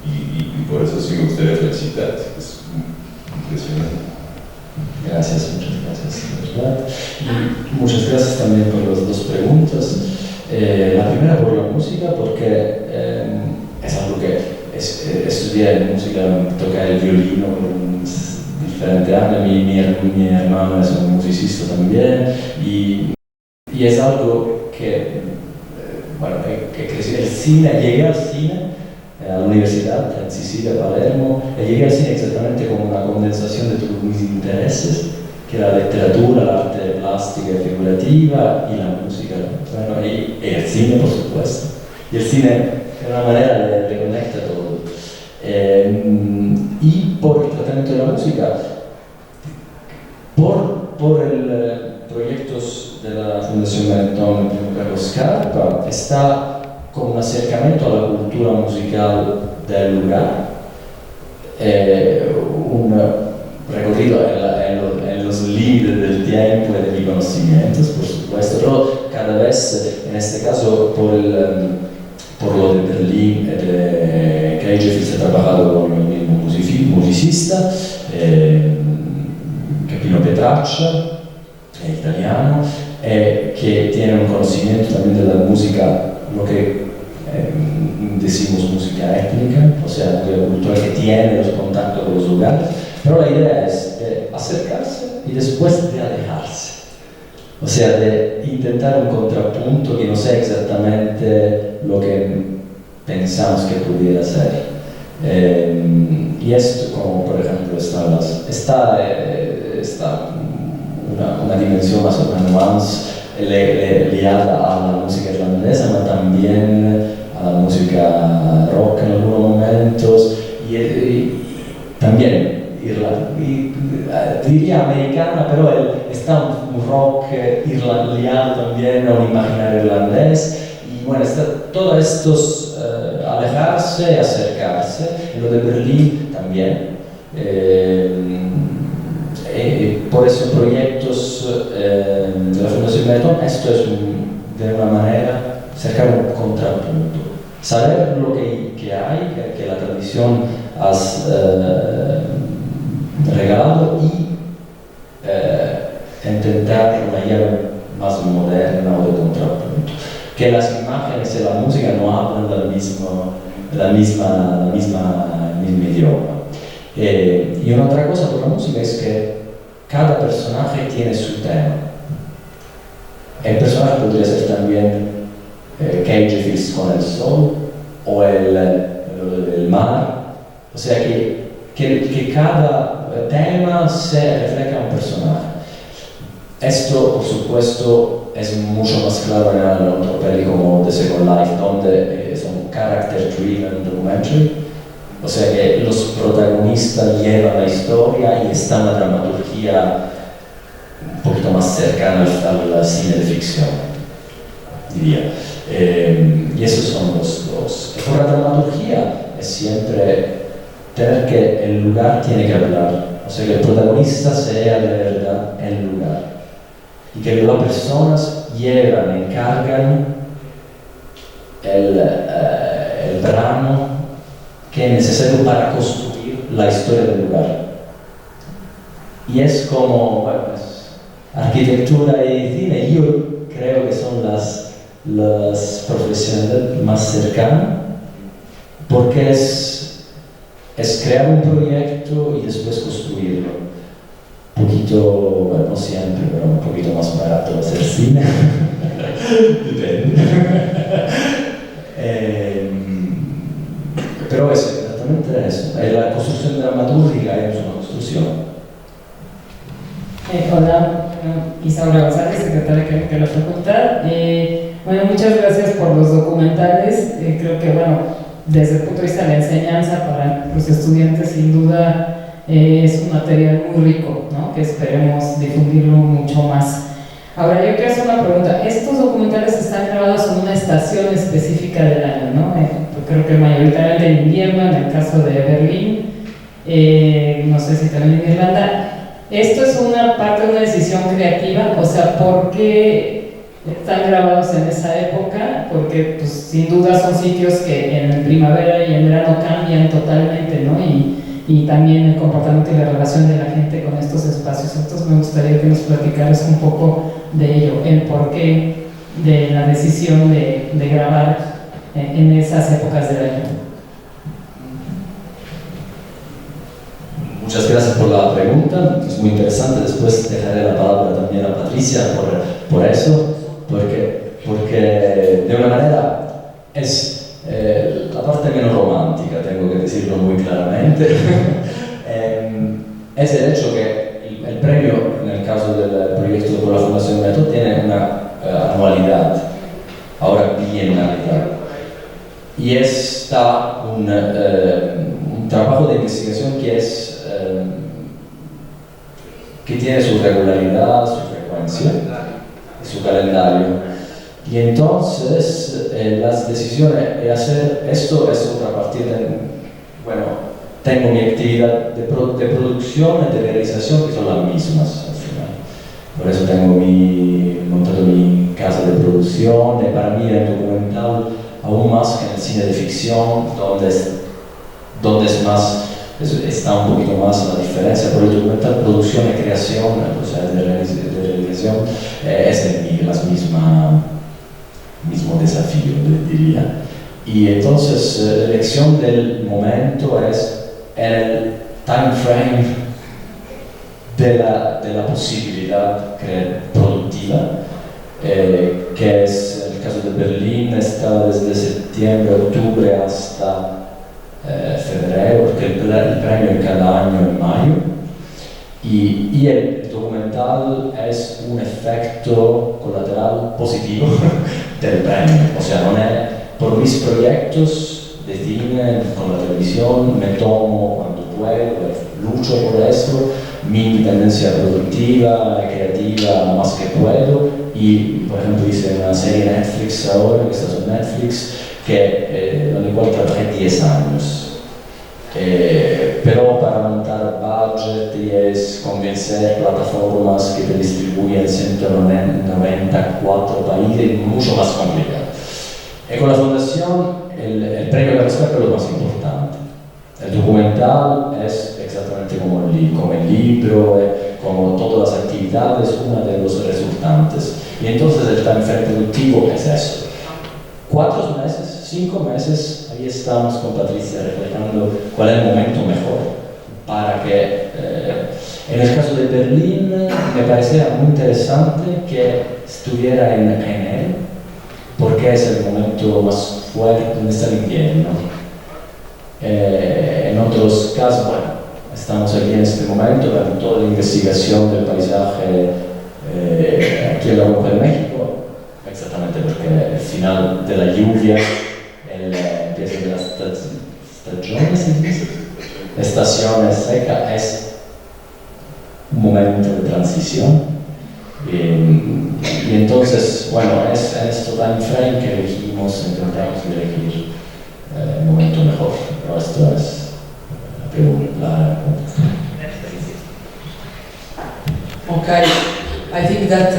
y por eso sí me gustaría felicitarte, es impresionante. Gracias, muchas gracias, ¿verdad? Y muchas gracias también por las dos preguntas. La primera por la música, porque es algo que estudié música, toqué el violino con diferentes años, mi hermano es un musicista también, y es algo que, bueno, que crecí. El cine, llegué al cine, a la universidad en Sicilia, Palermo, y llegué al cine exactamente como una condensación de todos mis intereses, que era la literatura, la arte plástica y figurativa, y la música, bueno, y el cine, por supuesto. Y el cine es una manera de reconectar todo. Y por el tratamiento de la música, por el proyectos de la Fundación Benetton, Premio Carlo Scarpa, está con acercamiento a la cultura musical del lugar, un recorrido en los límites del tiempo y de mis conocimientos, por supuesto, pero cada vez, en este caso, por lo de Berlín, que he trabajado con el mismo musicista, Capino Petraccia, italiano, que tiene un conocimiento también de la música, lo que decimos música étnica, o sea, música cultural que tiene los contactos con los lugares, pero la idea es acercarse y después de alejarse, o sea, de intentar un contrapunto que no sea exactamente lo que pensamos que pudiera ser. Y esto, como por ejemplo, está una dimensión más o menos ligada a la música irlandesa, pero también a la música rock en algunos momentos, y también diría americana, pero está un rock irlandiano también, un imaginario irlandés, y bueno, está todos estos alejarse y acercarse, en lo de Berlín también. Por esos proyectos de la Fundación Benetton, esto es de una manera cercar un contrapunto, saber lo que hay, que la tradición has regalado, y intentar una guía más moderna o de contrapunto, que las imágenes y la música no hablan del mismo idioma. Y una otra cosa por la música es que cada personaje tiene su tema. El personaje podría ser también Cagefields con el sol o el mar, o sea que cada tema se refleja a un personaje. Esto, por supuesto, es mucho más claro en otro peli como The Second Life, donde es un character-driven documentary, o sea que los protagonistas llevan la historia y está una dramaturgia un poquito más cercana al cine de ficción, diría. Y esos son los dos. Por la dramaturgia es siempre tener que el lugar tiene que hablar, o sea que el protagonista sea de verdad el lugar, y que las personas encargan el brano que es necesario para construir la historia del lugar. Y es como, bueno, arquitectura y cine, yo creo que son las profesiones más cercanas, porque es crear un proyecto y después construirlo. Un poquito, bueno, no siempre, pero un poquito más barato hacer cine. Depende. Pero es exactamente eso. La construcción dramatúrgica es una construcción. Hola, Isaura González, secretaria académica de la Facultad. Bueno, muchas gracias por los documentales. Creo que, bueno, desde el punto de vista de la enseñanza para los estudiantes, sin duda es un material muy rico, ¿no? Que esperemos difundirlo mucho más. Ahora, yo quiero hacer una pregunta. Estos documentales están grabados en una estación específica del año, ¿no? Creo que mayoritariamente en invierno, en el caso de Berlín, no sé si también en Irlanda. ¿Esto es una parte de una decisión creativa? O sea, ¿por qué están grabados en esa época? Porque pues, sin duda son sitios que en primavera y en verano cambian totalmente, ¿no? Y también el comportamiento y la relación de la gente con estos espacios. Entonces me gustaría que nos platicaras un poco de ello, el porqué de la decisión de grabar en esas épocas del año. Muchas gracias por la pregunta, es muy interesante. Después dejaré la palabra también a Patrizia por eso, porque de una manera es la parte menos romántica, tengo que decirlo muy claramente. Es el hecho que el premio, en el caso del proyecto por la Fundación Natur, tiene una anualidad, ahora bienalidad, y está un trabajo de investigación que tiene su regularidad, su frecuencia y su calendario. Y entonces las decisiones de hacer esto es otra partida, bueno, tengo mi actividad de producción y de realización que son las mismas al final. Por eso tengo montado mi casa de producción, y para mí el documental aún más que en el cine de ficción, donde es más, está un poquito más la diferencia, pero el documental producción y creación, o sea, de realización, es mismo desafío, diría. Y entonces la elección del momento es en el time frame de la posibilidad productiva, que es el caso de Berlín, está desde septiembre, octubre hasta febrero, porque el premio cada año en mayo, y el documental es un efecto colateral positivo del premio, o sea, no es por mis proyectos de cine con la televisión, me tomo cuando puedo, lucho por eso, mi independencia productiva, creativa más que puedo, y por ejemplo hice una serie en Netflix ahora, que está en Netflix, en la cual trabajé 10 años. Pero para montar budget y es convencer plataformas que te distribuyen en 194 países, mucho más complicado. Y con la Fondazione el premio Carlo Scarpa es lo más importante. El documental es exactamente como el libro, como todas las actividades, uno de los resultantes. Y entonces el time frame productivo es eso. 4 meses, 5 meses, ahí estamos con Patrizia reflejando cuál es el momento mejor para que, en el caso de Berlín, me parecía muy interesante que estuviera en él, porque es el momento más fuerte donde está el invierno. En otros casos, bueno, estamos aquí en este momento con toda la investigación del paisaje aquí en la Boca de México, exactamente porque el final de la lluvia, el empiezo de las estaciones secas es un momento de transición. Y entonces, bueno, es en este time frame que elegimos, intentamos elegir el momento mejor, pero esto es la pregunta. Okay, I think that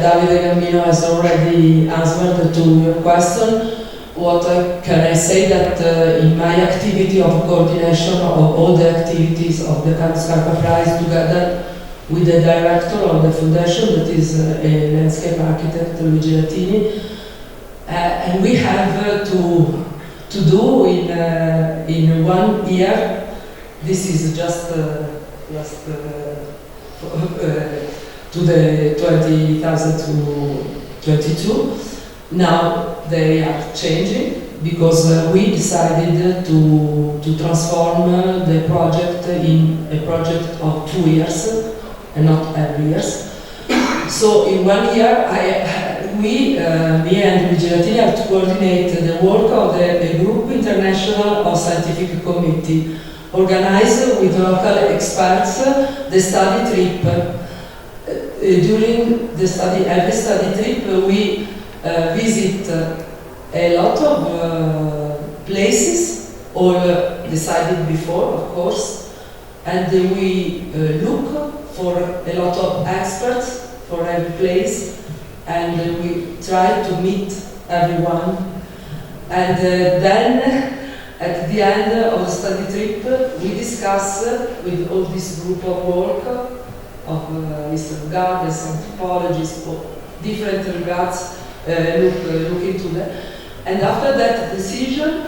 Davide Gambio has already answered to your question. What can I say that in my activity of coordination of all the activities of the Carlo Scarpa Prize together with the director of the foundation, that is a landscape architect, Luigi Latini, and we have to do in 1 year. This is just to the 20,000 to 22. Now they are changing because we decided to transform the project in a project of 2 years and not every year. So in 1 year, me and Luigi Latini have to coordinate the work of the group international of scientific committee, organize with local experts the study trip. During the every study trip, we visit a lot of places, all decided before, of course, and we look for a lot of experts for every place, and we try to meet everyone. And then, at the end of the study trip, we discuss with all this group of work of Mr. Gardens, anthropologists, different regards, look into that. And after that decision,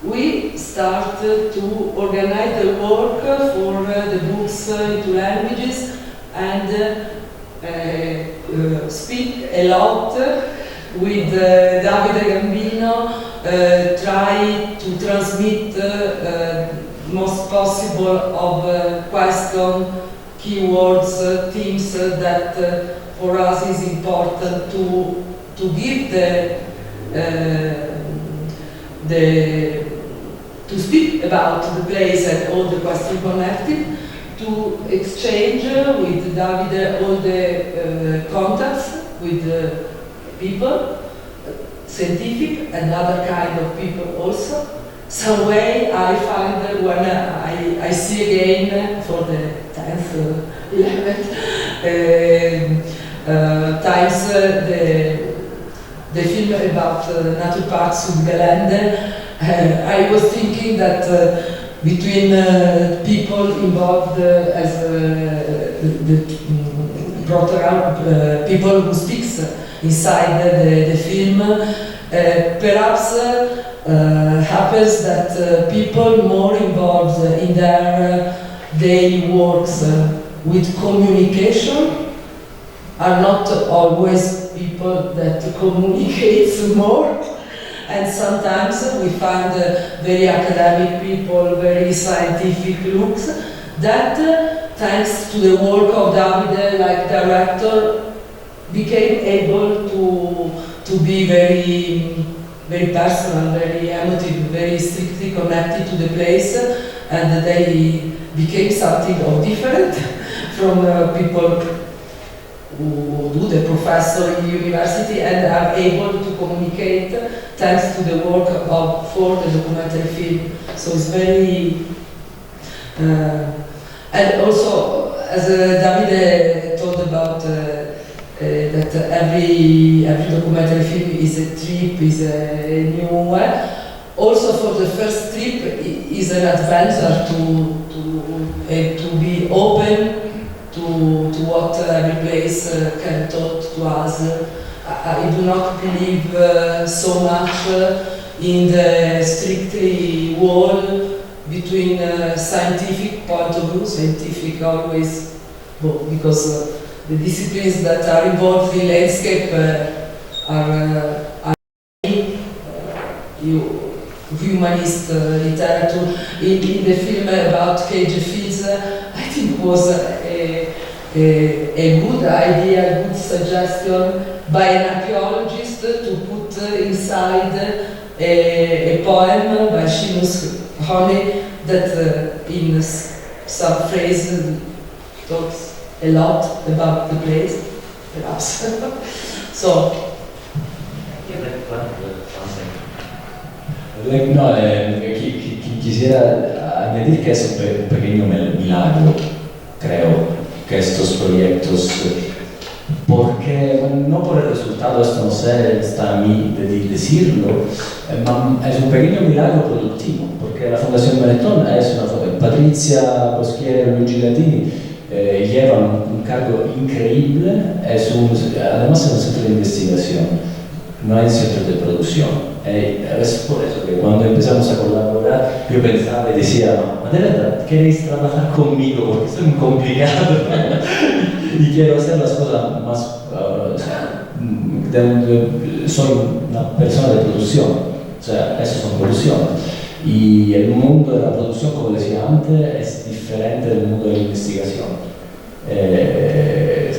we start to organize the work for the books into languages and speak a lot with Davide Gambino, try to transmit most possible of question, keywords, themes that for us is important to give to speak about the place and all the questions connected, to exchange with Davide all the contacts with the people, scientific and other kind of people also. Some way I find when I see again for the 10th, 11th times the film about Natur Park Sudgelande, I was thinking that between people involved as the brought around people who speaks inside the film, perhaps happens that people more involved in their daily works with communication are not always people that communicates more. And sometimes we find very academic people, very scientific looks, that thanks to the work of Davide, like director, became able to be very personal, very emotive, very strictly connected to the place, and they became something of different from people who do the professor in the university and are able to communicate thanks to the work for the documentary film. So it's very, and also as Davide told about that every documentary film is a trip, is a new one. Also for the first trip is an adventure to be open to what every place can talk to us. I do not believe so much in the strictly wall between scientific point of view, scientific always, because the disciplines that are involved in landscape are humanist literature. In the film about cage fields, I think was a good idea, a good suggestion by an archaeologist to put inside a poem by Seamus Honey that in some phrase talks a lot about the place, perhaps. So. No, quisiera añadir que es un pequeño milagro, creo, que estos proyectos, porque no por el resultado, esto no sé, está a mí de decirlo, es un pequeño milagro productivo, porque la Fondazione Benetton es una Patrizia, Bocchiero, Sudgelande llevan un cargo increíble, además es un centro de investigación, no es un centro de producción. Es por eso que cuando empezamos a colaborar yo pensaba y decía, ¿no? ¿De verdad queréis trabajar conmigo? Porque soy muy complicado y quiero hacer las cosas más... soy una persona de producción, o sea, eso son producciones. Y el mundo de la producción, como decía antes, es diferente del mundo de la investigación.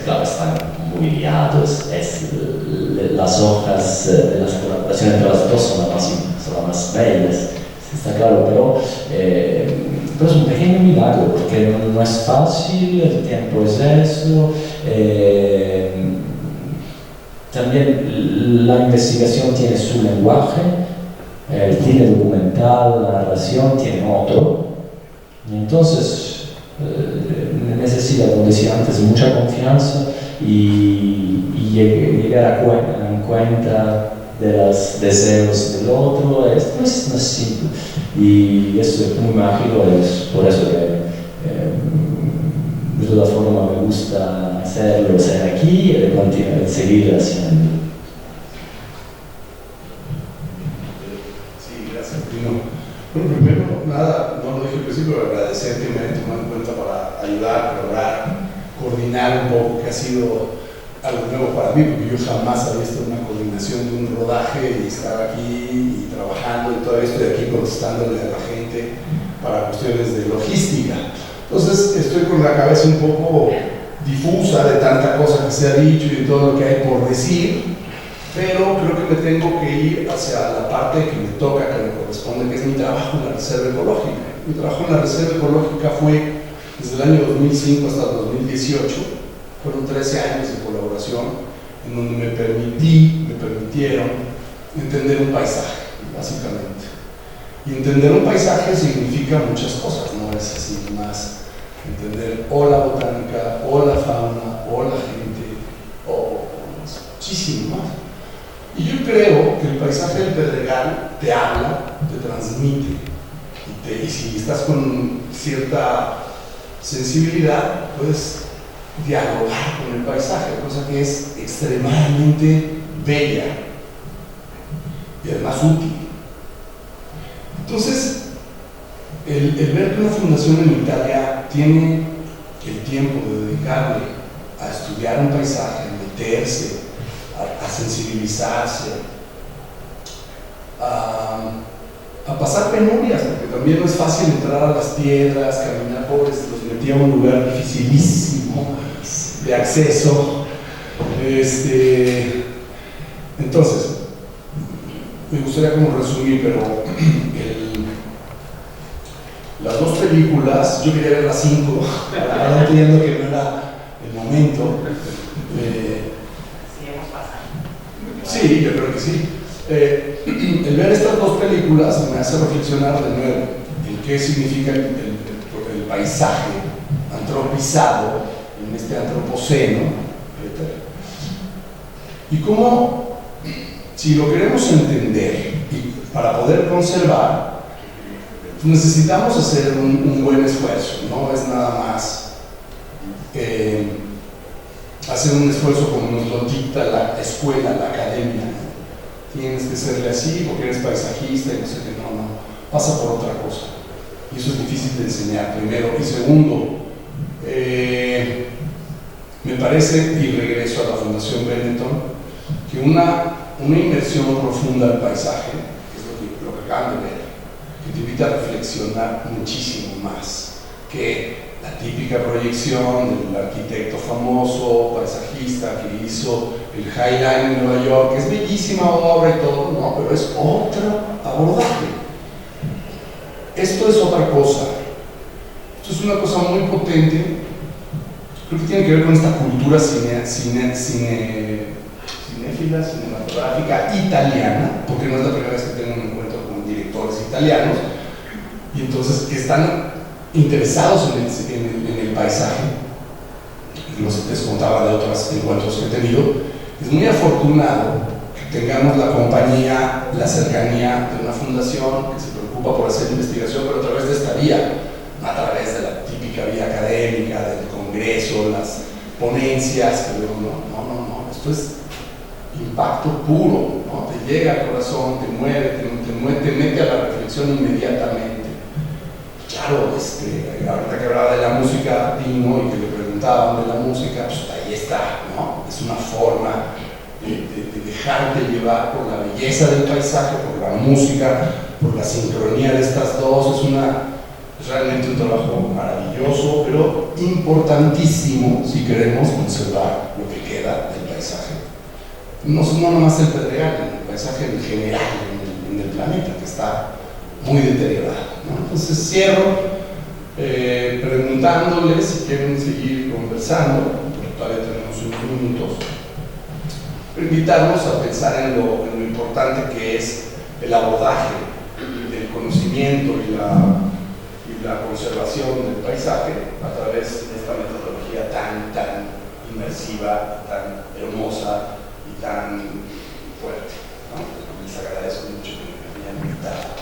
Claro, están muy liados, las hojas de las colaboraciones entre las dos son las más bellas, está claro, pero es un pequeño milagro, porque no es fácil, el tiempo es eso, también la investigación tiene su lenguaje, el cine documental, la narración tiene otro, y entonces necesita, como decía antes, mucha confianza y llegar a cuenta de los deseos del otro. Esto no es simple y eso es muy mágico, es por eso que de toda forma me gusta hacerlo, ser aquí y continuar, seguir haciendo. Sí, gracias, Tino. Bueno, primero, nada, no lo dije al principio, pero agradecer que me hayan tomado en cuenta para ayudar, lograr, coordinar un poco, que ha sido algo nuevo para mí, porque yo jamás había visto una coordinación de un rodaje y estar aquí y trabajando y todo esto, y aquí contestándole a la gente para cuestiones de logística. Entonces, estoy con la cabeza un poco difusa de tanta cosa que se ha dicho y de todo lo que hay por decir, pero creo que me tengo que ir hacia la parte que me toca, que me corresponde, que es mi trabajo en la reserva ecológica. Mi trabajo en la reserva ecológica fue desde el año 2005 hasta el 2018, fueron 13 años de colaboración, en donde me permitieron entender un paisaje, básicamente. Y entender un paisaje significa muchas cosas, no es así más entender o la botánica, o la fauna, o la gente, o muchísimo más. Y yo creo que el paisaje del Pedregal te habla, te transmite, y si estás con cierta sensibilidad, puedes dialogar con el paisaje, cosa que es extremadamente bella y además útil. Entonces, el ver que una fundación en Italia tiene el tiempo de dedicarle a estudiar un paisaje, a meterse, a sensibilizarse, a pasar penurias, porque también no es fácil entrar a las piedras, caminar, pobres, los metía a un lugar dificilísimo de acceso. Entonces, me gustaría como resumir, pero las dos películas, yo quería ver las 5, ahora entiendo que no era el momento. Sí, yo creo que sí. El ver estas dos películas me hace reflexionar de nuevo en qué significa el paisaje antropizado, en este antropoceno, y cómo, si lo queremos entender y para poder conservar, necesitamos hacer un buen esfuerzo, no es nada más hacer un esfuerzo como nos lo dicta la escuela, la academia. Tienes que serle así porque eres paisajista y no sé qué, no, pasa por otra cosa. Y eso es difícil de enseñar, primero. Y segundo, me parece, y regreso a la Fundación Benetton, que una inmersión profunda al paisaje, que es lo que acaban de ver, que te invita a reflexionar muchísimo más que la típica proyección del arquitecto famoso, paisajista, que hizo el High Line en Nueva York, que es bellísima obra y todo, no, pero es otro abordaje. Esto es otra cosa. Esto es una cosa muy potente, creo que tiene que ver con esta cultura cinéfila, cinematográfica italiana, porque no es la primera vez que tengo un encuentro con directores italianos, y entonces que están interesados en el paisaje. Les contaba de otros encuentros que he tenido. Es muy afortunado que tengamos la compañía, la cercanía de una fundación que se preocupa por hacer investigación, pero a través de esta vía, no a través de la típica vía académica, del congreso, las ponencias, que luego no, esto es impacto puro, ¿no? Te llega al corazón, te mueve, te mete a la reflexión inmediatamente. Claro, ahorita que hablaba de la música Dino y que le preguntaban de la música, pues ahí está, ¿no? Es una forma de dejarte llevar por la belleza del paisaje, por la música, por la sincronía de estas dos. Es realmente un trabajo maravilloso, pero importantísimo si queremos conservar lo que queda del paisaje. No nomás el Pedregal, el paisaje en general en el planeta, que está muy deteriorado, ¿no? Entonces cierro preguntándoles si quieren seguir conversando, porque todavía tenemos unos minutos, invitarnos a pensar en lo importante que es el abordaje del conocimiento y la conservación del paisaje a través de esta metodología tan inmersiva, tan hermosa y tan fuerte, ¿no? Les agradezco mucho que me hayan invitado.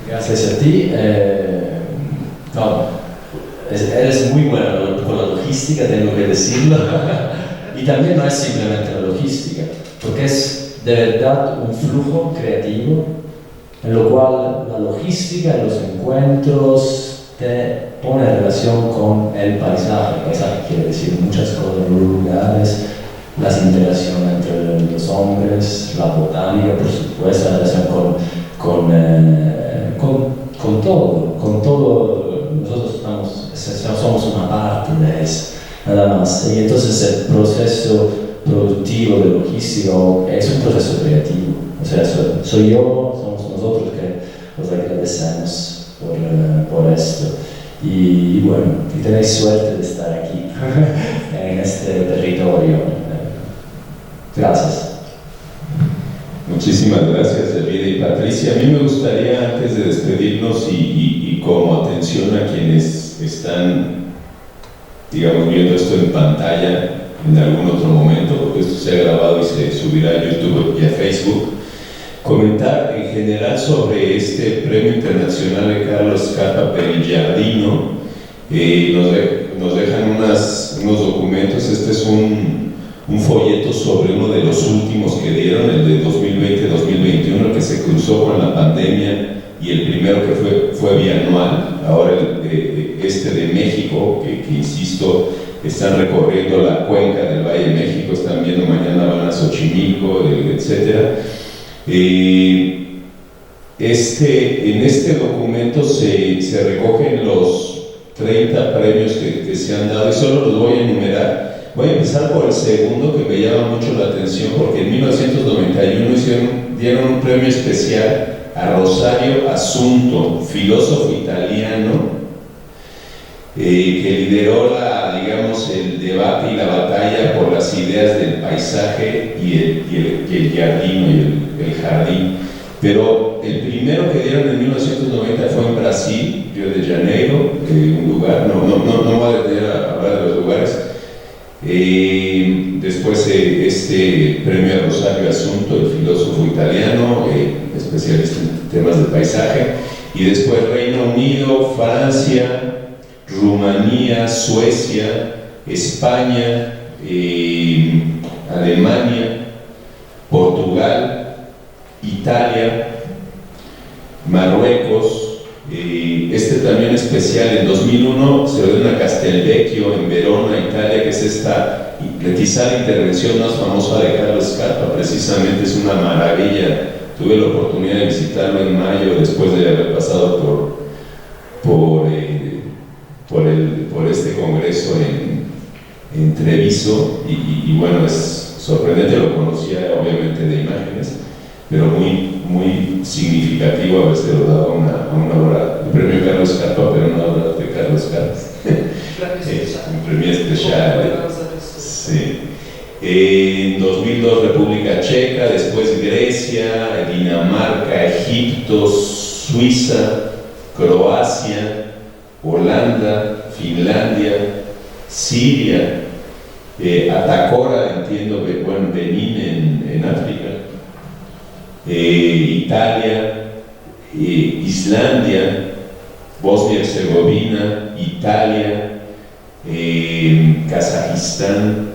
Gracias a ti. Eres muy bueno con la logística, tengo que decirlo. Y también no es simplemente la logística, porque es de verdad un flujo creativo en lo cual la logística y los encuentros te pone en relación con el paisaje. El paisaje quiere decir muchas cosas, los lugares, las interacciones entre los hombres, la botánica, por supuesto, la relación con todo. Nosotros somos una parte de eso, nada más. Y entonces el proceso productivo de logística es un proceso creativo. O sea, soy yo, somos nosotros que os agradecemos por esto. Y bueno, y tenéis suerte de estar aquí, en este territorio. Gracias. Muchísimas gracias, Davide y Patrizia. A mí me gustaría, antes de despedirnos y como atención a quienes están, digamos, viendo esto en pantalla en algún otro momento, porque esto se ha grabado y se subirá a YouTube y a Facebook, comentar en general sobre este Premio Internazionale Carlo Scarpa per il Giardino. Nos dejan unos documentos. Este es un folleto sobre uno de los últimos que dieron, el de 2020-2021, que se cruzó con la pandemia, y el primero que fue bianual. Ahora este de México, que insisto, están recorriendo la cuenca del Valle de México, están viendo, mañana van a Xochimilco, etc. En este documento se recogen los 30 premios que se han dado, y solo los voy a enumerar. Voy a empezar por el segundo, que me llama mucho la atención, porque en 1991 dieron un premio especial a Rosario Assunto, filósofo italiano, que lideró el debate y la batalla por las ideas del paisaje y el Giardino y el jardín. Pero el primero que dieron en 1990 fue en Brasil, Río de Janeiro, un lugar, no voy a detener a hablar de los lugares. Después este premio a Rosario Assunto, el filósofo italiano, especialista en temas de paisaje, y después Reino Unido, Francia, Rumanía, Suecia, España, Alemania, Portugal, Italia, Marruecos. Este también especial, en 2001 se lo dio a Castelvecchio en Verona, Italia, que es esta quizá la intervención más famosa de Carlo Scarpa. Precisamente es una maravilla. Tuve la oportunidad de visitarlo en mayo, después de haber pasado por este congreso en Treviso, y bueno, es sorprendente. Lo conocía obviamente de imágenes, pero muy significativo haberse dado a una obra, el premio Carlo Scarpa, pero una obra de Carlo Scarpa. Un premio especial. Sí. En 2002 República Checa, después Grecia, Dinamarca, Egipto, Suiza, Croacia, Holanda, Finlandia, Siria, Atacora, entiendo, bueno, Benín en África, Italia, Islandia, Bosnia y Herzegovina, Italia, Kazajistán,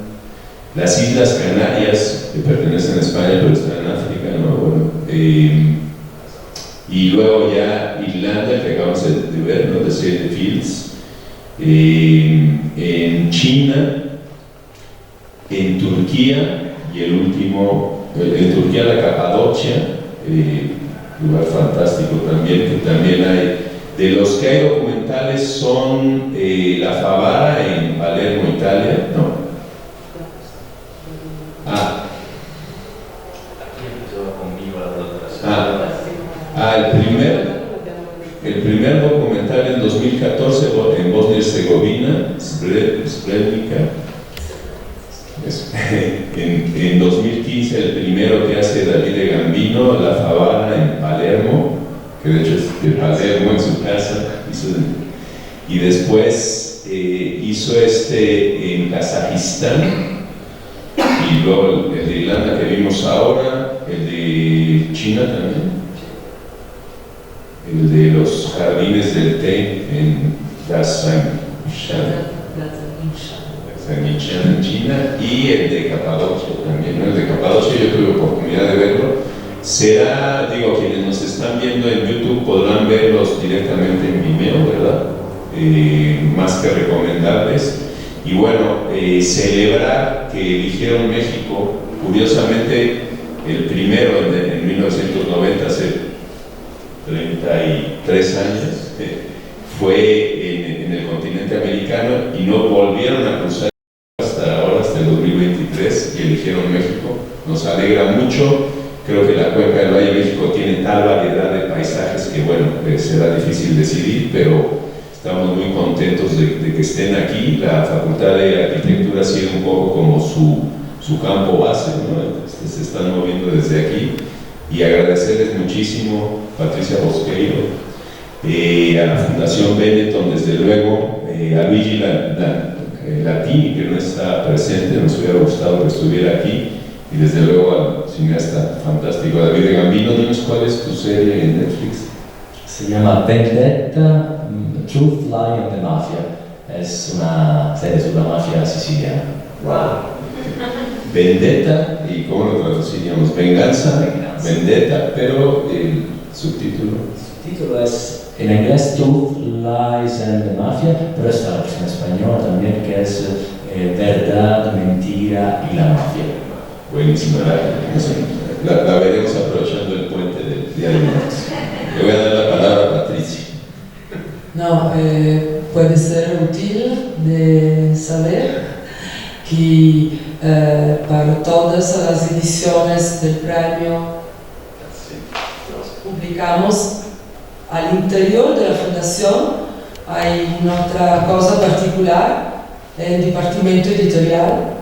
las Islas Canarias, que pertenecen a España pero están en África, ¿no? Bueno, y luego ya Irlanda, que acabamos de ver, ¿no? De Céide Fields, en China, en Turquía, y el último, en Turquía la Capadocia, lugar fantástico también, que también hay. De los que hay documentales son La Favara en Palermo, Italia, no. El primer documental en 2014 en Bosnia y Herzegovina, Srebrenica. En 2015 el primero que hace Davide Gambio, La Favara en Palermo, que de hecho es de Palermo en su casa, y después hizo en Kazajistán, y luego el de Irlanda que vimos ahora, el de China también, el de los jardines del té en Dasanshan en China, y el de Capadocia también, ¿no? El de Capadocia yo tuve oportunidad de verlo. Será, quienes nos están viendo en YouTube podrán verlos directamente en Vimeo, ¿verdad? Más que recomendables. Y bueno, celebrar que eligieron México, curiosamente, el primero en 1990, hace 33 años, fue en el continente americano, y no volvieron a cruzar hasta ahora, hasta el 2023, y eligieron México. Nos alegra mucho. Creo que la cuenca del Valle de México tiene tal variedad de paisajes que, bueno, será difícil decidir, pero estamos muy contentos de que estén aquí. La Facultad de Arquitectura ha sido un poco como su campo base, ¿no? Se están moviendo desde aquí, y agradecerles muchísimo, Patrizia Bocchiero, a la Fundación Benetton, desde luego, a Luigi Latini, que no está presente, nos hubiera gustado que estuviera aquí, y desde luego al cineasta fantástico Davide Gambio. Dinos cuál es tu serie en Netflix. Se llama Vendetta, Truth, Lie and the Mafia. Es una serie sobre la mafia siciliana. Wow. Vendetta, ¿y cómo lo traduciríamos? Venganza, vendetta, pero el subtítulo. El subtítulo es en inglés Truth, Lies and the Mafia, pero está la versión en español también, que es Verdad, Mentira y la Mafia. Buenísima, la veremos aprovechando el puente del Día de Muertos. Le voy a dar la palabra a Patrizia. No, puede ser útil de saber que para todas las ediciones del premio publicamos al interior de la fundación. Hay una otra cosa particular, el departamento editorial.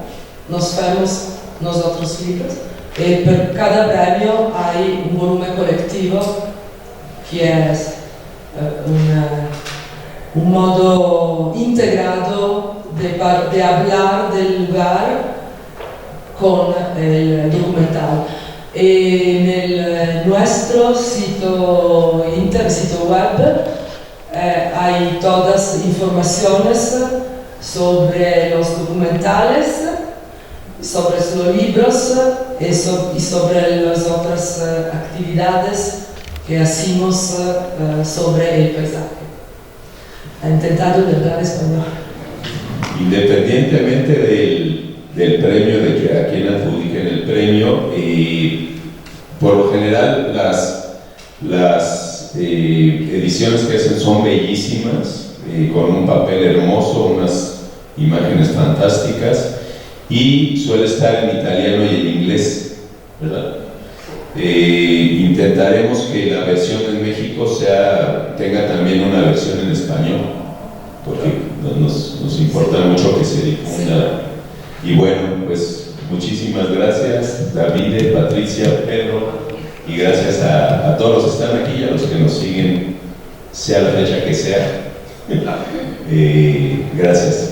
Nos vemos nosotros libros, y por cada premio hay un volumen colectivo que es un modo integrado de hablar del lugar con el documental. En el nuestro sitio web hay todas informaciones sobre los documentales, sobre los libros y sobre las otras actividades que hacemos sobre el paisaje. He intentado de hablar español. Independientemente del premio, de que a quien adjudiquen el premio, por lo general las ediciones que hacen son bellísimas, con un papel hermoso, unas imágenes fantásticas, y suele estar en italiano y en inglés, ¿verdad? Intentaremos que la versión en México tenga también una versión en español, porque nos importa mucho que se difunda. Y bueno, pues muchísimas gracias, Davide, Patrizia, Pedro, y gracias a todos los que están aquí y a los que nos siguen, sea la fecha que sea. Gracias.